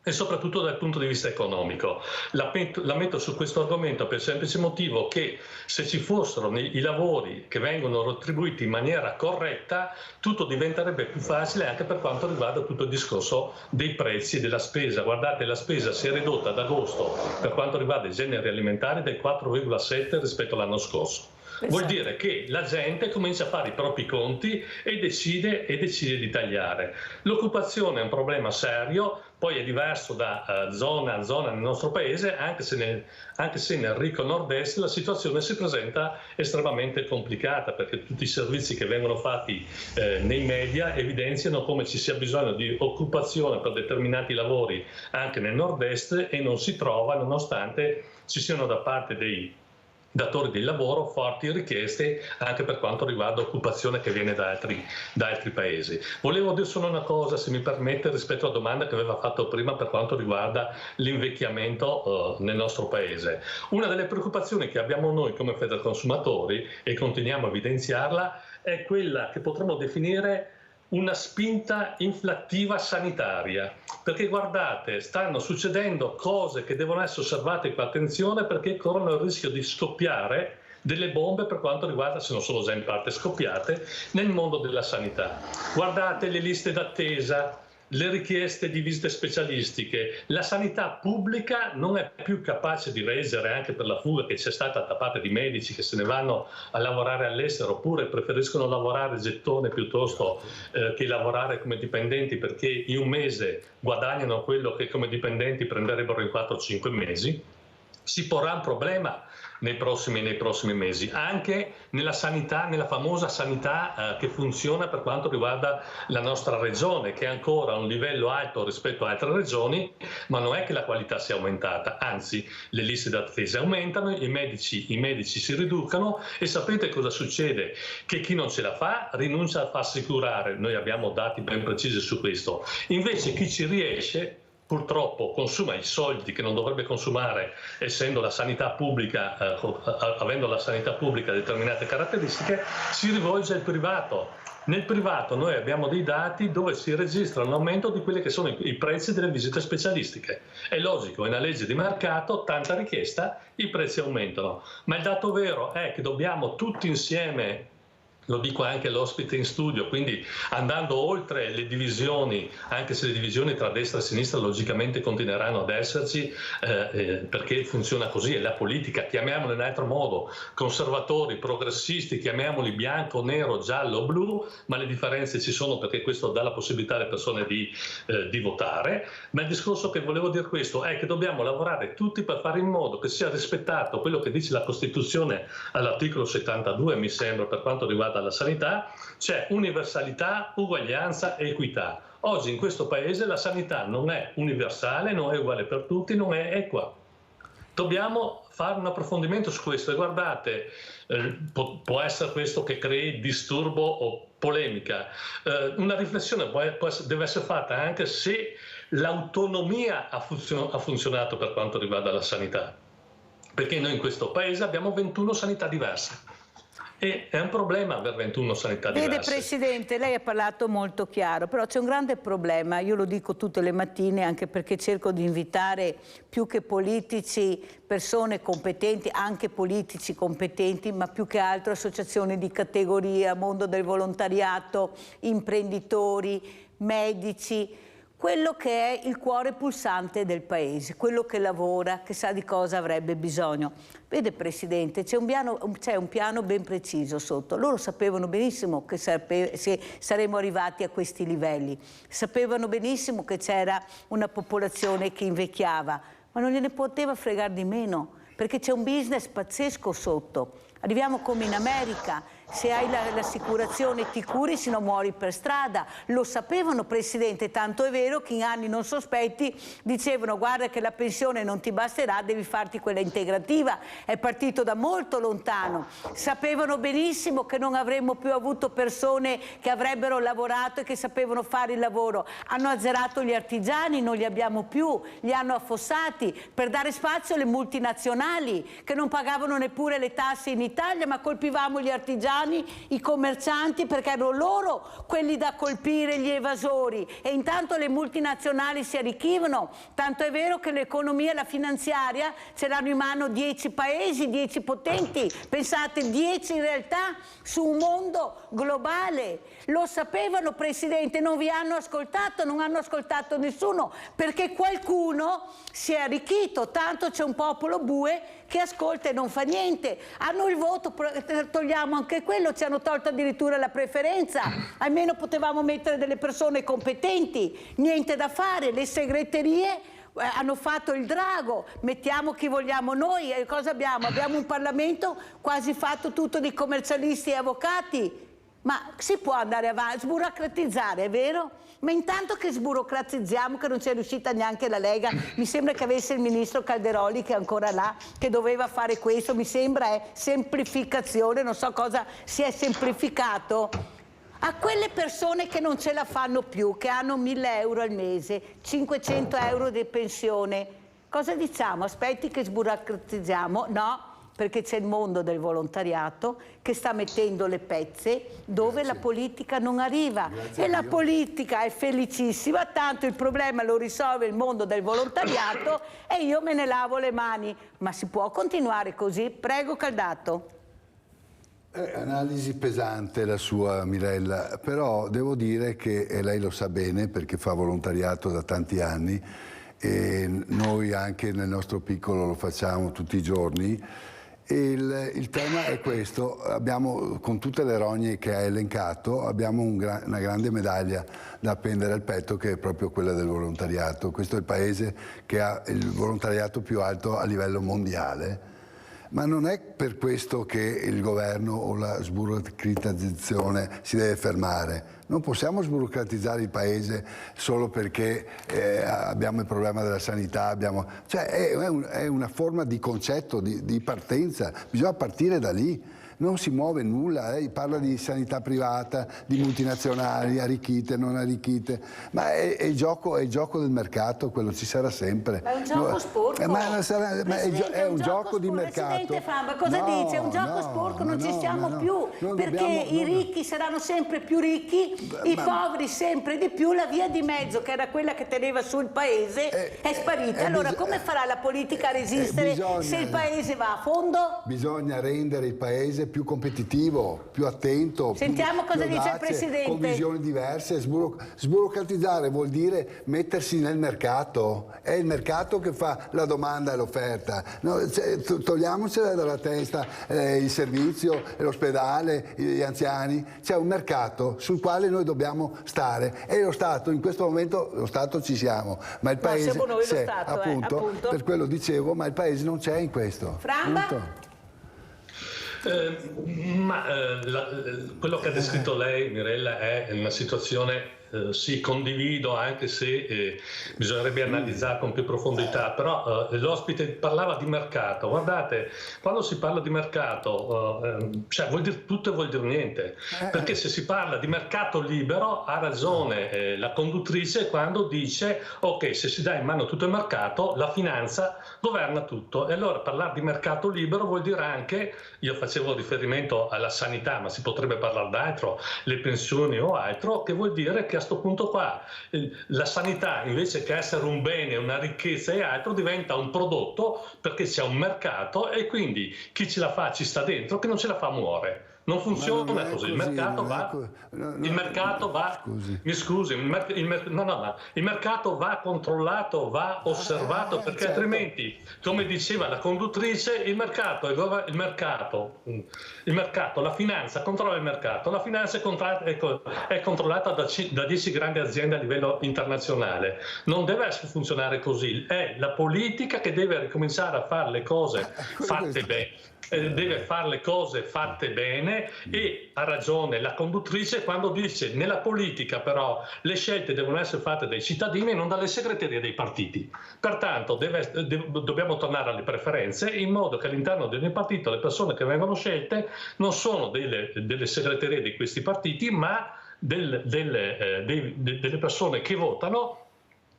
Speaker 19: e soprattutto dal punto di vista economico. La metto su questo argomento per il semplice motivo che se ci fossero i lavori che vengono retribuiti in maniera corretta, tutto diventerebbe più facile anche per quanto riguarda tutto il discorso dei prezzi della spesa. Guardate, la spesa si è ridotta ad agosto per quanto riguarda i generi alimentari del 4,7 rispetto all'anno scorso. Vuol dire che la gente comincia a fare i propri conti e decide di tagliare. L'occupazione è un problema serio, poi è diverso da zona a zona nel nostro paese, anche se nel ricco nord-est la situazione si presenta estremamente complicata, perché tutti i servizi che vengono fatti nei media evidenziano come ci sia bisogno di occupazione per determinati lavori anche nel nord-est e non si trova, nonostante ci siano da parte dei datori di lavoro forti richieste anche per quanto riguarda occupazione che viene da altri paesi. Volevo dire solo una cosa, se mi permette, rispetto alla domanda che aveva fatto prima per quanto riguarda l'invecchiamento nel nostro paese. Una delle preoccupazioni che abbiamo noi come Federconsumatori, e continuiamo a evidenziarla, è quella che potremmo definire una spinta inflattiva sanitaria, perché guardate, stanno succedendo cose che devono essere osservate con attenzione, perché corrono il rischio di scoppiare delle bombe per quanto riguarda, se non sono già in parte scoppiate, nel mondo della sanità. Guardate le liste d'attesa, le richieste di visite specialistiche. La sanità pubblica non è più capace di reggere, anche per la fuga che c'è stata da parte di medici che se ne vanno a lavorare all'estero, oppure preferiscono lavorare gettone piuttosto che lavorare come dipendenti, perché in un mese guadagnano quello che come dipendenti prenderebbero in 4-5 mesi. Si porrà un problema nei prossimi mesi, anche nella sanità, nella famosa sanità che funziona per quanto riguarda la nostra regione, che è ancora a un livello alto rispetto a altre regioni, ma non è che la qualità sia aumentata, anzi le liste d'attesa aumentano, i medici si riducono, e sapete cosa succede? Che chi non ce la fa rinuncia a farsi curare, noi abbiamo dati ben precisi su questo, invece chi ci riesce purtroppo consuma i soldi che non dovrebbe consumare, essendo la sanità pubblica, avendo la sanità pubblica determinate caratteristiche, si rivolge al privato. Nel privato noi abbiamo dei dati dove si registra un aumento di quelli che sono i prezzi delle visite specialistiche. È logico, è una legge di mercato, tanta richiesta, i prezzi aumentano. Ma il dato vero è che dobbiamo tutti insieme, lo dico anche all'ospite in studio, quindi andando oltre le divisioni, anche se le divisioni tra destra e sinistra logicamente continueranno ad esserci, perché funziona così, è la politica, chiamiamoli in un altro modo, conservatori, progressisti, chiamiamoli bianco, nero, giallo, blu, ma le differenze ci sono perché questo dà la possibilità alle persone di votare. Ma il discorso che volevo dire questo è che dobbiamo lavorare tutti per fare in modo che sia rispettato quello che dice la Costituzione all'articolo 72, mi sembra, per quanto riguarda la sanità, c'è universalità, uguaglianza e equità. Oggi in questo paese la sanità non è universale, non è uguale per tutti, non è equa. Dobbiamo fare un approfondimento su questo e guardate, può essere questo che crei disturbo o polemica. Una riflessione deve essere fatta anche se l'autonomia ha funzionato per quanto riguarda la sanità, perché noi in questo paese abbiamo 21 sanità diverse. E è un problema aver 21 sanità diverse.
Speaker 2: Vede Presidente, lei ha parlato molto chiaro, però c'è un grande problema, io lo dico tutte le mattine anche perché cerco di invitare più che politici persone competenti, anche politici competenti, ma più che altro associazioni di categoria, mondo del volontariato, imprenditori, medici, quello che è il cuore pulsante del paese, quello che lavora, che sa di cosa avrebbe bisogno. Vede Presidente, c'è un piano ben preciso sotto. Loro sapevano benissimo che saremmo arrivati a questi livelli, sapevano benissimo che c'era una popolazione che invecchiava, ma non gliene poteva fregare di meno, perché c'è un business pazzesco sotto. Arriviamo come in America, se hai l'assicurazione ti curi, se no muori per strada. Lo sapevano Presidente, tanto è vero che in anni non sospetti dicevano guarda che la pensione non ti basterà, devi farti quella integrativa. È partito da molto lontano. Sapevano benissimo che non avremmo più avuto persone che avrebbero lavorato e che sapevano fare il lavoro. Hanno azzerato gli artigiani, non li abbiamo più, li hanno affossati per dare spazio alle multinazionali che non pagavano neppure le tasse in Italia, ma colpivamo gli artigiani, i commercianti, perché erano loro quelli da colpire, gli evasori, e intanto le multinazionali si arricchivano, tanto è vero che l'economia e la finanziaria ce l'hanno in mano 10 paesi, 10 potenti, pensate 10 in realtà su un mondo globale. Lo sapevano Presidente, non vi hanno ascoltato, non hanno ascoltato nessuno, perché qualcuno si è arricchito, tanto c'è un popolo bue che ascolta e non fa niente. Hanno il voto, togliamo anche quello, ci hanno tolto addirittura la preferenza, almeno potevamo mettere delle persone competenti, niente da fare, le segreterie hanno fatto il drago, mettiamo chi vogliamo noi, e cosa abbiamo? Abbiamo un Parlamento quasi fatto tutto di commercialisti e avvocati, ma si può andare avanti, sburocratizzare, è vero? Ma intanto che sburocratizziamo, che non c'è riuscita neanche la Lega, mi sembra che avesse il ministro Calderoli, che è ancora là, che doveva fare questo, mi sembra è semplificazione, non so cosa si è semplificato. A quelle persone che non ce la fanno più, che hanno 1.000 euro al mese, 500 euro di pensione, cosa diciamo? Aspetti che sburocratizziamo? No, perché c'è il mondo del volontariato che sta mettendo le pezze dove la politica non arriva. E la politica è felicissima, tanto il problema lo risolve il mondo del volontariato e io me ne lavo le mani. Ma si può continuare così? Prego Caldato.
Speaker 21: Analisi pesante la sua, Mirella, però devo dire che, e lei lo sa bene perché fa volontariato da tanti anni e noi anche nel nostro piccolo lo facciamo tutti i giorni, il tema è questo: abbiamo, con tutte le rogne che ha elencato, abbiamo una grande medaglia da appendere al petto, che è proprio quella del volontariato. Questo è il paese che ha il volontariato più alto a livello mondiale. Ma non è per questo che il governo o la sburocratizzazione si deve fermare. Non possiamo sburocratizzare il paese solo perché abbiamo il problema della sanità. Cioè è una forma di concetto, di partenza. Bisogna partire da lì. non si muove nulla, parla di sanità privata, di multinazionali, arricchite, non arricchite, ma è il gioco del mercato, quello ci sarà sempre.
Speaker 2: Ma è un gioco sporco.
Speaker 21: È un gioco di mercato.
Speaker 2: Presidente Famba, cosa dice? È un gioco sporco, non ci siamo più, perché i ricchi saranno sempre più ricchi, i poveri sempre di più, la via di mezzo, che era quella che teneva sul paese, è sparita. Allora come farà la politica a resistere se il paese va a fondo?
Speaker 21: Bisogna rendere il paese più competitivo, più attento.
Speaker 2: Sentiamo
Speaker 21: più
Speaker 2: cosa dice il
Speaker 21: audace,
Speaker 2: Presidente.
Speaker 21: Con visioni diverse. Sburocratizzare vuol dire mettersi nel mercato. È il mercato che fa la domanda e l'offerta. No, togliamocela dalla testa il servizio, l'ospedale, gli anziani. C'è un mercato sul quale noi dobbiamo stare e lo Stato, in questo momento lo Stato ci siamo, ma il paese
Speaker 2: siamo noi lo Stato,
Speaker 21: appunto, per quello dicevo, ma il paese non c'è in questo.
Speaker 2: Framba?
Speaker 19: Quello che ha descritto lei, Mirella, è una situazione, sì, condivido, anche se bisognerebbe analizzare con più profondità, però l'ospite parlava di mercato. Guardate, quando si parla di mercato, vuol dire tutto e vuol dire niente, perché se si parla di mercato libero ha ragione la conduttrice quando dice ok, se si dà in mano tutto il mercato, la finanza governa tutto. E allora parlare di mercato libero vuol dire anche, io facevo riferimento alla sanità, ma si potrebbe parlare d'altro, le pensioni o altro, che vuol dire che a questo punto qua la sanità, invece che essere un bene, una ricchezza e altro, diventa un prodotto, perché c'è un mercato e quindi chi ce la fa ci sta dentro, chi non ce la fa muore. Non funziona così, il mercato va, mi scusi, il mercato va controllato, va osservato, perché altrimenti, come diceva la conduttrice, il mercato, la finanza controlla il mercato, la finanza è controllata da 10 grandi aziende a livello internazionale. Non deve funzionare così, è la politica che deve ricominciare a fare le cose fatte bene. Deve fare le cose fatte bene, e ha ragione la conduttrice quando dice nella politica però le scelte devono essere fatte dai cittadini e non dalle segreterie dei partiti. Pertanto dobbiamo tornare alle preferenze, in modo che all'interno di ogni partito le persone che vengono scelte non sono delle segreterie di questi partiti, ma delle persone che votano,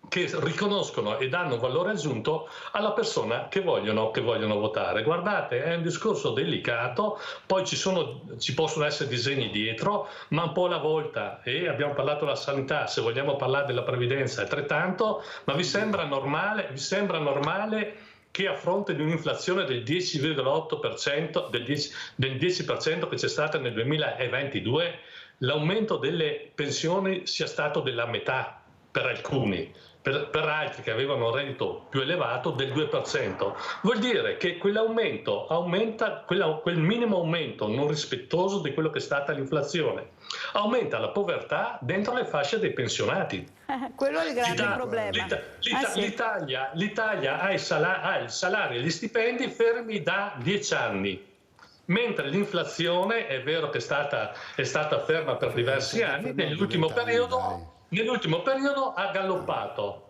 Speaker 19: che riconoscono e danno valore aggiunto alla persona che vogliono votare. Guardate, è un discorso delicato, poi ci possono essere disegni dietro, ma un po' alla volta, e abbiamo parlato della sanità, se vogliamo parlare della previdenza altrettanto, ma vi sembra normale che a fronte di un'inflazione del 10,8%, del 10% che c'è stata nel 2022, l'aumento delle pensioni sia stato della metà per alcuni, per altri che avevano un reddito più elevato del 2%. Vuol dire che quell'aumento aumenta, quel minimo aumento non rispettoso di quello che è stata l'inflazione, aumenta la povertà dentro le fasce dei pensionati.
Speaker 2: Quello è il grande problema.
Speaker 19: L'Italia ha il salario e gli stipendi fermi da 10 anni. Mentre l'inflazione è vero che è stata ferma per diversi anni, nell'ultimo periodo ha galoppato.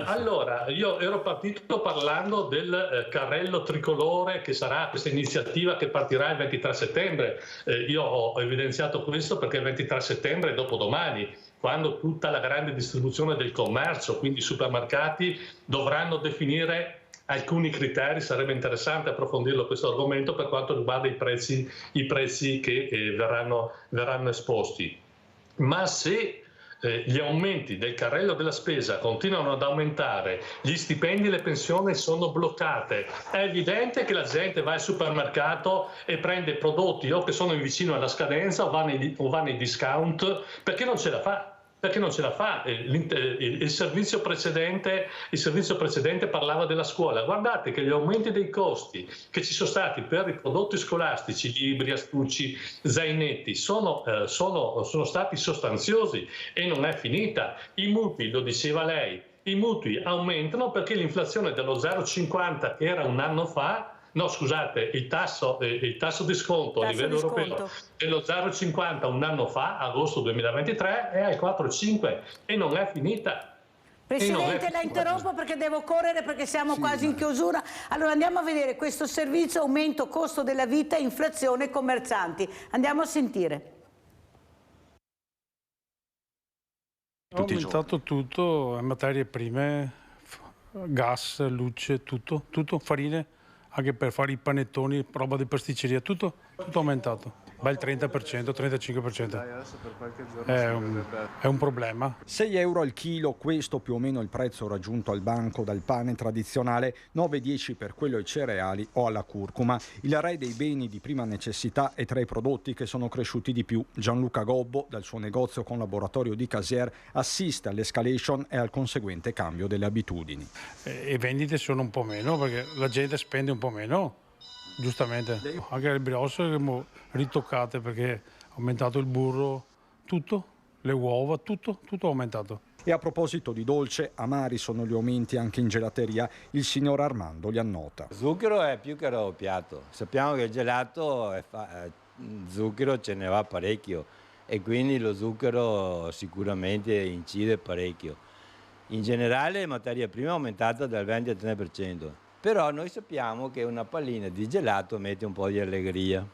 Speaker 19: Allora, io ero partito parlando del carrello tricolore, che sarà questa iniziativa che partirà il 23 settembre. Io ho evidenziato questo perché il 23 settembre è dopodomani, quando tutta la grande distribuzione del commercio, quindi i supermercati, dovranno definire alcuni criteri. Sarebbe interessante approfondirlo questo argomento per quanto riguarda i prezzi che verranno esposti. Ma se gli aumenti del carrello della spesa continuano ad aumentare, gli stipendi e le pensioni sono bloccate, è evidente che la gente va al supermercato e prende prodotti o che sono vicino alla scadenza o va nei discount, perché non ce la fa. Il servizio precedente parlava della scuola. Guardate che gli aumenti dei costi che ci sono stati per i prodotti scolastici, libri, astucci, zainetti, sono stati sostanziosi, e non è finita. I mutui, lo diceva lei, i mutui aumentano perché l'inflazione dello 0,50 che era un anno fa, no scusate, il tasso di sconto a livello europeo dello 0,50 un anno fa, agosto 2023, è al 4,5, e non è finita.
Speaker 2: Presidente, la interrompo perché devo correre, perché siamo quasi in chiusura. Allora andiamo a vedere questo servizio: aumento costo della vita, inflazione, commercianti. Andiamo a sentire.
Speaker 4: È aumentato tutto, materie prime, gas, luce, tutto, farine, anche per fare i panettoni, roba di pasticceria, tutto aumentato. Bel 30%, 35%. È un problema.
Speaker 22: 6 euro al chilo, questo più o meno il prezzo raggiunto al banco dal pane tradizionale, 9,10 per quello ai cereali o alla curcuma. Il re dei beni di prima necessità è tra i prodotti che sono cresciuti di più. Gianluca Gobbo, dal suo negozio con laboratorio di Casier, assiste all'escalation e al conseguente cambio delle abitudini.
Speaker 4: E vendite sono un po' meno perché la gente spende un po' meno. Giustamente, anche le brioche abbiamo ritoccate perché ha aumentato il burro, tutto, le uova, tutto è aumentato.
Speaker 22: E a proposito di dolce, amari sono gli aumenti anche in gelateria, il signor Armando li annota.
Speaker 23: Il zucchero è più che raddoppiato, sappiamo che il gelato zucchero ce ne va parecchio e quindi lo zucchero sicuramente incide parecchio. In generale la materia prima è aumentata dal 20 al 30%. Però noi sappiamo che una pallina di gelato mette un po' di allegria.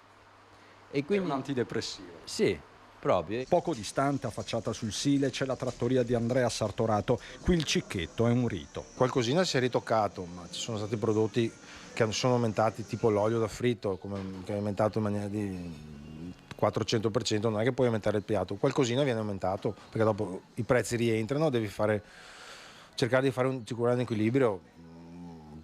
Speaker 23: E quindi...
Speaker 22: È un antidepressivo.
Speaker 23: Sì, proprio.
Speaker 22: Poco distante, affacciata sul Sile, c'è la trattoria di Andrea Sartorato. Qui il cicchetto è un rito.
Speaker 24: Qualcosina si è ritoccato, ma ci sono stati prodotti che sono aumentati, tipo l'olio da fritto, che è aumentato in maniera di 400%, non è che puoi aumentare il piatto. Qualcosina viene aumentato, perché dopo i prezzi rientrano, devi cercare di fare sicuramente un equilibrio.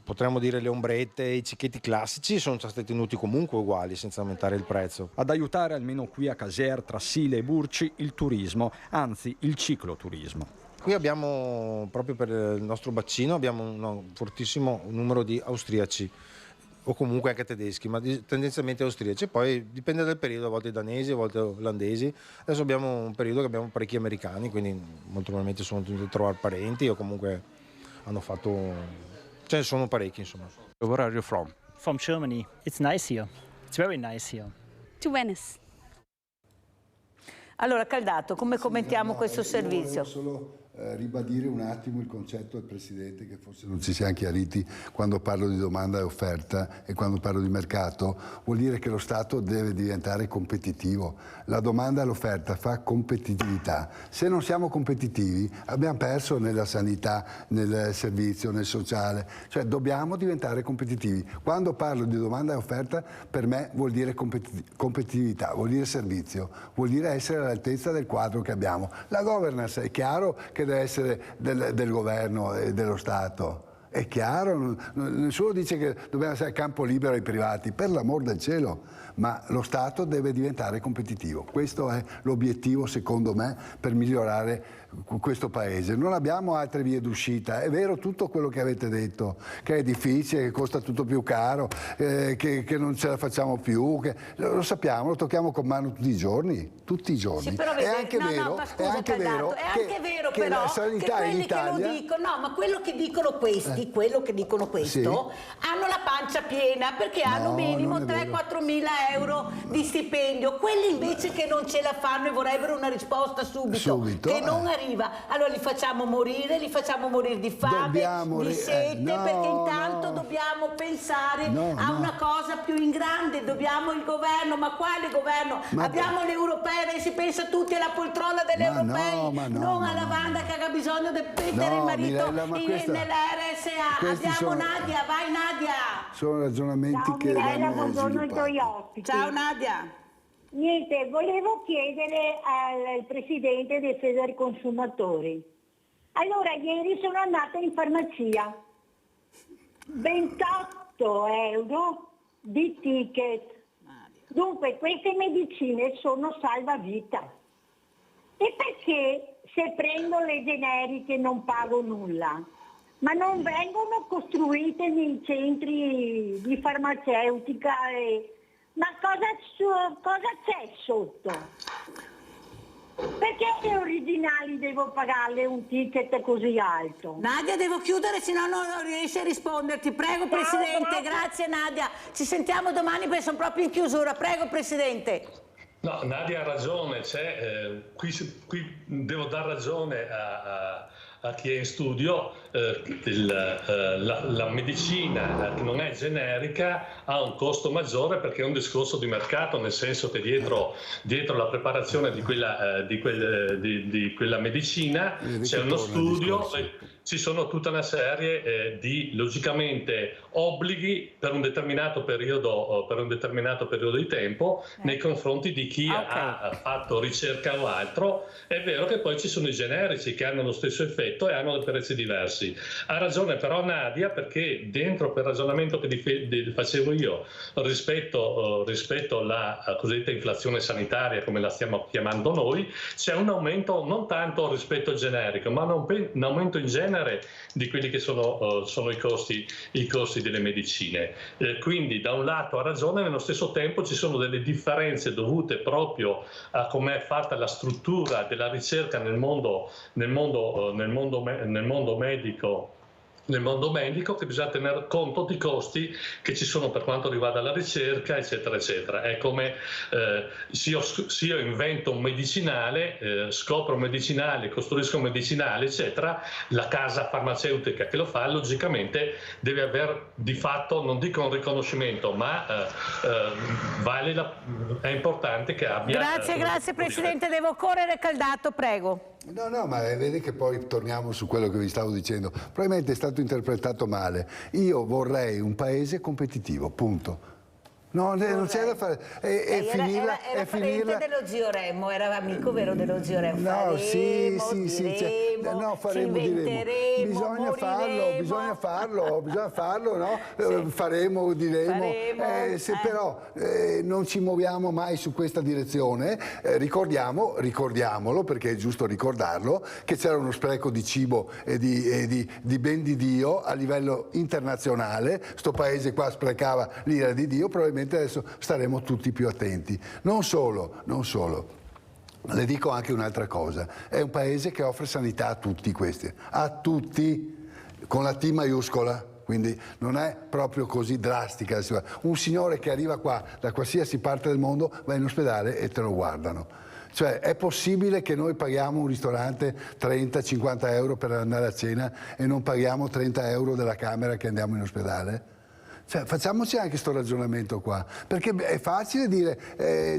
Speaker 24: Potremmo dire le ombrette, i cicchetti classici sono stati tenuti comunque uguali senza aumentare il prezzo.
Speaker 22: Ad aiutare almeno qui a Casier, tra Sile e Burci, il turismo, anzi il cicloturismo.
Speaker 24: Qui abbiamo, proprio per il nostro bacino, abbiamo un fortissimo numero di austriaci o comunque anche tedeschi, ma tendenzialmente austriaci. Poi dipende dal periodo, a volte danesi, a volte olandesi. Adesso abbiamo un periodo che abbiamo parecchi americani, quindi molto probabilmente sono venuti a trovare parenti o comunque hanno fatto... Ce ne sono parecchi, insomma.
Speaker 25: Where are you from?
Speaker 26: From Germany. It's nice here. It's very nice here.
Speaker 27: To Venice.
Speaker 2: Allora, Caldato, come commentiamo questo servizio?
Speaker 21: Solo ribadire un attimo il concetto del Presidente, che forse non ci siamo chiariti quando parlo di domanda e offerta e quando parlo di mercato. Vuol dire che lo Stato deve diventare competitivo. La domanda e l'offerta fa competitività. Se non siamo competitivi abbiamo perso nella sanità, nel servizio, nel sociale. Cioè dobbiamo diventare competitivi. Quando parlo di domanda e offerta, per me vuol dire competitività, vuol dire servizio, vuol dire essere all'altezza del quadro che abbiamo. La governance è chiaro che deve essere del governo e dello Stato. È chiaro, nessuno dice che dobbiamo essere campo libero ai privati, per l'amor del cielo, ma lo Stato deve diventare competitivo. Questo è l'obiettivo, secondo me, per migliorare questo Paese. Non abbiamo altre vie d'uscita. È vero tutto quello che avete detto, che è difficile, che costa tutto più caro, che non ce la facciamo più, lo sappiamo, lo tocchiamo con mano tutti i giorni. Sì, però è anche vero, è anche vero che
Speaker 2: però
Speaker 21: la sanità in Italia...
Speaker 2: ma quello che dicono questi, sì, hanno la pancia piena perché hanno minimo 3-4 mila euro di stipendio. Quelli invece che non ce la fanno e vorrebbero una risposta subito che non arriva, allora li facciamo morire di fame, di sete, perché intanto dobbiamo pensare a una cosa più in grande. Dobbiamo il governo, ma quale governo? Abbiamo le europee, si pensa tutti alla poltrona delle europee, non alla Wanda che ha bisogno di mettere il marito nella RSA. Abbiamo Nadia, vai Nadia.
Speaker 21: Sono ragionamenti che vanno
Speaker 27: buongiorno ai tuoi ospiti.
Speaker 2: Ciao Nadia.
Speaker 27: Niente, volevo chiedere al Presidente dei Federconsumatori. Allora, ieri sono andata in farmacia, 28 euro di ticket. Dunque, queste medicine sono salvavita. E perché se prendo le generiche non pago nulla? Ma non vengono costruite nei centri di farmaceutica? Ma cosa c'è sotto? Perché le originali devo pagarle un ticket così alto?
Speaker 2: Nadia, devo chiudere, se no non riesci a risponderti. Prego, Presidente, grazie Nadia. Ci sentiamo domani perché sono proprio in chiusura. Prego, Presidente.
Speaker 19: No, Nadia ha ragione, qui devo dar ragione a chi è in studio, la medicina che non è generica ha un costo maggiore perché è un discorso di mercato, nel senso che dietro la preparazione di quella medicina c'è uno studio, ci sono tutta una serie di logicamente obblighi per un determinato periodo di tempo nei confronti di chi ha fatto ricerca o altro. È vero che poi ci sono i generici che hanno lo stesso effetto e hanno dei prezzi diversi. Ha ragione però Nadia, perché dentro per il ragionamento che facevo io rispetto alla cosiddetta inflazione sanitaria, come la stiamo chiamando noi, c'è un aumento non tanto rispetto al generico, ma un aumento in genere di quelli che sono i costi delle medicine. Quindi da un lato ha ragione, nello stesso tempo ci sono delle differenze dovute proprio a come è fatta la struttura della ricerca nel mondo medico, che bisogna tener conto di costi che ci sono per quanto riguarda la ricerca, eccetera, eccetera. È come se io invento un medicinale, scopro un medicinale, costruisco un medicinale, eccetera, la casa farmaceutica che lo fa logicamente deve avere di fatto, non dico un riconoscimento, ma è importante che abbia...
Speaker 2: Grazie Presidente, devo correre. Caldato, prego.
Speaker 21: No, ma vedi che poi torniamo su quello che vi stavo dicendo. Probabilmente è stato interpretato male. Io vorrei un paese competitivo, punto. No, non c'è da fare.
Speaker 2: Era parente dello zio Remo, era amico vero dello zio Remo.
Speaker 21: No, diremo. Bisogna farlo, no? Faremo, diremo. Però non ci muoviamo mai su questa direzione. Ricordiamolo, perché è giusto ricordarlo, che c'era uno spreco di cibo e di ben di Dio a livello internazionale. Sto paese qua sprecava l'ira di Dio, probabilmente adesso staremo tutti più attenti. Non solo, le dico anche un'altra cosa, è un paese che offre sanità a tutti questi, a tutti, con la T maiuscola, quindi non è proprio così drastica. Un signore che arriva qua da qualsiasi parte del mondo va in ospedale e te lo guardano. Cioè è possibile che noi paghiamo un ristorante 30-50 euro per andare a cena e non paghiamo 30 euro della camera che andiamo in ospedale? Cioè, facciamoci anche questo ragionamento qua, perché è facile dire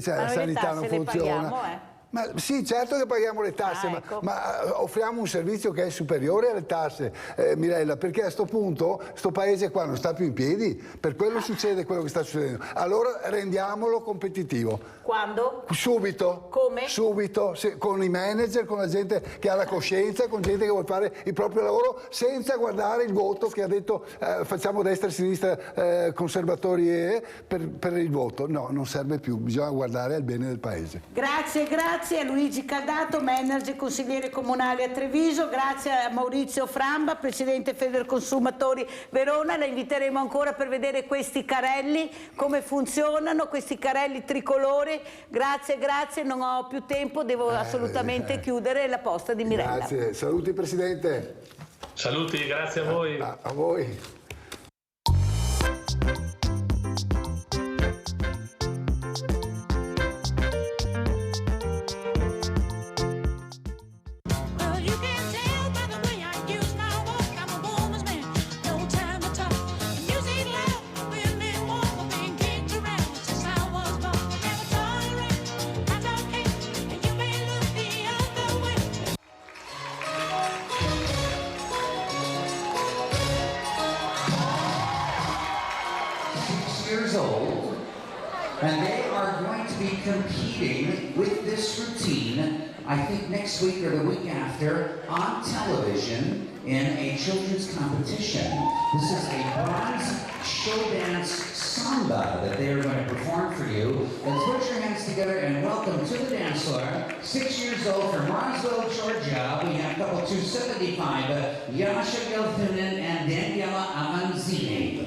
Speaker 21: la sanità non funziona. Ma sì, certo che paghiamo le tasse, ma offriamo un servizio che è superiore alle tasse, Mirella, perché a questo punto sto paese qua non sta più in piedi, per quello succede quello che sta succedendo. Allora rendiamolo competitivo.
Speaker 2: Quando?
Speaker 21: Subito.
Speaker 2: Come?
Speaker 21: Subito, con i manager, con la gente che ha la coscienza, con gente che vuole fare il proprio lavoro senza guardare il voto che ha detto facciamo destra e sinistra, conservatori per il voto. No, non serve più, bisogna guardare al bene del paese.
Speaker 2: Grazie a Luigi Caldato, manager consigliere comunale a Treviso, grazie a Maurizio Framba, presidente Federconsumatori Verona. La inviteremo ancora per vedere questi carrelli, come funzionano, questi carrelli tricolori. Grazie, non ho più tempo, devo assolutamente chiudere la posta di Mirella.
Speaker 21: Grazie, saluti Presidente.
Speaker 19: Saluti, grazie a voi.
Speaker 21: A voi.
Speaker 6: And they are going to be competing with this routine, I think next week or the week after, on television in a children's competition. This is a bronze show dance samba that they are going to perform for you. Let's put your hands together and welcome to the dance floor, 6 years old from Roswell, Georgia. We have couple 275, Yasha Gelfunen and Daniela Amanzini.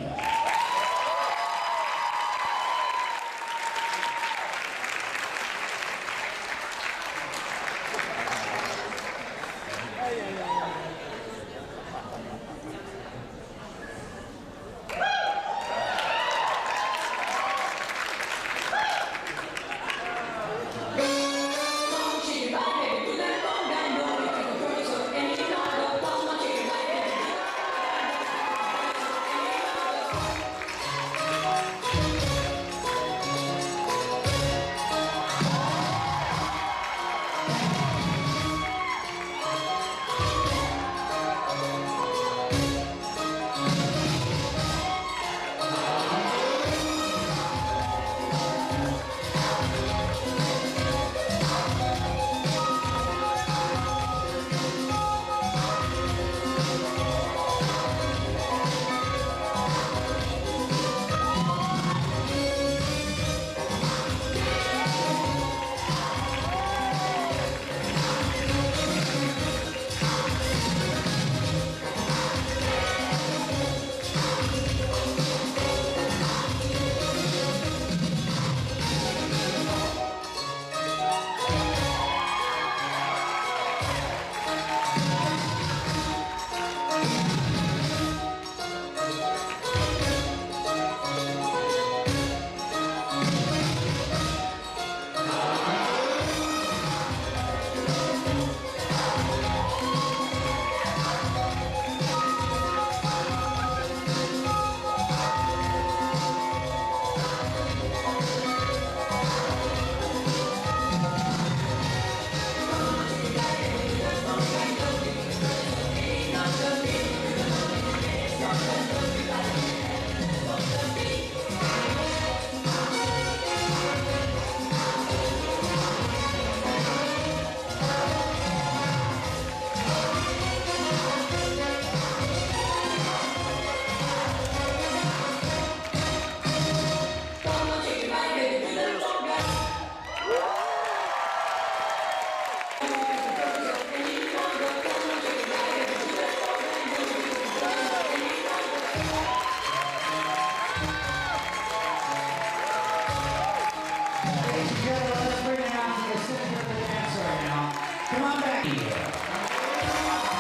Speaker 6: ladies and gentlemen, let's bring it out to the center of the dance right now. Come on back here.